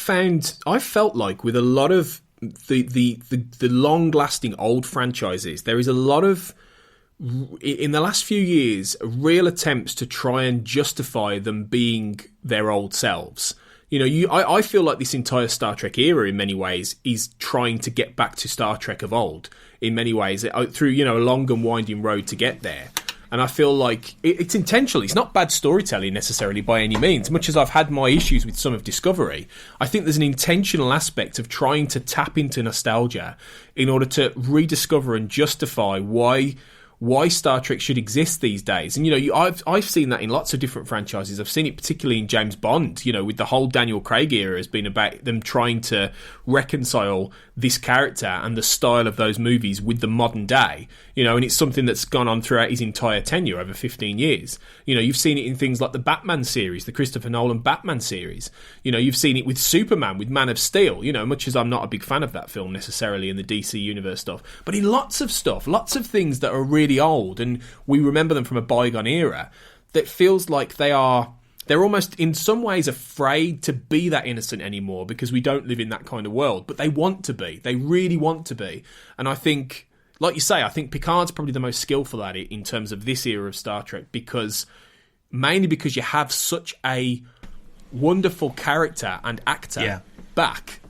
felt like with a lot of the long-lasting old franchises, there is a lot of, in the last few years, real attempts to try and justify them being their old selves. I feel like this entire Star Trek era, in many ways, is trying to get back to Star Trek of old. In many ways, through a long and winding road to get there. And I feel like it's intentional. It's not bad storytelling necessarily by any means. Much as I've had my issues with some of Discovery, I think there's an intentional aspect of trying to tap into nostalgia in order to rediscover and justify why Star Trek should exist these days. And, I've seen that in lots of different franchises. I've seen it particularly in James Bond, with the whole Daniel Craig era has been about them trying to reconcile this character and the style of those movies with the modern day, and it's something that's gone on throughout his entire tenure over 15 years. You've seen it in things like the Batman series, the Christopher Nolan Batman series. You've seen it with Superman, with Man of Steel, much as I'm not a big fan of that film necessarily in the DC universe stuff, but in lots of things that are really old and we remember them from a bygone era, that feels like they are they're almost in some ways afraid to be that innocent anymore because we don't live in that kind of world. But they want to be. They really want to be. And I think, like you say, I think Picard's probably the most skillful at it in terms of this era of Star Trek, mainly because you have such a wonderful character and actor back,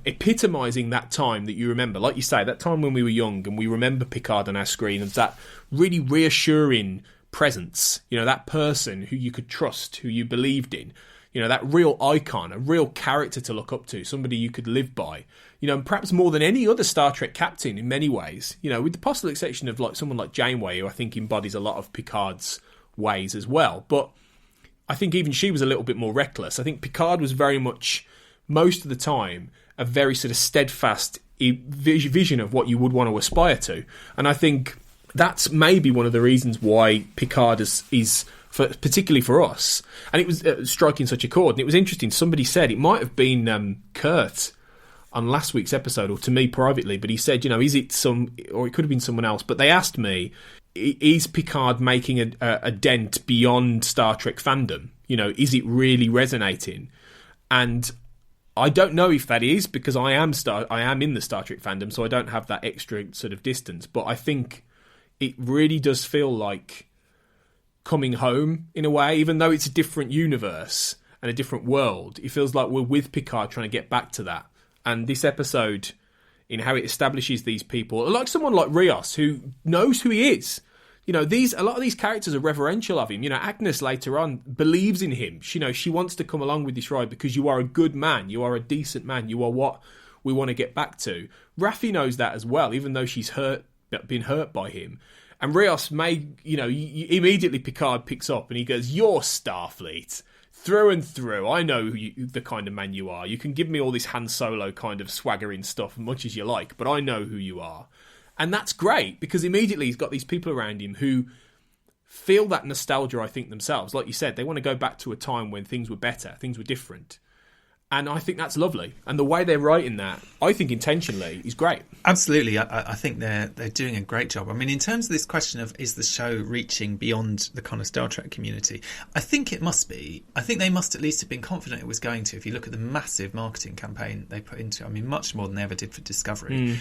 epitomising that time that you remember. Like you say, that time when we were young and we remember Picard on our screen as that really reassuring presence, that person who you could trust, who you believed in, that real icon, a real character to look up to, somebody you could live by, perhaps more than any other Star Trek captain in many ways, with the possible exception of like someone like Janeway, who I think embodies a lot of Picard's ways as well. But I think even she was a little bit more reckless. I think Picard was very much, most of the time, a very sort of steadfast vision of what you would want to aspire to. And I think that's maybe one of the reasons why Picard is particularly for us. And it was striking such a chord. And it was interesting. Somebody said, it might have been Kurt on last week's episode, or to me privately, but he said, is it or it could have been someone else, but they asked me, is Picard making a dent beyond Star Trek fandom? Is it really resonating? And I don't know if that is, because I am in the Star Trek fandom, so I don't have that extra sort of distance. But I think it really does feel like coming home in a way, even though it's a different universe and a different world. It feels like we're with Picard trying to get back to that. And this episode, in how it establishes these people, like someone like Rios, who knows who he is. A lot of these characters are reverential of him. Agnes later on believes in him. She wants to come along with this ride because you are a good man. You are a decent man. You are what we want to get back to. Raffi knows that as well, even though she's been hurt by him. And Rios immediately Picard picks up and he goes, "You're Starfleet. Through and through. I know the kind of man you are. You can give me all this Han Solo kind of swaggering stuff much as you like, but I know who you are." And that's great, because immediately he's got these people around him who feel that nostalgia, I think, themselves. Like you said, they want to go back to a time when things were better, things were different. And I think that's lovely. And the way they're writing that, I think intentionally, is great. Absolutely. I think they're doing a great job. I mean, in terms of this question of, is the show reaching beyond the kind of Star Trek community? I think it must be. I think they must at least have been confident it was going to. If you look at the massive marketing campaign they put into it, I mean, much more than they ever did for Discovery.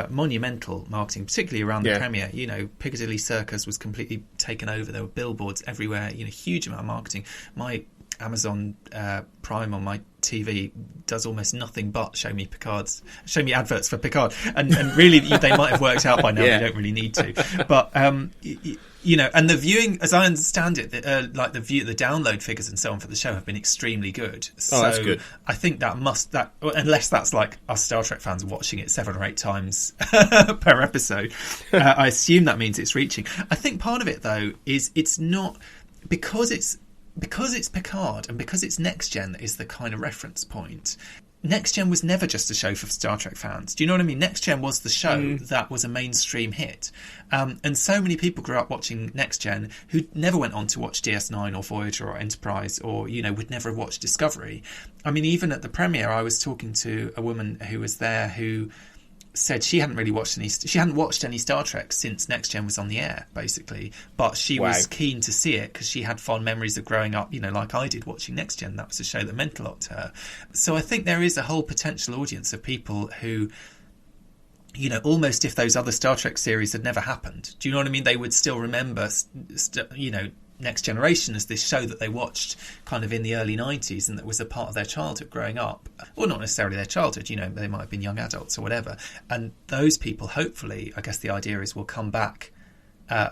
Monumental marketing, particularly around the premiere. Piccadilly Circus was completely taken over. There were billboards everywhere, huge amount of marketing. My Amazon Prime on my TV does almost nothing but show me adverts for Picard, and really they might have worked out by now. They don't really need to, but and the viewing, as I understand it, the download figures and so on for the show have been extremely good. So that's good. I think unless that's like us Star Trek fans watching it 7 or 8 times per episode, I assume that means it's reaching. I think part of it though is it's not because it's Picard and because it's Next Gen that is the kind of reference point. Next Gen was never just a show for Star Trek fans. Do you know what I mean? Next Gen was the show that was a mainstream hit. And so many people grew up watching Next Gen who never went on to watch DS9 or Voyager or Enterprise, or, would never have watched Discovery. I mean, even at the premiere, I was talking to a woman who was there who said she hadn't watched any Star Trek since Next Gen was on the air, basically, but she was keen to see it because she had fond memories of growing up, like I did, watching Next Gen. That was a show that meant a lot to her. So I think there is a whole potential audience of people who, almost if those other Star Trek series had never happened, do you know what I mean? They would still remember, Next Generation as this show that they watched kind of in the early 90s and that was a part of their childhood growing up. Well, not necessarily their childhood, they might have been young adults or whatever. And those people, hopefully, I guess the idea is, will come back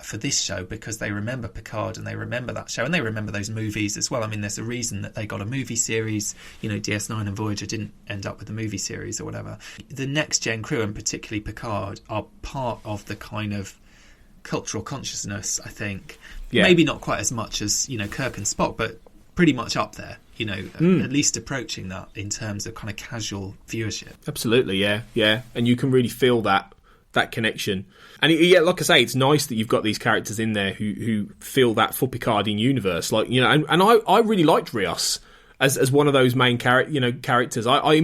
for this show because they remember Picard and they remember that show and they remember those movies as well. I mean, there's a reason that they got a movie series. DS9 and Voyager didn't end up with a movie series or whatever. The Next Gen crew, and particularly Picard, are part of the kind of cultural consciousness, I think. Maybe not quite as much as Kirk and Spock, but pretty much up there, at least approaching that in terms of kind of casual viewership. Absolutely, yeah, and you can really feel that connection. And like I say, it's nice that you've got these characters in there who feel that for Picardian universe, and I really liked Rios as one of those main characters. I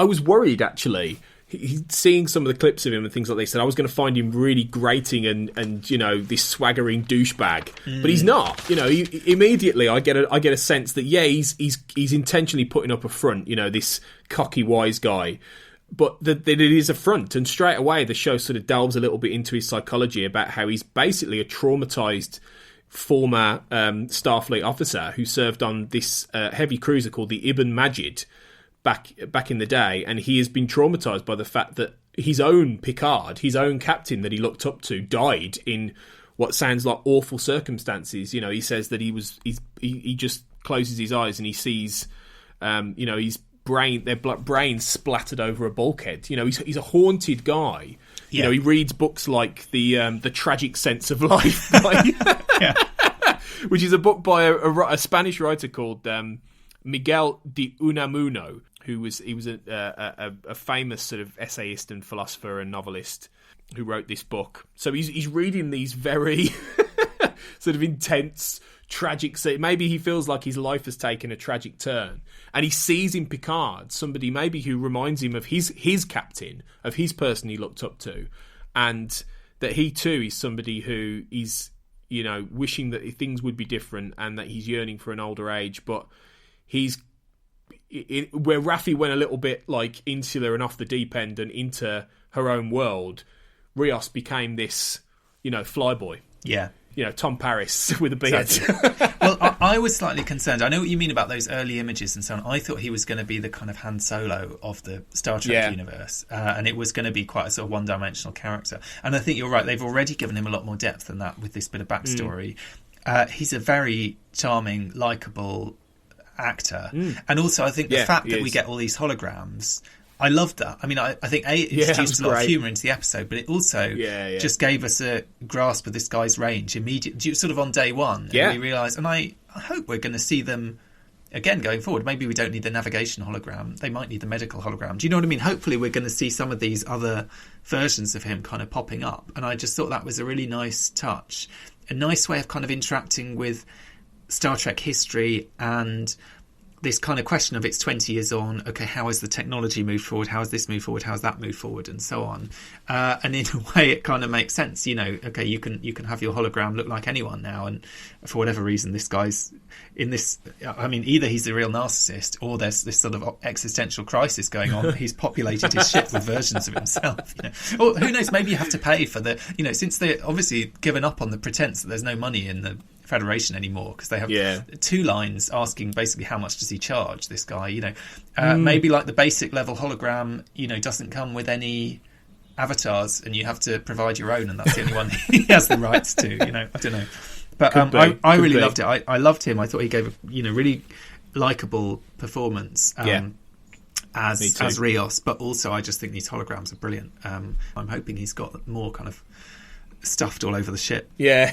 was worried actually seeing some of the clips of him and things like this, that I was going to find him really grating and this swaggering douchebag, but he's not. Immediately I get a sense that he's intentionally putting up a front. This cocky wise guy, but that it is a front. And straight away the show sort of delves a little bit into his psychology about how he's basically a traumatized former Starfleet officer who served on this heavy cruiser called the Ibn Majid back in the day, and he has been traumatized by the fact that his own Picard, his own captain that he looked up to, died in what sounds like awful circumstances. He says that he just closes his eyes and he sees his brain splattered over a bulkhead. He's a haunted guy. Yeah. He reads books like the Tragic Sense of Life, which is a book by a Spanish writer called Miguel de Unamuno, who was a famous sort of essayist and philosopher and novelist who wrote this book. So he's reading these very sort of intense, tragic. Maybe he feels like his life has taken a tragic turn, and he sees in Picard somebody maybe who reminds him of his captain, of his person he looked up to, and that he too is somebody who is wishing that things would be different, and that he's yearning for an older age, but where Raffi went a little bit like insular and off the deep end and into her own world, Rios became this, flyboy. Yeah. Tom Paris with a beard. Exactly. Well, I was slightly concerned. I know what you mean about those early images and so on. I thought he was going to be the kind of Han Solo of the Star Trek universe, and it was going to be quite a sort of one-dimensional character. And I think you're right. They've already given him a lot more depth than that with this bit of backstory. He's a very charming, likeable actor, and also I think the fact that we get all these holograms, I loved that. I mean, I think it introduced a lot of humour into the episode, but it also just gave us a grasp of this guy's range immediately, sort of on day one. And we realised, and I hope we're going to see them again going forward. Maybe we don't need the navigation hologram; they might need the medical hologram. Do you know what I mean? Hopefully, we're going to see some of these other versions of him kind of popping up, and I just thought that was a really nice touch, a nice way of kind of interacting with Star Trek history and this kind of question of it's 20 years on, okay, how has the technology moved forward? How has this moved forward? How has that moved forward? And so on. And in a way, it kind of makes sense. Okay, you can have your hologram look like anyone now. And for whatever reason, this guy's in this, I mean, either he's a real narcissist or there's this sort of existential crisis going on. He's populated his ship with versions of himself. Or who knows, maybe you have to pay for the, since they're obviously given up on the pretense that there's no money in the Federation anymore, because they have 2 lines asking basically how much does he charge, this guy. Maybe like the basic level hologram doesn't come with any avatars and you have to provide your own, and that's the only one he has the rights to. I don't know, but I really loved it. I loved him. I thought he gave a really likable performance as Rios, but also I just think these holograms are brilliant. I'm hoping he's got more kind of stuffed all over the ship. Yeah.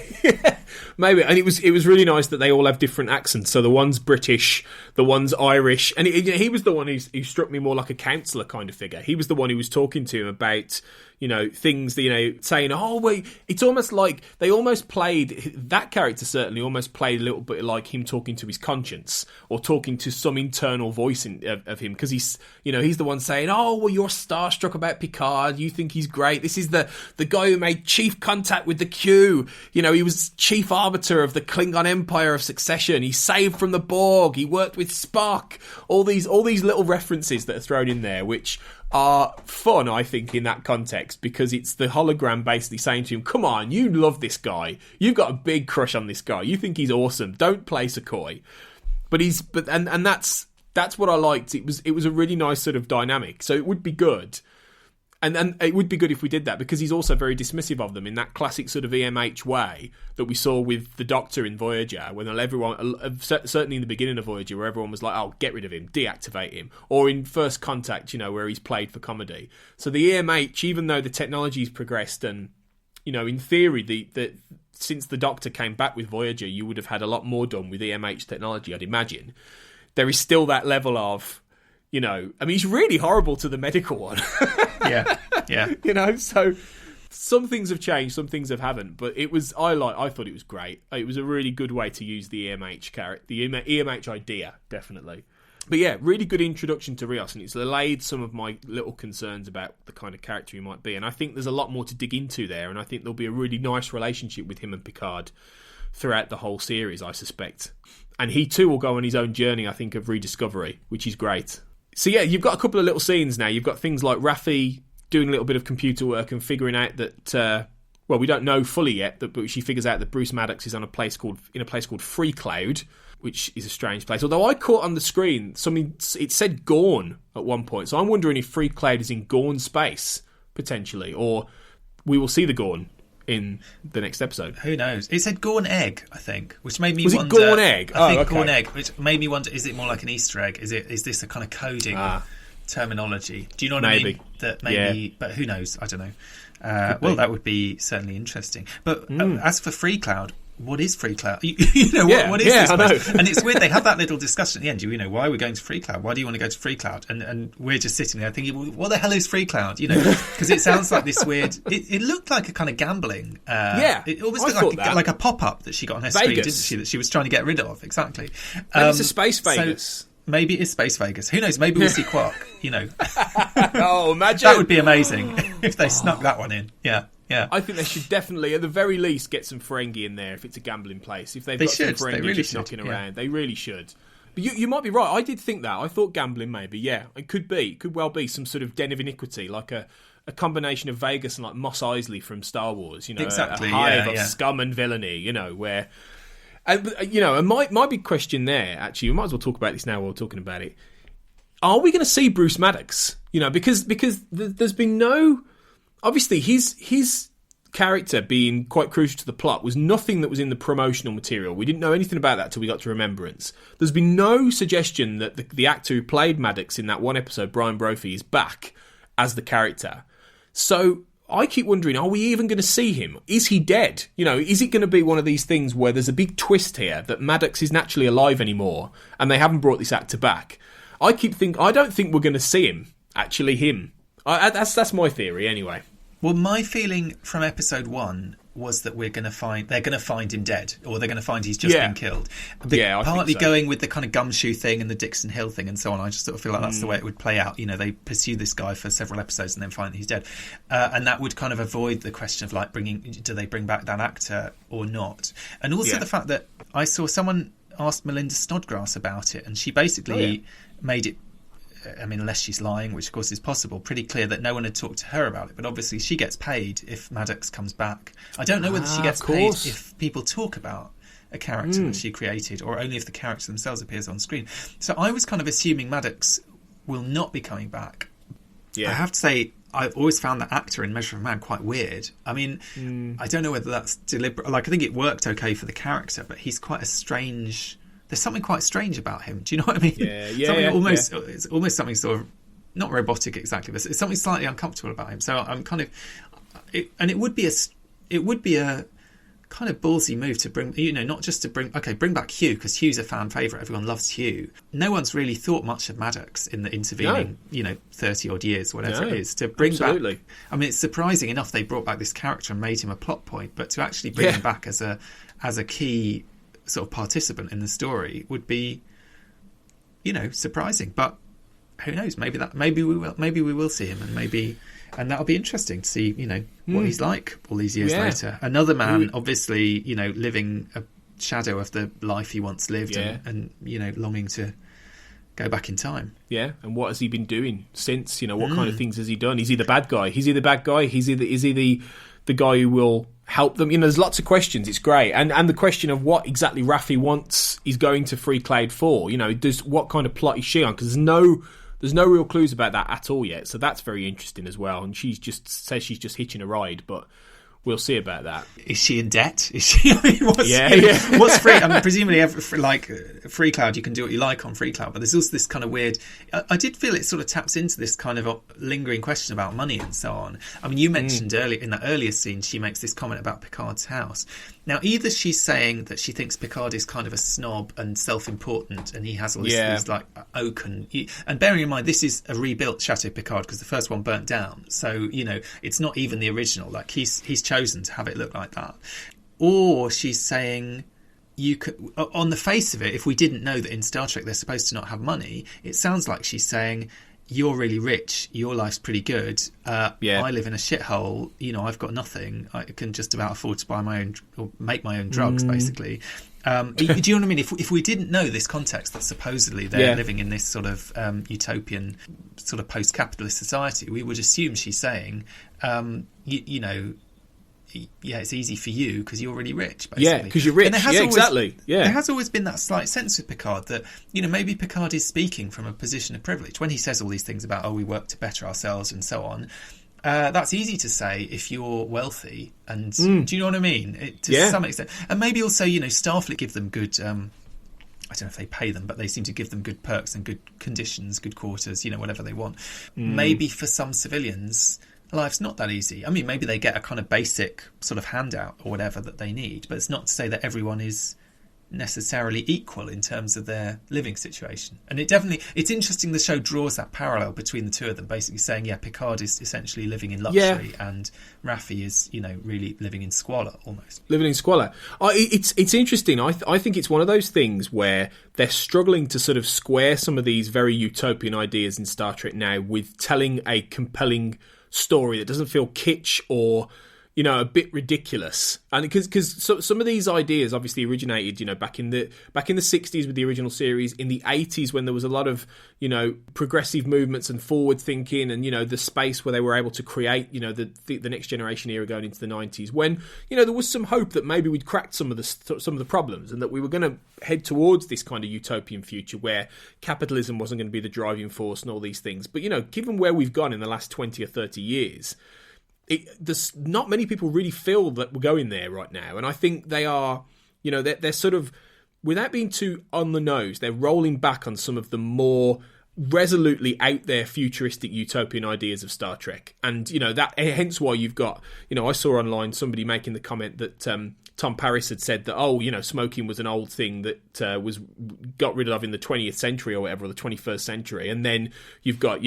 Maybe. And it was really nice that they all have different accents. So the one's British, the one's Irish, and he was the one who struck me more like a counsellor kind of figure. He was the one who was talking to him about things that, saying, oh, wait, it's almost like they almost played, that character certainly almost played a little bit like him talking to his conscience or talking to some internal voice of him, because he's the one saying, oh, well, you're starstruck about Picard, you think he's great, this is the guy who made chief contact with the Q, he was chief arbiter of the Klingon Empire of Succession, he saved from the Borg, he worked with Spock, all these little references that are thrown in there, which are fun, I think, in that context, because it's the hologram basically saying to him, come on, you love this guy, you've got a big crush on this guy, you think he's awesome, don't play so coy. But that's what I liked. It was a really nice sort of dynamic, so it would be good. And it would be good if we did that, because he's also very dismissive of them in that classic sort of EMH way that we saw with the Doctor in Voyager, when everyone, certainly in the beginning of Voyager, where everyone was like, oh, get rid of him, deactivate him. Or in First Contact, where he's played for comedy. So the EMH, even though the technology's progressed and, in theory, since the Doctor came back with Voyager, you would have had a lot more done with EMH technology, I'd imagine. There is still that level of, he's really horrible to the medical one. Yeah. So some things have changed, some things haven't, but I thought it was great. It was a really good way to use the EMH character, the EMH idea, definitely. But yeah, really good introduction to Rios, and it's allayed some of my little concerns about the kind of character he might be. And I think there's a lot more to dig into there, and I think there'll be a really nice relationship with him and Picard throughout the whole series, I suspect. And he too will go on his own journey, I think, of rediscovery, which is great. So yeah, you've got a couple of little scenes now. You've got things like Raffi doing a little bit of computer work and figuring out that, well, we don't know fully yet, but she figures out that Bruce Maddox is in a place called Free Cloud, which is a strange place. Although I caught on the screen it said Gorn at one point, so I'm wondering if Free Cloud is in Gorn space potentially, or we will see the Gorn in the next episode. Who knows? It said Gorn egg, I think, which made me wonder. Was it Gorn egg? I think Gorn egg, which made me wonder: is it more like an Easter egg? Is this a kind of coding terminology? Do you know what I mean? That maybe, but who knows? I don't know. Well, that would be certainly interesting. But as for Free Cloud, what is Free Cloud? What is this place? And it's weird, they have that little discussion at the end. Why are we going to Free Cloud? Why do you want to go to Free Cloud? And we're just sitting there thinking, well, what the hell is Free Cloud? Because it sounds like this weird... It looked like a kind of gambling... It almost looked like a pop-up that she got on her screen, didn't she? That she was trying to get rid of, exactly. Maybe it's a Space Vegas. So maybe it is Space Vegas. Who knows? Maybe we'll see Quark, Oh, imagine! That would be amazing if they snuck that one in. Yeah. Yeah, I think they should definitely, at the very least, get some Ferengi in there if it's a gambling place. If they've got some Ferengi really just knocking around, they really should. But you might be right. I did think that. I thought gambling maybe. Yeah, it could be. It could well be some sort of den of iniquity, like a combination of Vegas and like Mos Eisley from Star Wars. Exactly. A hive of scum and villainy. Where, and my big question there. Actually, we might as well talk about this now while we're talking about it. Are we going to see Bruce Maddox? Because there's been no. Obviously, his character being quite crucial to the plot was nothing that was in the promotional material. We didn't know anything about that till we got to Remembrance. There's been no suggestion that the actor who played Maddox in that one episode, Brian Brophy, is back as the character. So I keep wondering, are we even going to see him? Is he dead? Is it going to be one of these things where there's a big twist here that Maddox is naturally alive anymore and they haven't brought this actor back? I don't think we're going to see him, actually him. That's my theory anyway. Well, my feeling from episode 1 was that they're going to find him dead, or they're going to find he's just been killed. Partly so. Going with the kind of gumshoe thing and the Dixon Hill thing and so on. I just sort of feel like that's the way it would play out. They pursue this guy for several episodes and then find that he's dead, and that would kind of avoid the question of like do they bring back that actor or not? And also the fact that I saw someone asked Melinda Snodgrass about it, and she basically made it. I mean, unless she's lying, which of course is possible, pretty clear that no one had talked to her about it. But obviously she gets paid if Maddox comes back. I don't know whether she gets paid if people talk about a character that she created, or only if the character themselves appears on screen. So I was kind of assuming Maddox will not be coming back. Yeah. I have to say, I've always found that actor in Measure of a Man quite weird. I mean, I don't know whether that's deliberate. Like, I think it worked okay for the character, but he's quite a strange... There's something quite strange about him. Do you know what I mean? It's almost something sort of not robotic exactly, but it's something slightly uncomfortable about him. So I'm kind of, it would be a kind of ballsy move to bring, not just to bring back Hugh, because Hugh's a fan favourite. Everyone loves Hugh. No one's really thought much of Maddox in the intervening, 30 odd years, whatever it is, to bring back. I mean, it's surprising enough they brought back this character and made him a plot point, but to actually bring him back as a key sort of participant in the story would be, surprising. But who knows? Maybe we will see him, and that'll be interesting to see, what he's like all these years later. Another man, obviously, living a shadow of the life he once lived, and longing to go back in time. Yeah, and what has he been doing since? What kind of things has he done? Is he the bad guy? Is he the guy who will help them? There's lots of questions. It's great, and the question of what exactly Raffi wants is going to Free Cloud for. What kind of plot is she on? Because there's no real clues about that at all yet. So that's very interesting as well. And she just says she's just hitching a ride, but we'll see about that. Is she in debt? Is she? I mean, what's free? I mean, presumably, Free Cloud, you can do what you like on Free Cloud, but there's also this kind of weird. I did feel it sort of taps into this kind of lingering question about money and so on. I mean, you mentioned earlier in that earlier scene, she makes this comment about Picard's house. Now, either she's saying that she thinks Picard is kind of a snob and self-important, and he has all this like oak and bearing in mind this is a rebuilt Chateau Picard because the first one burnt down, so it's not even the original. Like he's chosen to have it look like that. Or she's saying you could, on the face of it, if we didn't know that in Star Trek they're supposed to not have money, it sounds like she's saying, you're really rich, your life's pretty good, I live in a shithole, I've got nothing, I can just about afford to buy my own or make my own drugs, basically. Do you know what I mean? If we didn't know this context that supposedly they're living in this sort of utopian sort of post-capitalist society, we would assume she's saying, it's easy for you because you're really rich, basically. Yeah, because you're rich. Exactly. Yeah. There has always been that slight sense with Picard that, maybe Picard is speaking from a position of privilege. When he says all these things about, we work to better ourselves and so on, that's easy to say if you're wealthy. And do you know what I mean? To some extent. And maybe also, Starfleet give them good... I don't know if they pay them, but they seem to give them good perks and good conditions, good quarters, whatever they want. Maybe for some civilians... life's not that easy. I mean, maybe they get a kind of basic sort of handout or whatever that they need, but it's not to say that everyone is necessarily equal in terms of their living situation. And it's interesting the show draws that parallel between the two of them, basically saying, Picard is essentially living in luxury and Raffi is, really living in squalor almost. Living in squalor. It's interesting. I think it's one of those things where they're struggling to sort of square some of these very utopian ideas in Star Trek now with telling a compelling story that doesn't feel kitsch or a bit ridiculous. And because some of these ideas obviously originated back in the 60s with the original series, in the 80s when there was a lot of progressive movements and forward thinking, and the space where they were able to create the next generation era going into the 90s, when there was some hope that maybe we'd cracked some of the problems and that we were going to head towards this kind of utopian future where capitalism wasn't going to be the driving force and all these things. But given where we've gone in the last 20 or 30 years, there's not many people really feel that we're going there right now. And I think they are, they're sort of, without being too on the nose, they're rolling back on some of the more resolutely out there futuristic utopian ideas of Star Trek. And, that hence why you've got, I saw online somebody making the comment that Tom Paris had said that, smoking was an old thing that was got rid of in the 20th century or whatever, or the 21st century. And then you've got,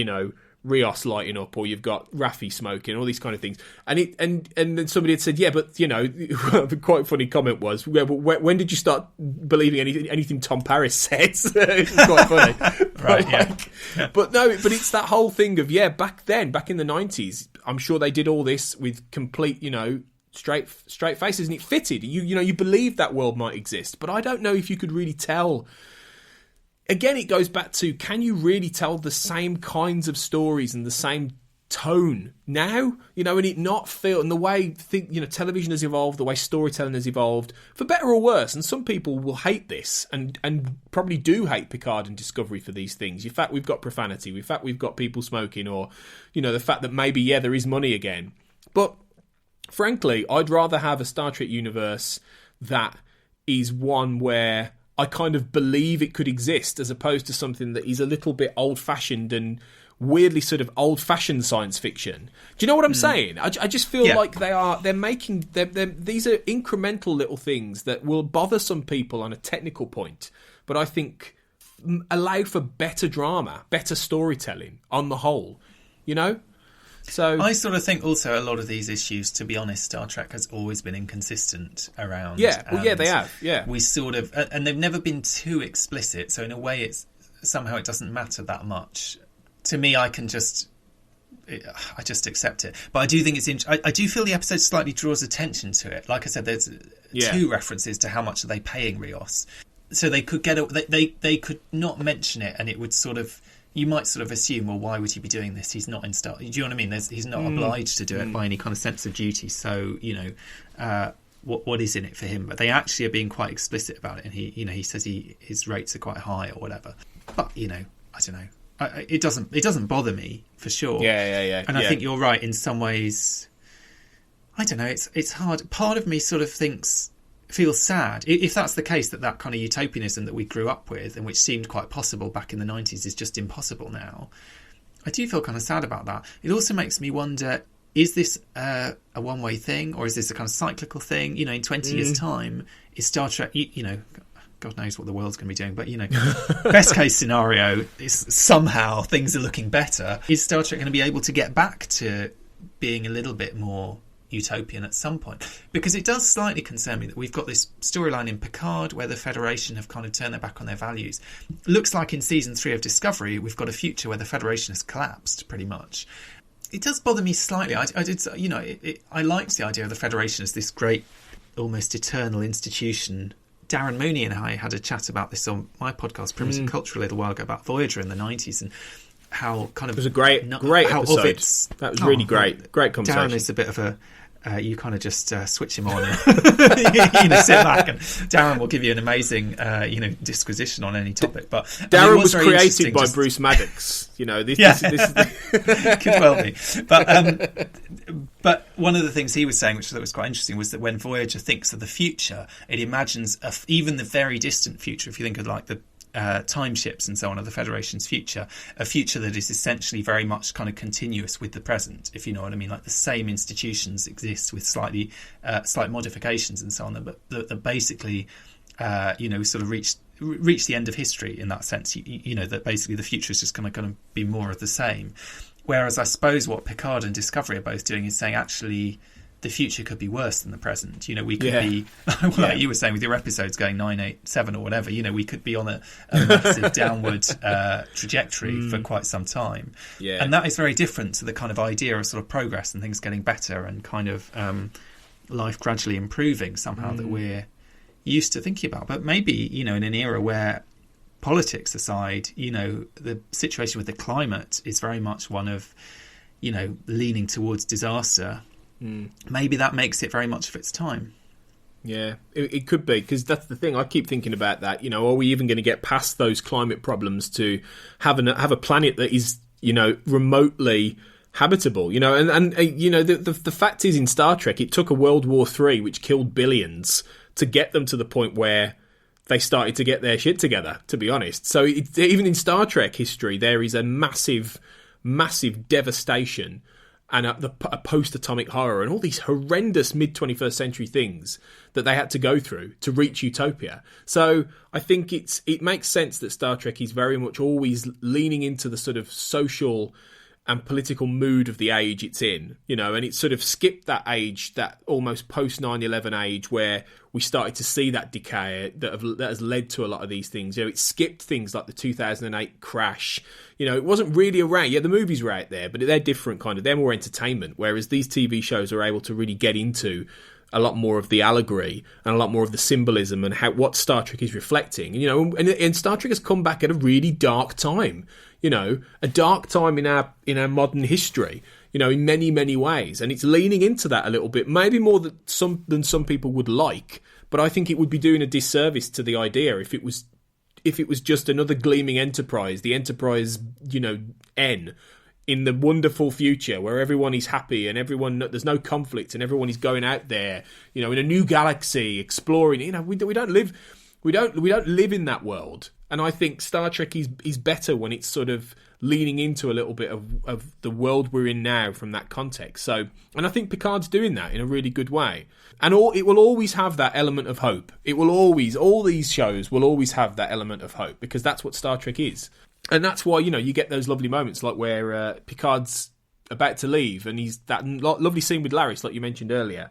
Rios lighting up, or you've got Raffi smoking, all these kind of things. And then somebody had said, but the quite funny comment was, when did you start believing anything Tom Paris says? It's quite funny. Right, But no, but it's that whole thing of, back then, back in the 90s, I'm sure they did all this with complete, straight faces, and it fitted. You believed that world might exist, but I don't know if you could really tell. Again, it goes back to, can you really tell the same kinds of stories and the same tone now? And it not feel, and the way television has evolved, the way storytelling has evolved, for better or worse. And some people will hate this and probably do hate Picard and Discovery for these things. In fact, we've got profanity. In fact, we've got people smoking, or, the fact that maybe, there is money again. But frankly, I'd rather have a Star Trek universe that is one where I kind of believe it could exist, as opposed to something that is a little bit old-fashioned and weirdly sort of old-fashioned science fiction. Do you know what I'm saying? I just feel like they're making these are incremental little things that will bother some people on a technical point, but I think allow for better drama, better storytelling on the whole. So I sort of think also a lot of these issues, to be honest, Star Trek has always been inconsistent around. They have. Yeah, we sort of, and they've never been too explicit. So in a way, it doesn't matter that much. To me, I just accept it. But I do think it's I do feel the episode slightly draws attention to it. Like I said, there's two references to how much are they paying Rios. So they could they could not mention it, and it would sort of. You might sort of assume, well, why would he be doing this? He's not in Star. Do you know what I mean? He's not obliged to do it by any kind of sense of duty. So what is in it for him? But they actually are being quite explicit about it, and he says his rates are quite high or whatever. But I don't know. It doesn't bother me for sure. Yeah. And I think you're right in some ways. I don't know. It's hard. Part of me sort of feels sad if that's the case, that kind of utopianism that we grew up with and which seemed quite possible back in the 90s is just impossible now. I do feel kind of sad about that. It also makes me wonder, is this a one-way thing, or is this a kind of cyclical thing? In 20 years' time, is Star Trek, God knows what the world's going to be doing, but, best case scenario is somehow things are looking better. Is Star Trek going to be able to get back to being a little bit more utopian at some point, because it does slightly concern me that we've got this storyline in Picard where the Federation have kind of turned their back on their values. Looks like in season 3 of Discovery we've got a future where the Federation has collapsed pretty much. It does bother me slightly. I liked the idea of the Federation as this great, almost eternal institution. Darren Mooney and I had a chat about this on my podcast, Primitive Culture, a little while ago, about Voyager in the 90s and how kind of... It was a great episode. That was really great. Great conversation. Darren is a bit of a... you kind of just switch him on and sit back, and Darren will give you an amazing disquisition on any topic. But Darren was created by Bruce Maddox. This is could well be. But one of the things he was saying, which I thought was quite interesting, was that when Voyager thinks of the future, it imagines even the very distant future. If you think of like the time ships and so on of the Federation's future, a future that is essentially very much kind of continuous with the present, if you know what I mean, like the same institutions exist with slight modifications and so on, but that basically sort of reach the end of history in that sense, that basically the future is just going to be more of the same. Whereas I suppose what Picard and Discovery are both doing is saying, actually, the future could be worse than the present. We could be, like you were saying with your episodes going 9, 8, 7 or whatever, we could be on a massive downward trajectory for quite some time. Yeah. And that is very different to the kind of idea of sort of progress and things getting better and kind of life gradually improving somehow that we're used to thinking about. But maybe, in an era where politics aside, the situation with the climate is very much one of, leaning towards disaster. Maybe that makes it very much of its time. Yeah, it could be, because that's the thing. I keep thinking about that. Are we even going to get past those climate problems to have a planet that is, remotely habitable? The fact is, in Star Trek, it took a World War III, which killed billions, to get them to the point where they started to get their shit together, to be honest. So even in Star Trek history, there is a massive, massive devastation and a post-atomic horror and all these horrendous mid-21st century things that they had to go through to reach utopia. So I think it makes sense that Star Trek is very much always leaning into the sort of social and political mood of the age it's in, and it sort of skipped that age, that almost post-9/11 age where we started to see that decay that has led to a lot of these things. It skipped things like the 2008 crash. It wasn't really around. Yeah, the movies were out there, but they're different kind of. They're more entertainment, whereas these TV shows are able to really get into a lot more of the allegory and a lot more of the symbolism and what Star Trek is reflecting. And Star Trek has come back at a really dark time. A dark time in our modern history, in many, many ways. And it's leaning into that a little bit, maybe more than some people would like. But I think it would be doing a disservice to the idea if it was just another gleaming Enterprise, the Enterprise, N, in the wonderful future where everyone is happy and there's no conflict and everyone is going out there, in a new galaxy, exploring. We don't live in that world. And I think Star Trek is better when it's sort of leaning into a little bit of the world we're in now from that context. So, and I think Picard's doing that in a really good way. And it will always have that element of hope. All these shows will always have that element of hope because that's what Star Trek is. And that's why, you get those lovely moments like where Picard's about to leave and he's that lovely scene with Laris, like you mentioned earlier.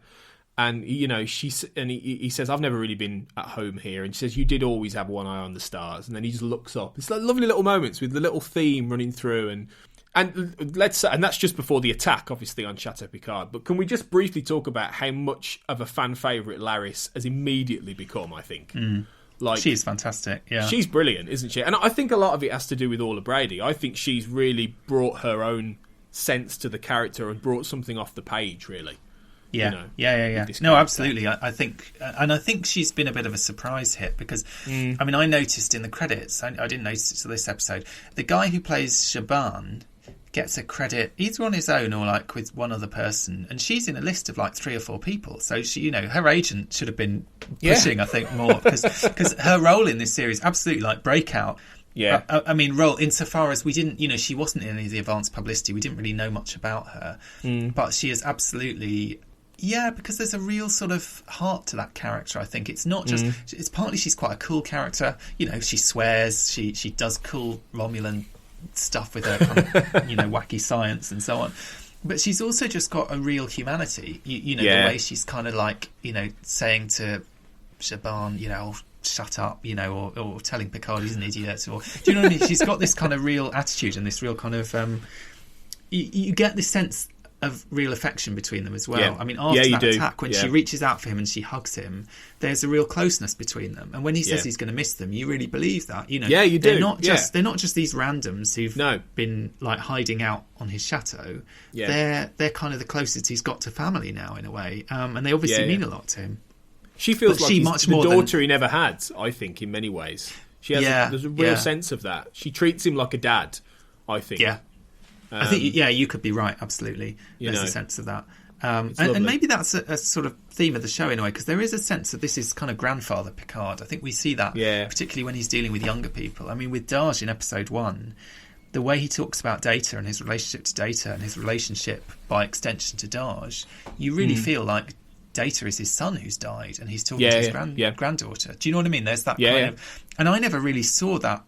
And, he says, I've never really been at home here. And she says, you did always have one eye on the stars. And then he just looks up. It's like lovely little moments with the little theme running through. And that's just before the attack, obviously, on Chateau Picard. But can we just briefly talk about how much of a fan favourite Laris has immediately become, I think? She's fantastic, yeah. She's brilliant, isn't she? And I think a lot of it has to do with Orla Brady. I think she's really brought her own sense to the character and brought something off the page, really. Yeah. No, absolutely. I think she's been a bit of a surprise hit because, I noticed in the credits, I didn't notice it to this episode, the guy who plays Shaban gets a credit either on his own or like with one other person, and she's in a list of like 3 or 4 people. So she, her agent should have been pushing, I think, more because her role in this series absolutely like breakout. Yeah, role insofar as we didn't, she wasn't in any of the advanced publicity. We didn't really know much about her, but she is absolutely. Yeah, because there's a real sort of heart to that character, I think. It's not just... It's partly she's quite a cool character. She swears. She does cool Romulan stuff with her kind of, wacky science and so on. But she's also just got a real humanity. The way she's kind of like, saying to Shaban, oh, shut up, or telling Picard he's an idiot, or do you know what I mean? She's got this kind of real attitude and this real kind of you get this sense of real affection between them as well. Yeah. I mean, after that attack, when Yeah. she reaches out for him and she hugs him, there's a real closeness between them. And when he says he's going to miss them, you really believe that. Yeah, you do. They're not just these randoms who've been like hiding out on his chateau. Yeah. They're kind of the closest he's got to family now, in a way, and they obviously mean a lot to him. She feels like much the more daughter he never had, I think, in many ways. She has there's a real sense of that. She treats him like a dad, I think. Yeah. I think, you could be right, absolutely. There's a sense of that. And maybe that's a sort of theme of the show in a way, because there is a sense that this is kind of grandfather Picard. I think we see that, particularly when he's dealing with younger people. I mean, with Daj in episode 1, the way he talks about Data and his relationship to Data and his relationship, by extension, to Daj, you really feel like Data is his son who's died, and he's talking to his granddaughter. Do you know what I mean? There's that kind of... And I never really saw that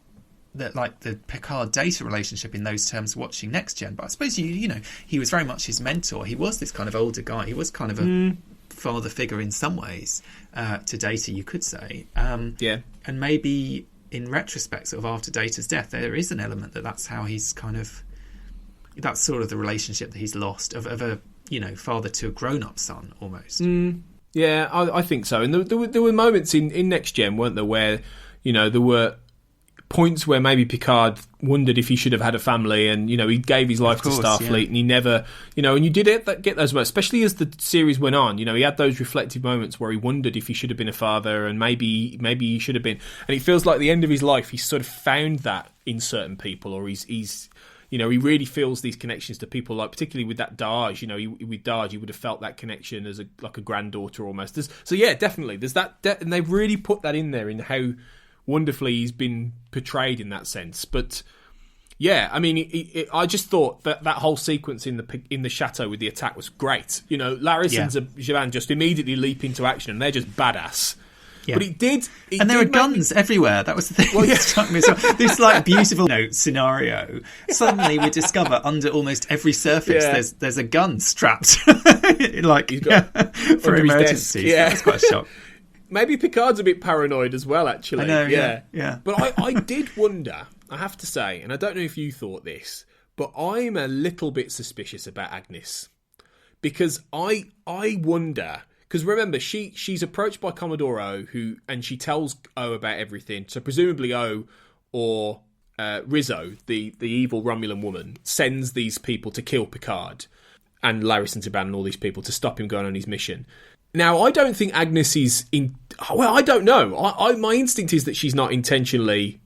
like the Picard Data relationship in those terms watching Next Gen, but I suppose he was very much his mentor. He was this kind of older guy. He was kind of a father figure in some ways to Data, you could say. And maybe in retrospect, sort of after Data's death, there is an element that's how he's kind of, that's sort of the relationship that he's lost of a father to a grown-up son almost. Yeah, I think so. And there were moments in Next Gen, weren't there, where there were points where maybe Picard wondered if he should have had a family, and he gave his life to Starfleet, and he never, and you did get those moments, especially as the series went on. He had those reflective moments where he wondered if he should have been a father, and maybe he should have been. And it feels like at the end of his life, he's sort of found that in certain people, or he's he really feels these connections to people, like particularly with that Daj. With Daj, he would have felt that connection as a granddaughter almost. Definitely, there's that, and they've really put that in there in how wonderfully he's been portrayed in that sense. But I mean, I just thought that whole sequence in the chateau with the attack was great. Larison and Javan just immediately leap into action, and they're just badass. Yeah. But and there are guns everywhere. That was the thing that struck me. So this beautiful scenario. Suddenly we discover under almost every surface there's a gun strapped for emergencies. That was quite a shock. Maybe Picard's a bit paranoid as well, actually. I know, yeah. But I did wonder, I have to say, and I don't know if you thought this, but I'm a little bit suspicious about Agnes. Because I wonder... Because remember, she's approached by Commodore O, and she tells O about everything. So presumably O or Rizzo, the evil Romulan woman, sends these people to kill Picard and Larison Taban and all these people to stop him going on his mission. Now, I don't think Agnes is in... Well, I don't know. My instinct is that she's not intentionally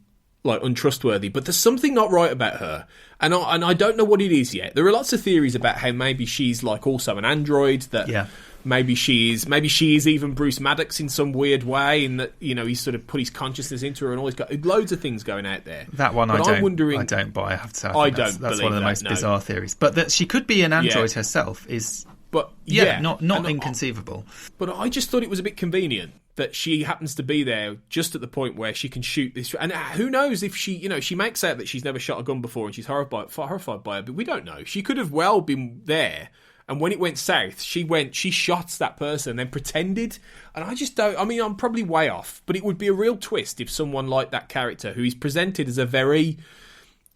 untrustworthy, but there's something not right about her, and I don't know what it is yet. There are lots of theories about how maybe she's also an android, that maybe she is even Bruce Maddox in some weird way, in that he's sort of put his consciousness into her, and all he's got loads of things going out there. That one, but I don't buy. I have to say, that's one of the most bizarre theories. But that she could be an android herself is. But not inconceivable. But I just thought it was a bit convenient that she happens to be there just at the point where she can shoot this. And who knows if she, she makes out that she's never shot a gun before and she's horrified by it, but we don't know. She could have well been there. And when it went south, she shot that person and then pretended. And I just don't, I'm probably way off, but it would be a real twist if someone like that character, who is presented as a very,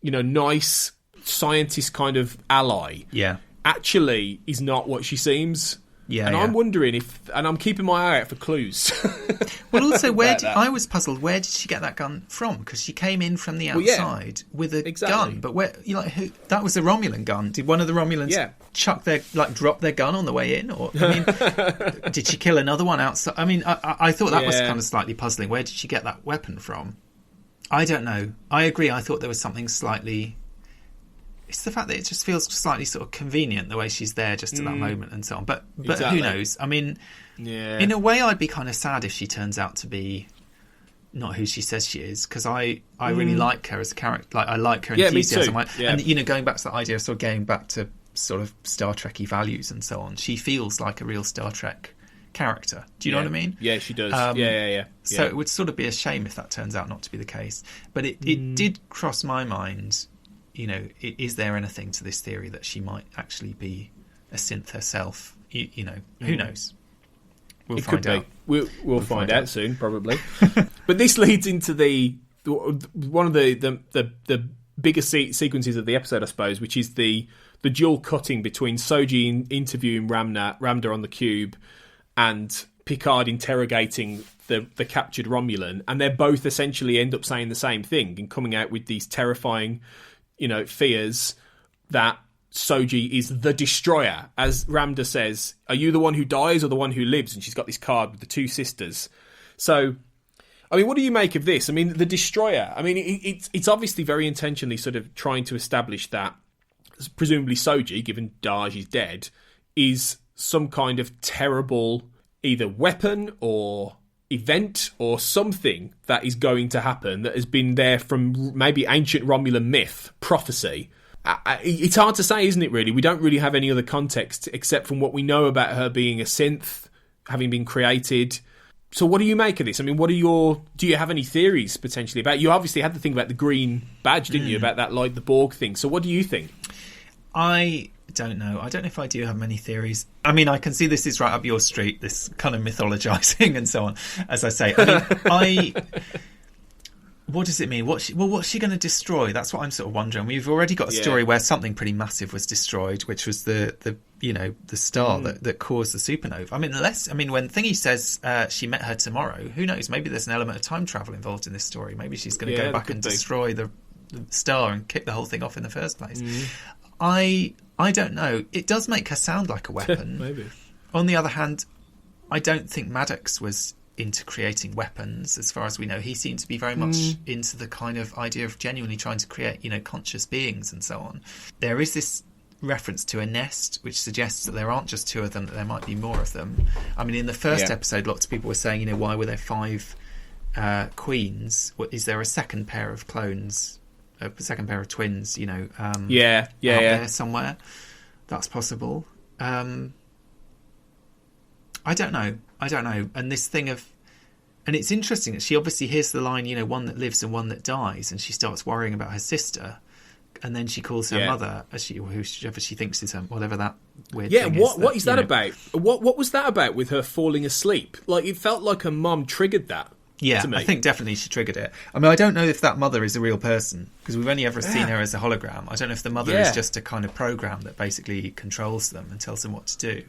nice scientist kind of ally. Yeah. Actually is not what she seems. I'm wondering if, and I'm keeping my eye out for clues. Well, also, I was puzzled. Where did she get that gun from? Because she came in from the outside with a gun. But where, who? That was a Romulan gun. Did one of the Romulans chuck drop their gun on the way in, or did she kill another one outside? I mean, I thought that was kind of slightly puzzling. Where did she get that weapon from? I don't know. I agree. I thought there was something slightly. It's the fact that it just feels slightly sort of convenient the way she's there just at that moment and so on. But who knows? I mean, in a way, I'd be kind of sad if she turns out to be not who she says she is, because I really like her as a character. I like her enthusiasm. Me too. And going back to that idea of sort of going back to sort of Star Trek-y values and so on, she feels like a real Star Trek character. Do you know what I mean? Yeah, she does. So it would sort of be a shame if that turns out not to be the case. But it did cross my mind. is there anything to this theory that she might actually be a synth herself? Who knows? We'll find out. We'll find out soon, probably. But this leads into one of the biggest sequences of the episode, I suppose, which is the dual cutting between Soji interviewing Ramda on the cube and Picard interrogating the captured Romulan, and they both essentially end up saying the same thing and coming out with these terrifying, fears that Soji is the destroyer. As Ramda says, are you the one who dies or the one who lives? And she's got this card with the two sisters. So, I mean, what do you make of this? I mean, the destroyer, I mean, it's obviously very intentionally sort of trying to establish that presumably Soji, given Daj is dead, is some kind of terrible either weapon or event or something that is going to happen that has been there from maybe ancient Romulan myth, prophecy. It's hard to say, isn't it, really? We don't really have any other context except from what we know about her being a synth, having been created. So what do you make of this? I mean, do you have any theories potentially about it? You obviously had the thing about the green badge, didn't you, about that, like the Borg thing. So what do you think? I don't know. I don't know if I do have many theories. I mean, I can see this is right up your street, this kind of mythologizing and so on, as I say. I mean, what does it mean? What's she going to destroy? That's what I'm sort of wondering. We've already got a story where something pretty massive was destroyed, which was the star that caused the supernova. I mean, when Thingy says she met her tomorrow, who knows? Maybe there's an element of time travel involved in this story. Maybe she's going to go back and destroy the star and kick the whole thing off in the first place. I don't know. It does make her sound like a weapon. Maybe. On the other hand, I don't think Maddox was into creating weapons, as far as we know. He seemed to be very much into the kind of idea of genuinely trying to create, conscious beings and so on. There is this reference to a nest, which suggests that there aren't just two of them, that there might be more of them. I mean, in the first episode, lots of people were saying, why were there 5 queens? Is there a second pair of clones? A second pair of twins, out there somewhere. That's possible. I don't know. And this thing of... And it's interesting that she obviously hears the line, one that lives and one that dies, and she starts worrying about her sister, and then she calls her mother, whoever she thinks is her, whatever that weird thing is. What is that about? What was that about with her falling asleep? Like, it felt like her mum triggered that. Yeah, I think definitely she triggered it. I mean, I don't know if that mother is a real person, because we've only ever seen her as a hologram. I don't know if the mother is just a kind of program that basically controls them and tells them what to do.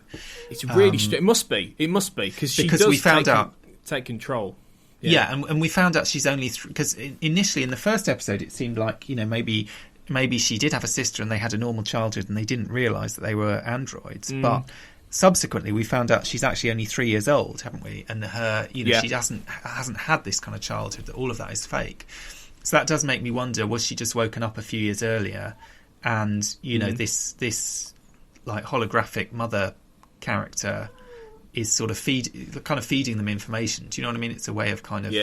It's really it must be, because she does we found out take control. Yeah, and we found out she's only... Because initially in the first episode it seemed like, maybe she did have a sister and they had a normal childhood and they didn't realise that they were androids, but... Subsequently, we found out she's actually only 3 years old, haven't we? And her, she hasn't had this kind of childhood. That all of that is fake. So that does make me wonder: was she just woken up a few years earlier, and this like holographic mother character is sort of feeding them information? Do you know what I mean? It's a way of kind of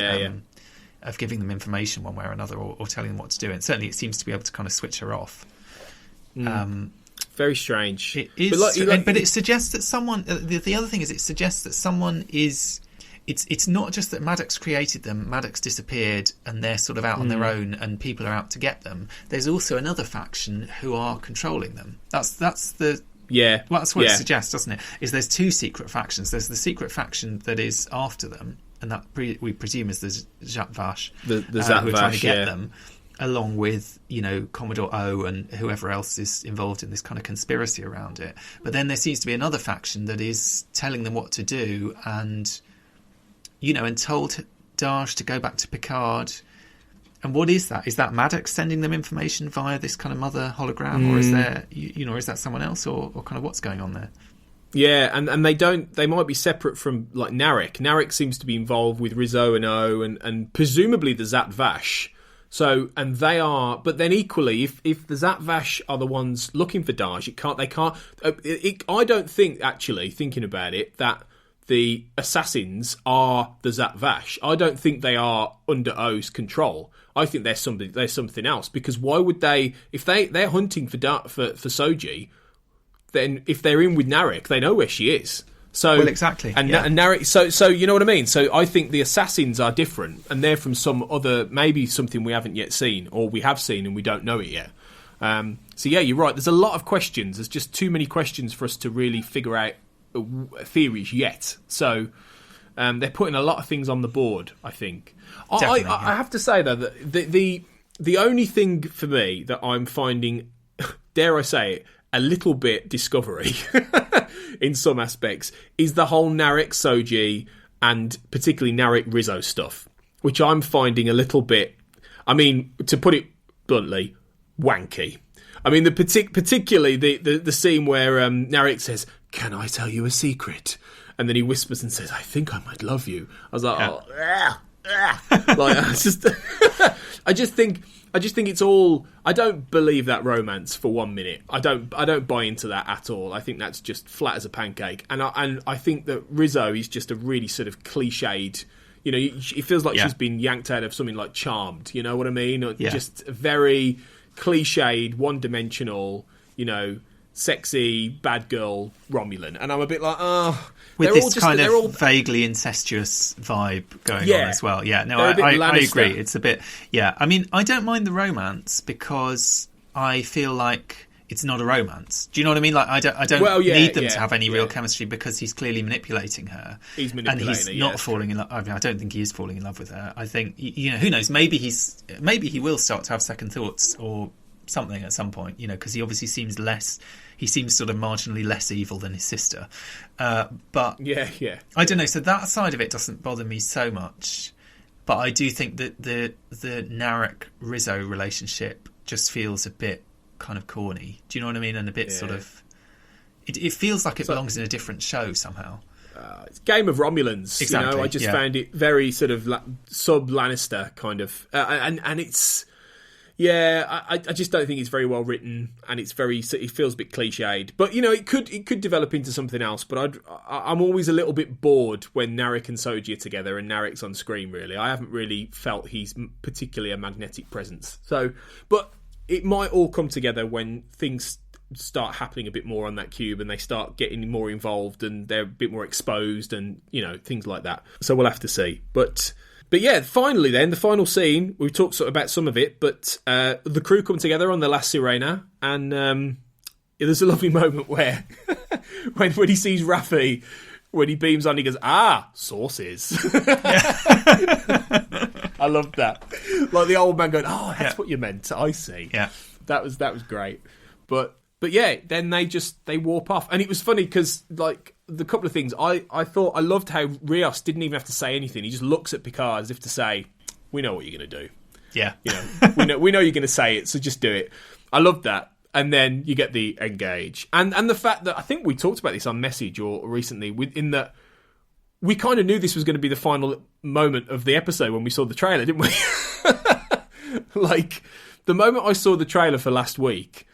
of giving them information one way or another, or telling them what to do. And certainly, it seems to be able to kind of switch her off. Very strange. It is, but it suggests that someone... The other thing is, it suggests that someone is... It's not just that Maddox created them, Maddox disappeared, and they're sort of out on their own, and people are out to get them. There's also another faction who are controlling them. That's what it suggests, doesn't it? Is there's 2 secret factions. There's the secret faction that is after them, and that we presume is the Zhat Vash, the Zhat who are Vash, trying to get them. Along with, Commodore O and whoever else is involved in this kind of conspiracy around it. But then there seems to be another faction that is telling them what to do and, and told Daj to go back to Picard. And what is that? Is that Maddox sending them information via this kind of mother hologram? Or is there, is that someone else or kind of what's going on there? Yeah, and they might be separate from, like, Narek. Narek seems to be involved with Rizzo and O and presumably the Zhat Vash. So, and they are, but then equally, if the Zhat Vash are the ones looking for Daj, I don't think, actually, thinking about it, that the assassins are the Zhat Vash. I don't think they are under O's control. I think there's something else, because why would they, if they're hunting for Soji, then if they're in with Narek, they know where she is. So, well, exactly. And Narek, so you know what I mean? So I think the assassins are different, and they're from some other, maybe something we haven't yet seen, or we have seen and we don't know it yet. So yeah, you're right. There's a lot of questions. There's just too many questions for us to really figure out theories yet. So they're putting a lot of things on the board, I think. I have to say, though, that the only thing for me that I'm finding, dare I say it, a little bit Discovery in some aspects is the whole Narek Soji and particularly Narek Rizzo stuff, which I'm finding a little bit, I mean, to put it bluntly, wanky. I mean, particularly the scene where Narek says, "Can I tell you a secret?" And then he whispers and says, "I think I might love you." I was like, like, I just think it's all. I don't believe that romance for 1 minute. I don't buy into that at all. I think that's just flat as a pancake. And I think that Rizzo is just a really sort of cliched. You know, it feels like she's been yanked out of something like Charmed. You know what I mean? Or just very cliched, one-dimensional. You know, sexy bad girl Romulan, and I'm a bit like, with this kind of vaguely incestuous vibe going on as well. Yeah, no, I agree. It's a bit, I mean, I don't mind the romance because I feel like it's not a romance. Do you know what I mean? Like, I don't need them to have any real chemistry because he's clearly manipulating her. He's manipulating her, and he's not falling in love. I mean, I don't think he is falling in love with her. I think, you know, who knows? Maybe he will start to have second thoughts or something at some point. You know, because he obviously seems less. He seems sort of marginally less evil than his sister. But I don't know. So that side of it doesn't bother me so much. But I do think that the Narek-Rizzo relationship just feels a bit kind of corny. Do you know what I mean? And a bit sort of... It feels like it belongs in a different show somehow. It's Game of Romulans. Exactly. You know, I just found it very sort of sub-Lannister kind of... and it's... Yeah, I just don't think it's very well written, and it feels a bit cliched. But you know, it could develop into something else. But I'm always a little bit bored when Narek and Soji are together and Narek's on screen. Really, I haven't really felt he's particularly a magnetic presence. So, but it might all come together when things start happening a bit more on that cube, and they start getting more involved, and they're a bit more exposed, and you know, things like that. So we'll have to see, but. But yeah, finally then, the final scene, we've talked sort of about some of it, but the crew come together on the last Sirena, and there's a lovely moment where when he sees Raffi, when he beams on, he goes, sauces. I love that. Like the old man going, that's what you meant, I see. Yeah. That was great. But yeah, then they warp off. And it was funny because, like, the couple of things, I thought, I loved how Rios didn't even have to say anything. He just looks at Picard as if to say, we know what you're going to do. Yeah. You know, we know you're going to say it, so just do it. I loved that. And then you get the engage. And the fact that, I think we talked about this on Message or recently, in that we kind of knew this was going to be the final moment of the episode when we saw the trailer, didn't we? Like, the moment I saw the trailer for last week,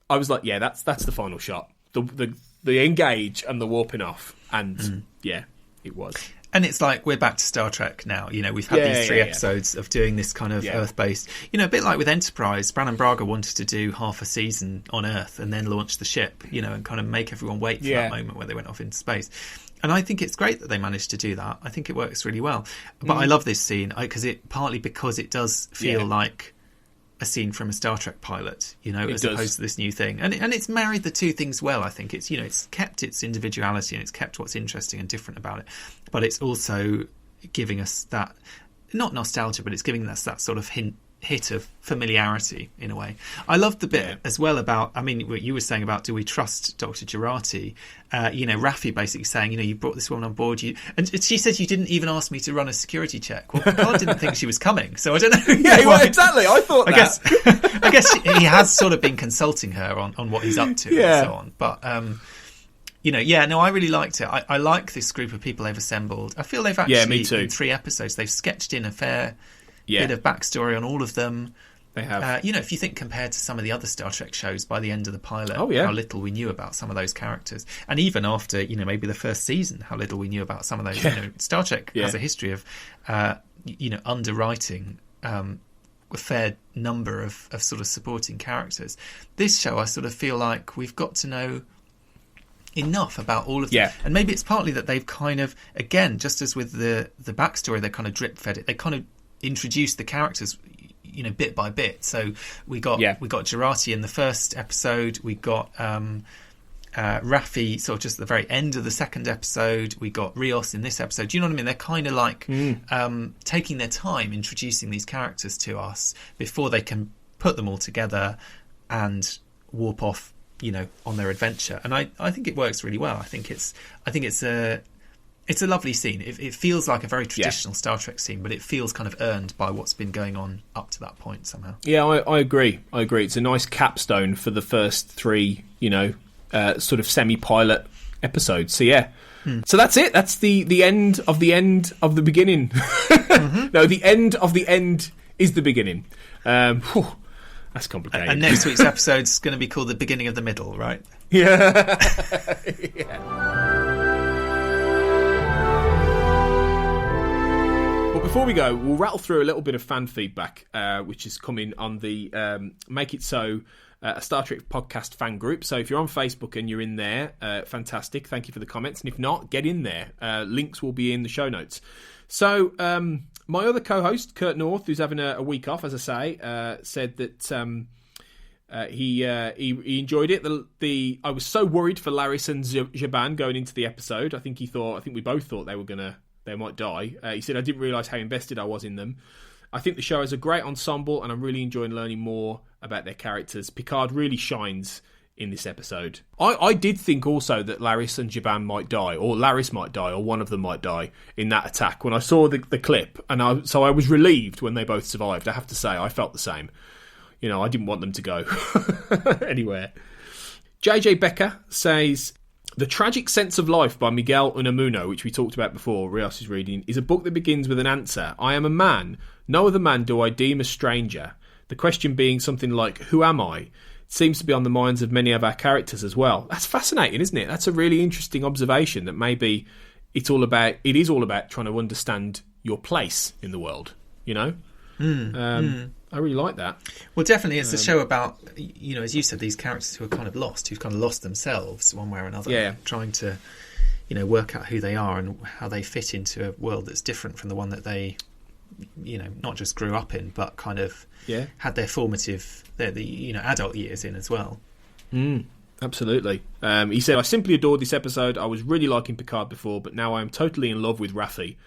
I was like, yeah, that's the final shot. The engage and the warping off. And it was. And it's like, we're back to Star Trek now. You know, we've had these three episodes of doing this kind of Earth-based... You know, a bit like with Enterprise. Brannon Braga wanted to do half a season on Earth and then launch the ship, you know, and kind of make everyone wait for that moment where they went off into space. And I think it's great that they managed to do that. I think it works really well. But I love this scene because it does feel like a scene from a Star Trek pilot, you know, as opposed to this new thing. And it's married the two things well, I think. It's, you know, it's kept its individuality and it's kept what's interesting and different about it. But it's also giving us that, not nostalgia, but it's giving us that sort of hit of familiarity in a way. I loved the bit as well about, I mean, what you were saying about, do we trust Dr. Jurati? You know, Raffi basically saying, you know, you brought this woman on board, and she said, you didn't even ask me to run a security check. Well, Picard didn't think she was coming, so I don't know. Exactly. I thought that. I guess he has sort of been consulting her on what he's up to and so on. But you know, I really liked it. I like this group of people they've assembled. I feel they've actually, me too. In 3 episodes, they've sketched in a fair bit of backstory on all of them. They have. You know, if you think compared to some of the other Star Trek shows by the end of the pilot, how little we knew about some of those characters. And even after, you know, maybe the first season, how little we knew about some of those. You know, Star Trek has a history of, you know, underwriting a fair number of sort of supporting characters. This show, I sort of feel like we've got to know enough about all of them. And maybe it's partly that they've kind of, again, just as with the backstory, they kind of drip fed it. They kind of introduced the characters, bit by bit. So we got Jurati in the first episode. We got Raffi sort of just at the very end of the second episode. We got Rios in this episode. Do you know what I mean? They're kind of like taking their time introducing these characters to us before they can put them all together and warp off, on their adventure. And I think it works really well. I think it's a lovely scene. It feels like a very traditional Star Trek scene, but it feels kind of earned by what's been going on up to that point somehow. Yeah, I agree. It's a nice capstone for the first three, sort of semi-pilot episodes. So yeah. So that's it. That's the end of the end of the beginning. No, the end of the end is the beginning. That's complicated. And next week's episode is going to be called The Beginning of the Middle, right? Yeah. But before we go, we'll rattle through a little bit of fan feedback, which is coming on the Make It So, a Star Trek podcast fan group. So if you're on Facebook and you're in there, fantastic. Thank you for the comments. And if not, get in there. Links will be in the show notes. So my other co-host, Kurt North, who's having a week off, as I say, said that he enjoyed it. I was so worried for Laris and Jaban going into the episode. I think we both thought they might die. He said, I didn't realise how invested I was in them. I think the show has a great ensemble, and I'm really enjoying learning more about their characters. Picard really shines in this episode. I did think also that Laris and Jaban might die, or Laris might die, or one of them might die in that attack when I saw the clip, and so I was relieved when they both survived. I have to say, I felt the same. I didn't want them to go anywhere. JJ Becker says, The Tragic Sense of Life by Miguel Unamuno, which we talked about before, Rios is reading, is a book that begins with an answer. I am a man. No other man do I deem a stranger. The question being something like, who am I? Seems to be on the minds of many of our characters as well. That's fascinating, isn't it? That's a really interesting observation, that maybe it is all about trying to understand your place in the world, I really like that. Well, definitely it's a show about, as you said, these characters who are kind of lost, who've kind of lost themselves one way or another, trying to, work out who they are and how they fit into a world that's different from the one that they, not just grew up in, but kind of had their formative, adult years in as well. Absolutely. He said, I simply adored this episode. I was really liking Picard before, but now I am totally in love with Raffi.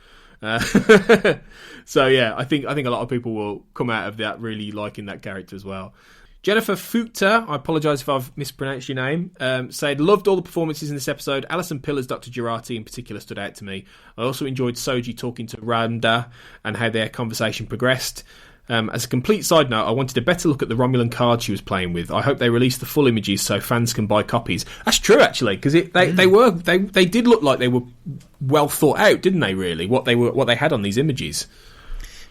So yeah, I think a lot of people will come out of that really liking that character as well. Jennifer Fuchter, I apologise if I've mispronounced your name, said, loved all the performances in this episode. Alison Pillar's Dr. Jurati in particular stood out to me. I also enjoyed Soji talking to Randa and how their conversation progressed. As a complete side note, I wanted a better look at the Romulan card she was playing with. I hope they release the full images so fans can buy copies. That's true, actually, because they did look like they were well thought out, didn't they? Really, what they had on these images.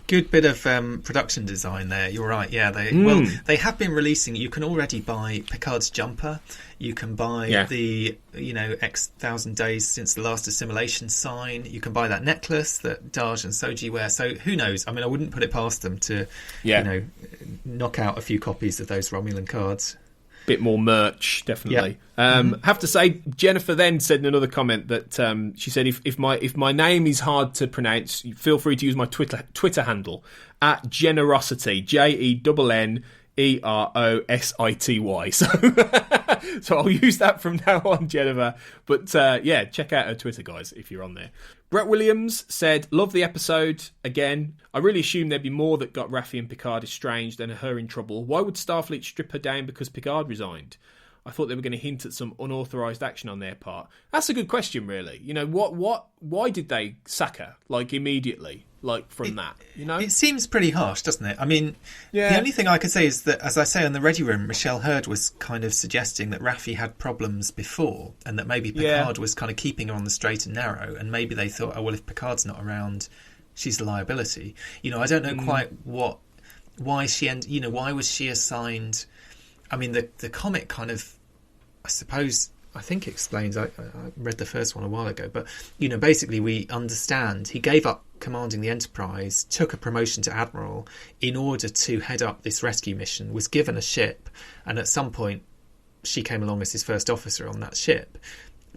Good bit of production design there. You're right. Yeah, they have been releasing. You can already buy Picard's jumper. You can buy the X thousand days since the last assimilation sign. You can buy that necklace that Daj and Soji wear. So who knows? I mean, I wouldn't put it past them to knock out a few copies of those Romulan cards. Bit more merch, definitely. Have to say, Jennifer then said in another comment that she said, if my name is hard to pronounce, feel free to use my Twitter handle at Generosity, JENNEROSITY. So I'll use that from now on, Jennifer. But check out her Twitter, guys, if you're on there. Brett Williams said, love the episode. Again, I really assumed there'd be more that got Raffi and Picard estranged and her in trouble. Why would Starfleet strip her down because Picard resigned? I thought they were going to hint at some unauthorised action on their part. That's a good question, really. Why did they sack her, immediately, from that? It seems pretty harsh, doesn't it? I mean, the only thing I could say is that, as I say on the Ready Room, Michelle Hurd was kind of suggesting that Raffi had problems before, and that maybe Picard was kind of keeping her on the straight and narrow, and maybe they thought, oh, well, if Picard's not around, she's a liability. I don't know quite why was she assigned... I mean, the comic kind of, I think explains, I read the first one a while ago, but, basically we understand he gave up commanding the Enterprise, took a promotion to Admiral in order to head up this rescue mission, was given a ship, and at some point she came along as his first officer on that ship.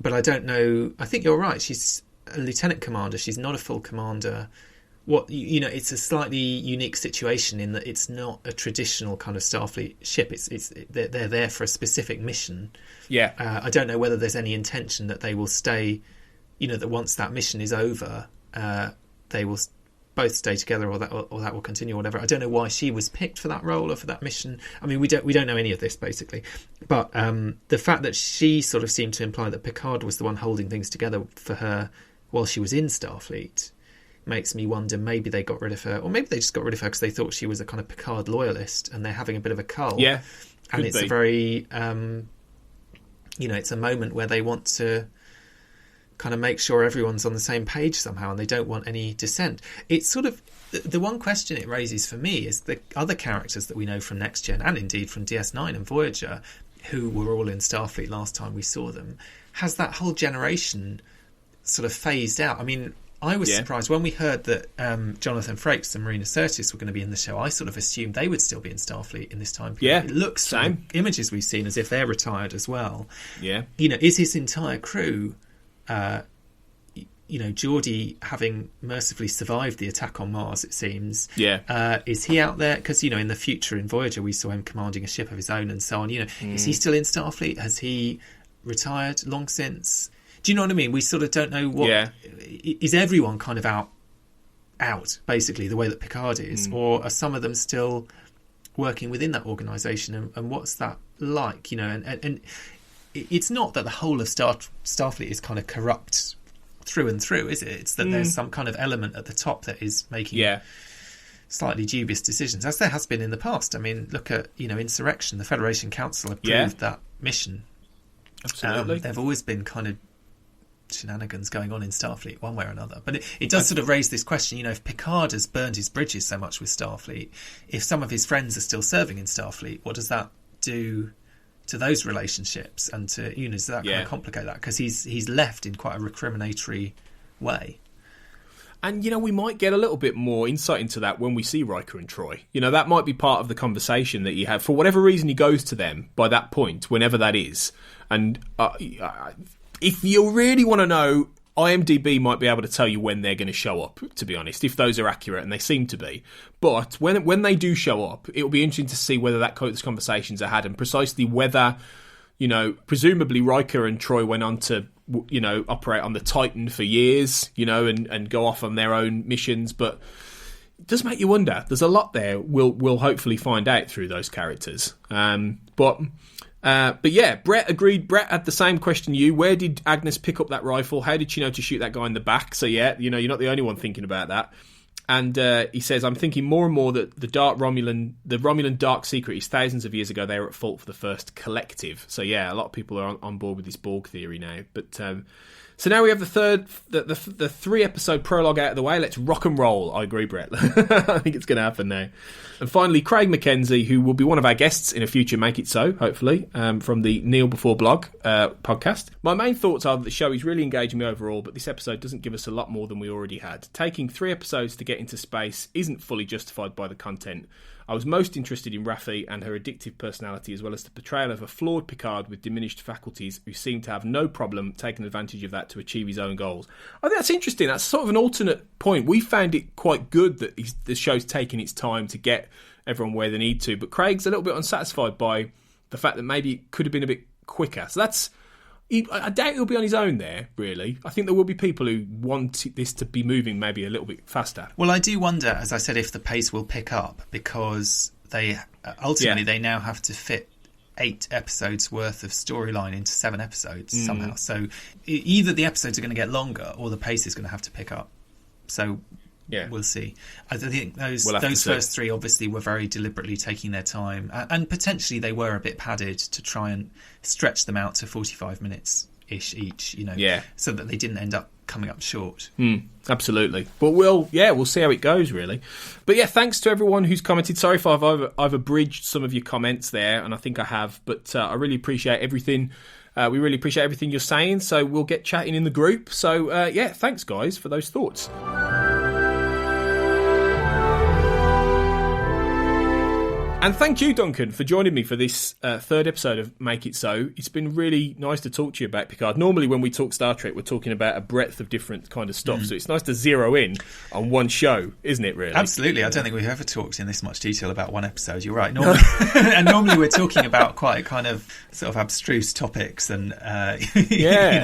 But I don't know, I think you're right, she's a lieutenant commander, she's not a full commander. it's a slightly unique situation in that it's not a traditional kind of Starfleet ship. They're there for a specific mission. Yeah. I don't know whether there's any intention that they will stay, that once that mission is over, they will both stay together, or that will continue, or whatever. I don't know why she was picked for that role or for that mission. I mean, we don't know any of this basically, but the fact that she sort of seemed to imply that Picard was the one holding things together for her while she was in Starfleet makes me wonder, maybe they got rid of her, or maybe they just got rid of her because they thought she was a kind of Picard loyalist and they're having a bit of a cull. Yeah, and it's a very it's a moment where they want to kind of make sure everyone's on the same page somehow, and they don't want any dissent. It's sort of the one question it raises for me is the other characters that we know from Next Gen, and indeed from DS9 and Voyager, who were all in Starfleet last time we saw them. Has that whole generation sort of phased out? I mean, I was surprised when we heard that Jonathan Frakes and Marina Sirtis were going to be in the show. I sort of assumed they would still be in Starfleet in this time period. Yeah, it looks from the images we've seen as if they're retired as well. Yeah, is his entire crew, Geordi having mercifully survived the attack on Mars, it seems. Yeah, is he out there? Because in the future in Voyager we saw him commanding a ship of his own and so on. Is he still in Starfleet? Has he retired long since? Do you know what I mean? We sort of don't know what... Yeah. Is everyone kind of out, basically, the way that Picard is? Or are some of them still working within that organisation? And what's that like? And it's not that the whole of Starfleet is kind of corrupt through and through, is it? It's that there's some kind of element at the top that is making slightly dubious decisions, as there has been in the past. I mean, look at, Insurrection. The Federation Council approved that mission. Absolutely. There've always been kind of shenanigans going on in Starfleet one way or another, but it does sort of raise this question, if Picard has burned his bridges so much with Starfleet, if some of his friends are still serving in Starfleet, what does that do to those relationships, and to does that kind of complicate that, because he's left in quite a recriminatory way. And, we might get a little bit more insight into that when we see Riker and Troy. That might be part of the conversation that you have. For whatever reason, he goes to them by that point, whenever that is. And if you really want to know, IMDb might be able to tell you when they're going to show up, to be honest, if those are accurate, and they seem to be. But when they do show up, it'll be interesting to see whether those conversations are had, and precisely whether, presumably Riker and Troy went on to, operate on the Titan for years, and go off on their own missions. But it does make you wonder. There's a lot there we'll hopefully find out through those characters. But yeah, Brett agreed. Brett had the same question you. Where did Agnes pick up that rifle? How did she know to shoot that guy in the back? So yeah, you're not the only one thinking about that. And he says, I'm thinking more and more that the Romulan dark secret is thousands of years ago they were at fault for the first collective. So yeah, a lot of people are on board with this Borg theory now. But so now we have the 3-episode prologue out of the way. Let's rock and roll. I agree, Brett. I think it's going to happen now. And finally, Craig McKenzie, who will be one of our guests in a future Make It So, hopefully, from the Kneel Before Blog podcast. My main thoughts are that the show is really engaging me overall, but this episode doesn't give us a lot more than we already had. Taking 3 episodes to get into space isn't fully justified by the content. I was most interested in Raffi and her addictive personality, as well as the portrayal of a flawed Picard with diminished faculties who seemed to have no problem taking advantage of that to achieve his own goals. I think that's interesting. That's sort of an alternate point. We found it quite good that the show's taking its time to get everyone where they need to, but Craig's a little bit unsatisfied by the fact that maybe it could have been a bit quicker. So I doubt he'll be on his own there, really. I think there will be people who want this to be moving maybe a little bit faster. Well, I do wonder, as I said, if the pace will pick up, because they ultimately they now have to fit 8 episodes worth of storyline into 7 episodes somehow. So either the episodes are going to get longer or the pace is going to have to pick up. So we'll see. I think those first 3 obviously were very deliberately taking their time, and potentially they were a bit padded to try and stretch them out to 45 minutes ish each, so that they didn't end up coming up short. Absolutely. But we'll see how it goes, really. But yeah, thanks to everyone who's commented. Sorry if I've abridged some of your comments there, and I think I have, but I really appreciate everything. We really appreciate everything you're saying, so we'll get chatting in the group. So thanks guys for those thoughts. And thank you, Duncan, for joining me for this third episode of Make It So. It's been really nice to talk to you about Picard. Normally when we talk Star Trek, we're talking about a breadth of different kind of stuff, so it's nice to zero in on one show, isn't it, really? Absolutely. I don't think we've ever talked in this much detail about one episode. You're right. Normally, and normally we're talking about quite kind of sort of abstruse topics and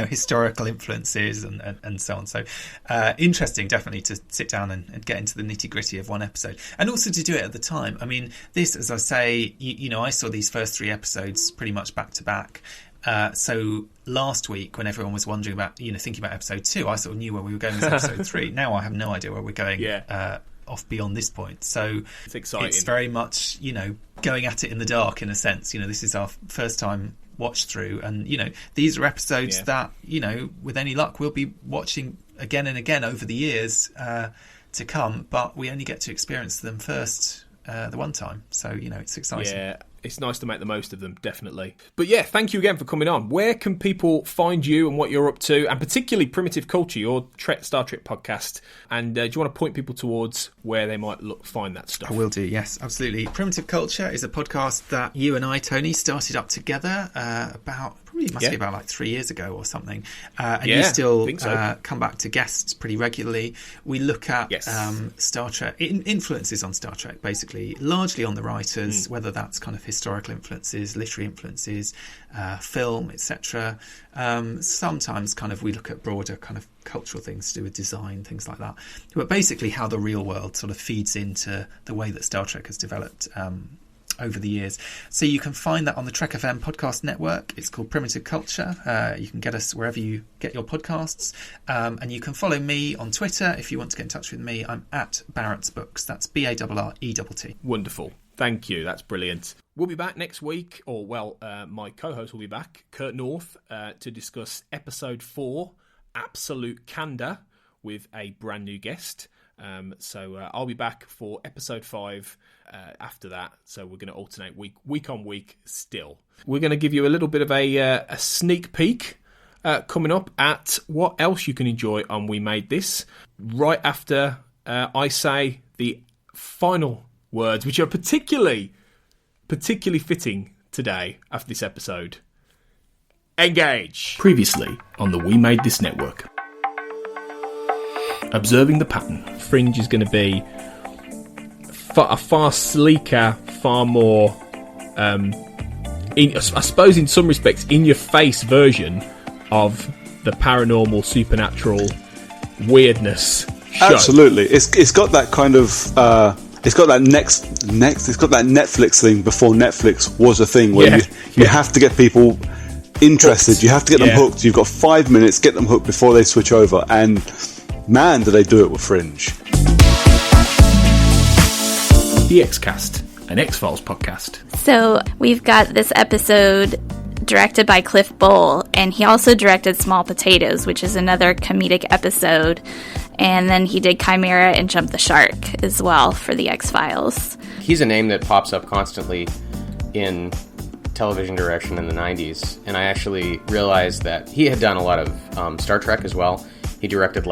historical influences and so on. So interesting, definitely, to sit down and get into the nitty-gritty of one episode. And also to do it at the time. I mean, this, as I say, I saw these first 3 episodes pretty much back to back. So last week, when everyone was wondering about, thinking about episode 2, I sort of knew where we were going with episode 3. Now I have no idea where we're going off beyond this point. So it's exciting. It's very much, going at it in the dark, in a sense. This is our first time watch through, and these are episodes that with any luck we'll be watching again and again over the years to come, but we only get to experience them first the one time, so it's exciting. Yeah, it's nice to make the most of them, definitely. But yeah, thank you again for coming on. Where can people find you and what you're up to, and particularly Primitive Culture, your Star Trek podcast? And do you want to point people towards where they might find that stuff? I will do, yes, absolutely. Primitive Culture is a podcast that you and I, Tony, started up together probably must be about like 3 years ago or something. And you still come back to guests pretty regularly. We look at Star Trek, influences on Star Trek, basically, largely on the writers, whether that's kind of historical influences, literary influences, film, etc. Sometimes kind of we look at broader kind of cultural things to do with design, things like that. But basically how the real world sort of feeds into the way that Star Trek has developed over the years. So you can find that on the Trek FM podcast network. It's called Primitive Culture. You can get us wherever you get your podcasts. And you can follow me on Twitter if you want to get in touch with me. I'm at Barrett's Books. That's BARRETT. Wonderful. Thank you. That's brilliant. We'll be back next week, my co-host will be back, Kurt North, to discuss episode 4, Absolute Candor, with a brand new guest. So I'll be back for episode 5 after that. So we're going to alternate week on week still. We're going to give you a little bit of a sneak peek coming up at what else you can enjoy on We Made This, right after I say the final words, which are particularly fitting today after this episode. Engage! Previously on the We Made This network. Observing the pattern. Fringe is going to be a far sleeker, far more, I suppose in some respects, in-your-face version of the paranormal, supernatural weirdness show. Absolutely. It's got that kind of... It's got that it's got that Netflix thing before Netflix was a thing where you have to get people interested, hooked. You have to get them hooked. You've got 5 minutes, get them hooked before they switch over, and man, do they do it with Fringe. The X-Cast, an X-Files podcast. So we've got this episode directed by Cliff Bowl, and he also directed Small Potatoes, which is another comedic episode. And then he did Chimera and Jump the Shark as well for the X-Files. He's a name that pops up constantly in television direction in the 90s, and I actually realized that he had done a lot of Star Trek as well. He directed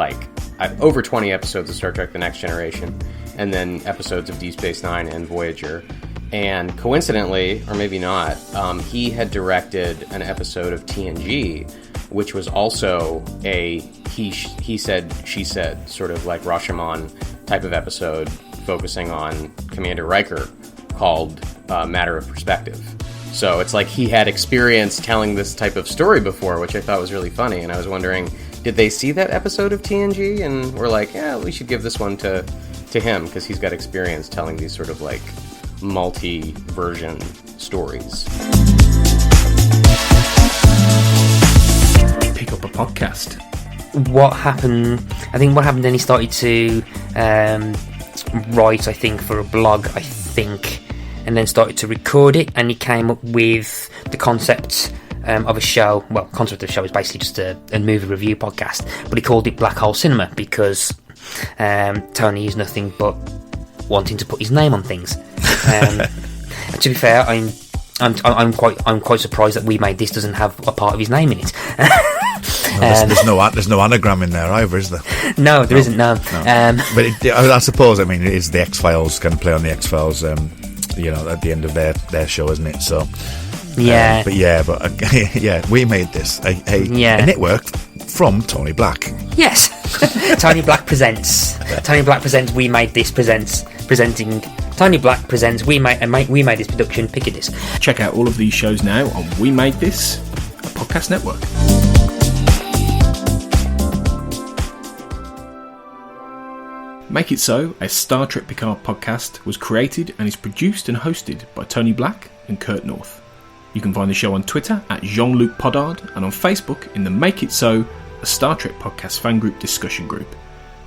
over 20 episodes of Star Trek The Next Generation, and then episodes of Deep Space Nine and Voyager. And coincidentally, or maybe not, he had directed an episode of TNG, which was also a he said, she said, sort of like Rashomon type of episode, focusing on Commander Riker, called Matter of Perspective. So it's like he had experience telling this type of story before, which I thought was really funny. And I was wondering, did they see that episode of TNG and were like, yeah, we should give this one to him because he's got experience telling these sort of like multi-version stories. Pick up a podcast. What happened then he started to write, I think, for a blog, and then started to record it, and he came up with the concept of a show. Well, concept of the show is basically just a movie review podcast, but he called it Black Hole Cinema because Tony is nothing but wanting to put his name on things. And to be fair, I'm quite surprised that We Made This doesn't have a part of his name in it. There's no anagram in there either, is there? No, there isn't. No. But I suppose, it is the X-Files, going to play on the X-Files at the end of their show, isn't it? So yeah, but we made this a network from Tony Black. Yes. Tony Black presents. Tony Black presents. We Made This presenting. Tony Black presents. We made this production. Pick a disc. Check out all of these shows now on We Made This, a podcast network. Make It So, a Star Trek Picard podcast, was created and is produced and hosted by Tony Black and Kurt North. You can find the show on Twitter at Jean-Luc Podard and on Facebook in the Make It So, a Star Trek podcast fan group discussion group.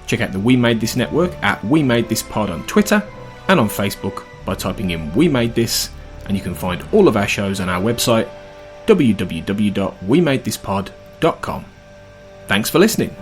Check out the We Made This network at We Made This Pod on Twitter and on Facebook by typing in We Made This, and you can find all of our shows on our website www.wemadethispod.com. Thanks for listening.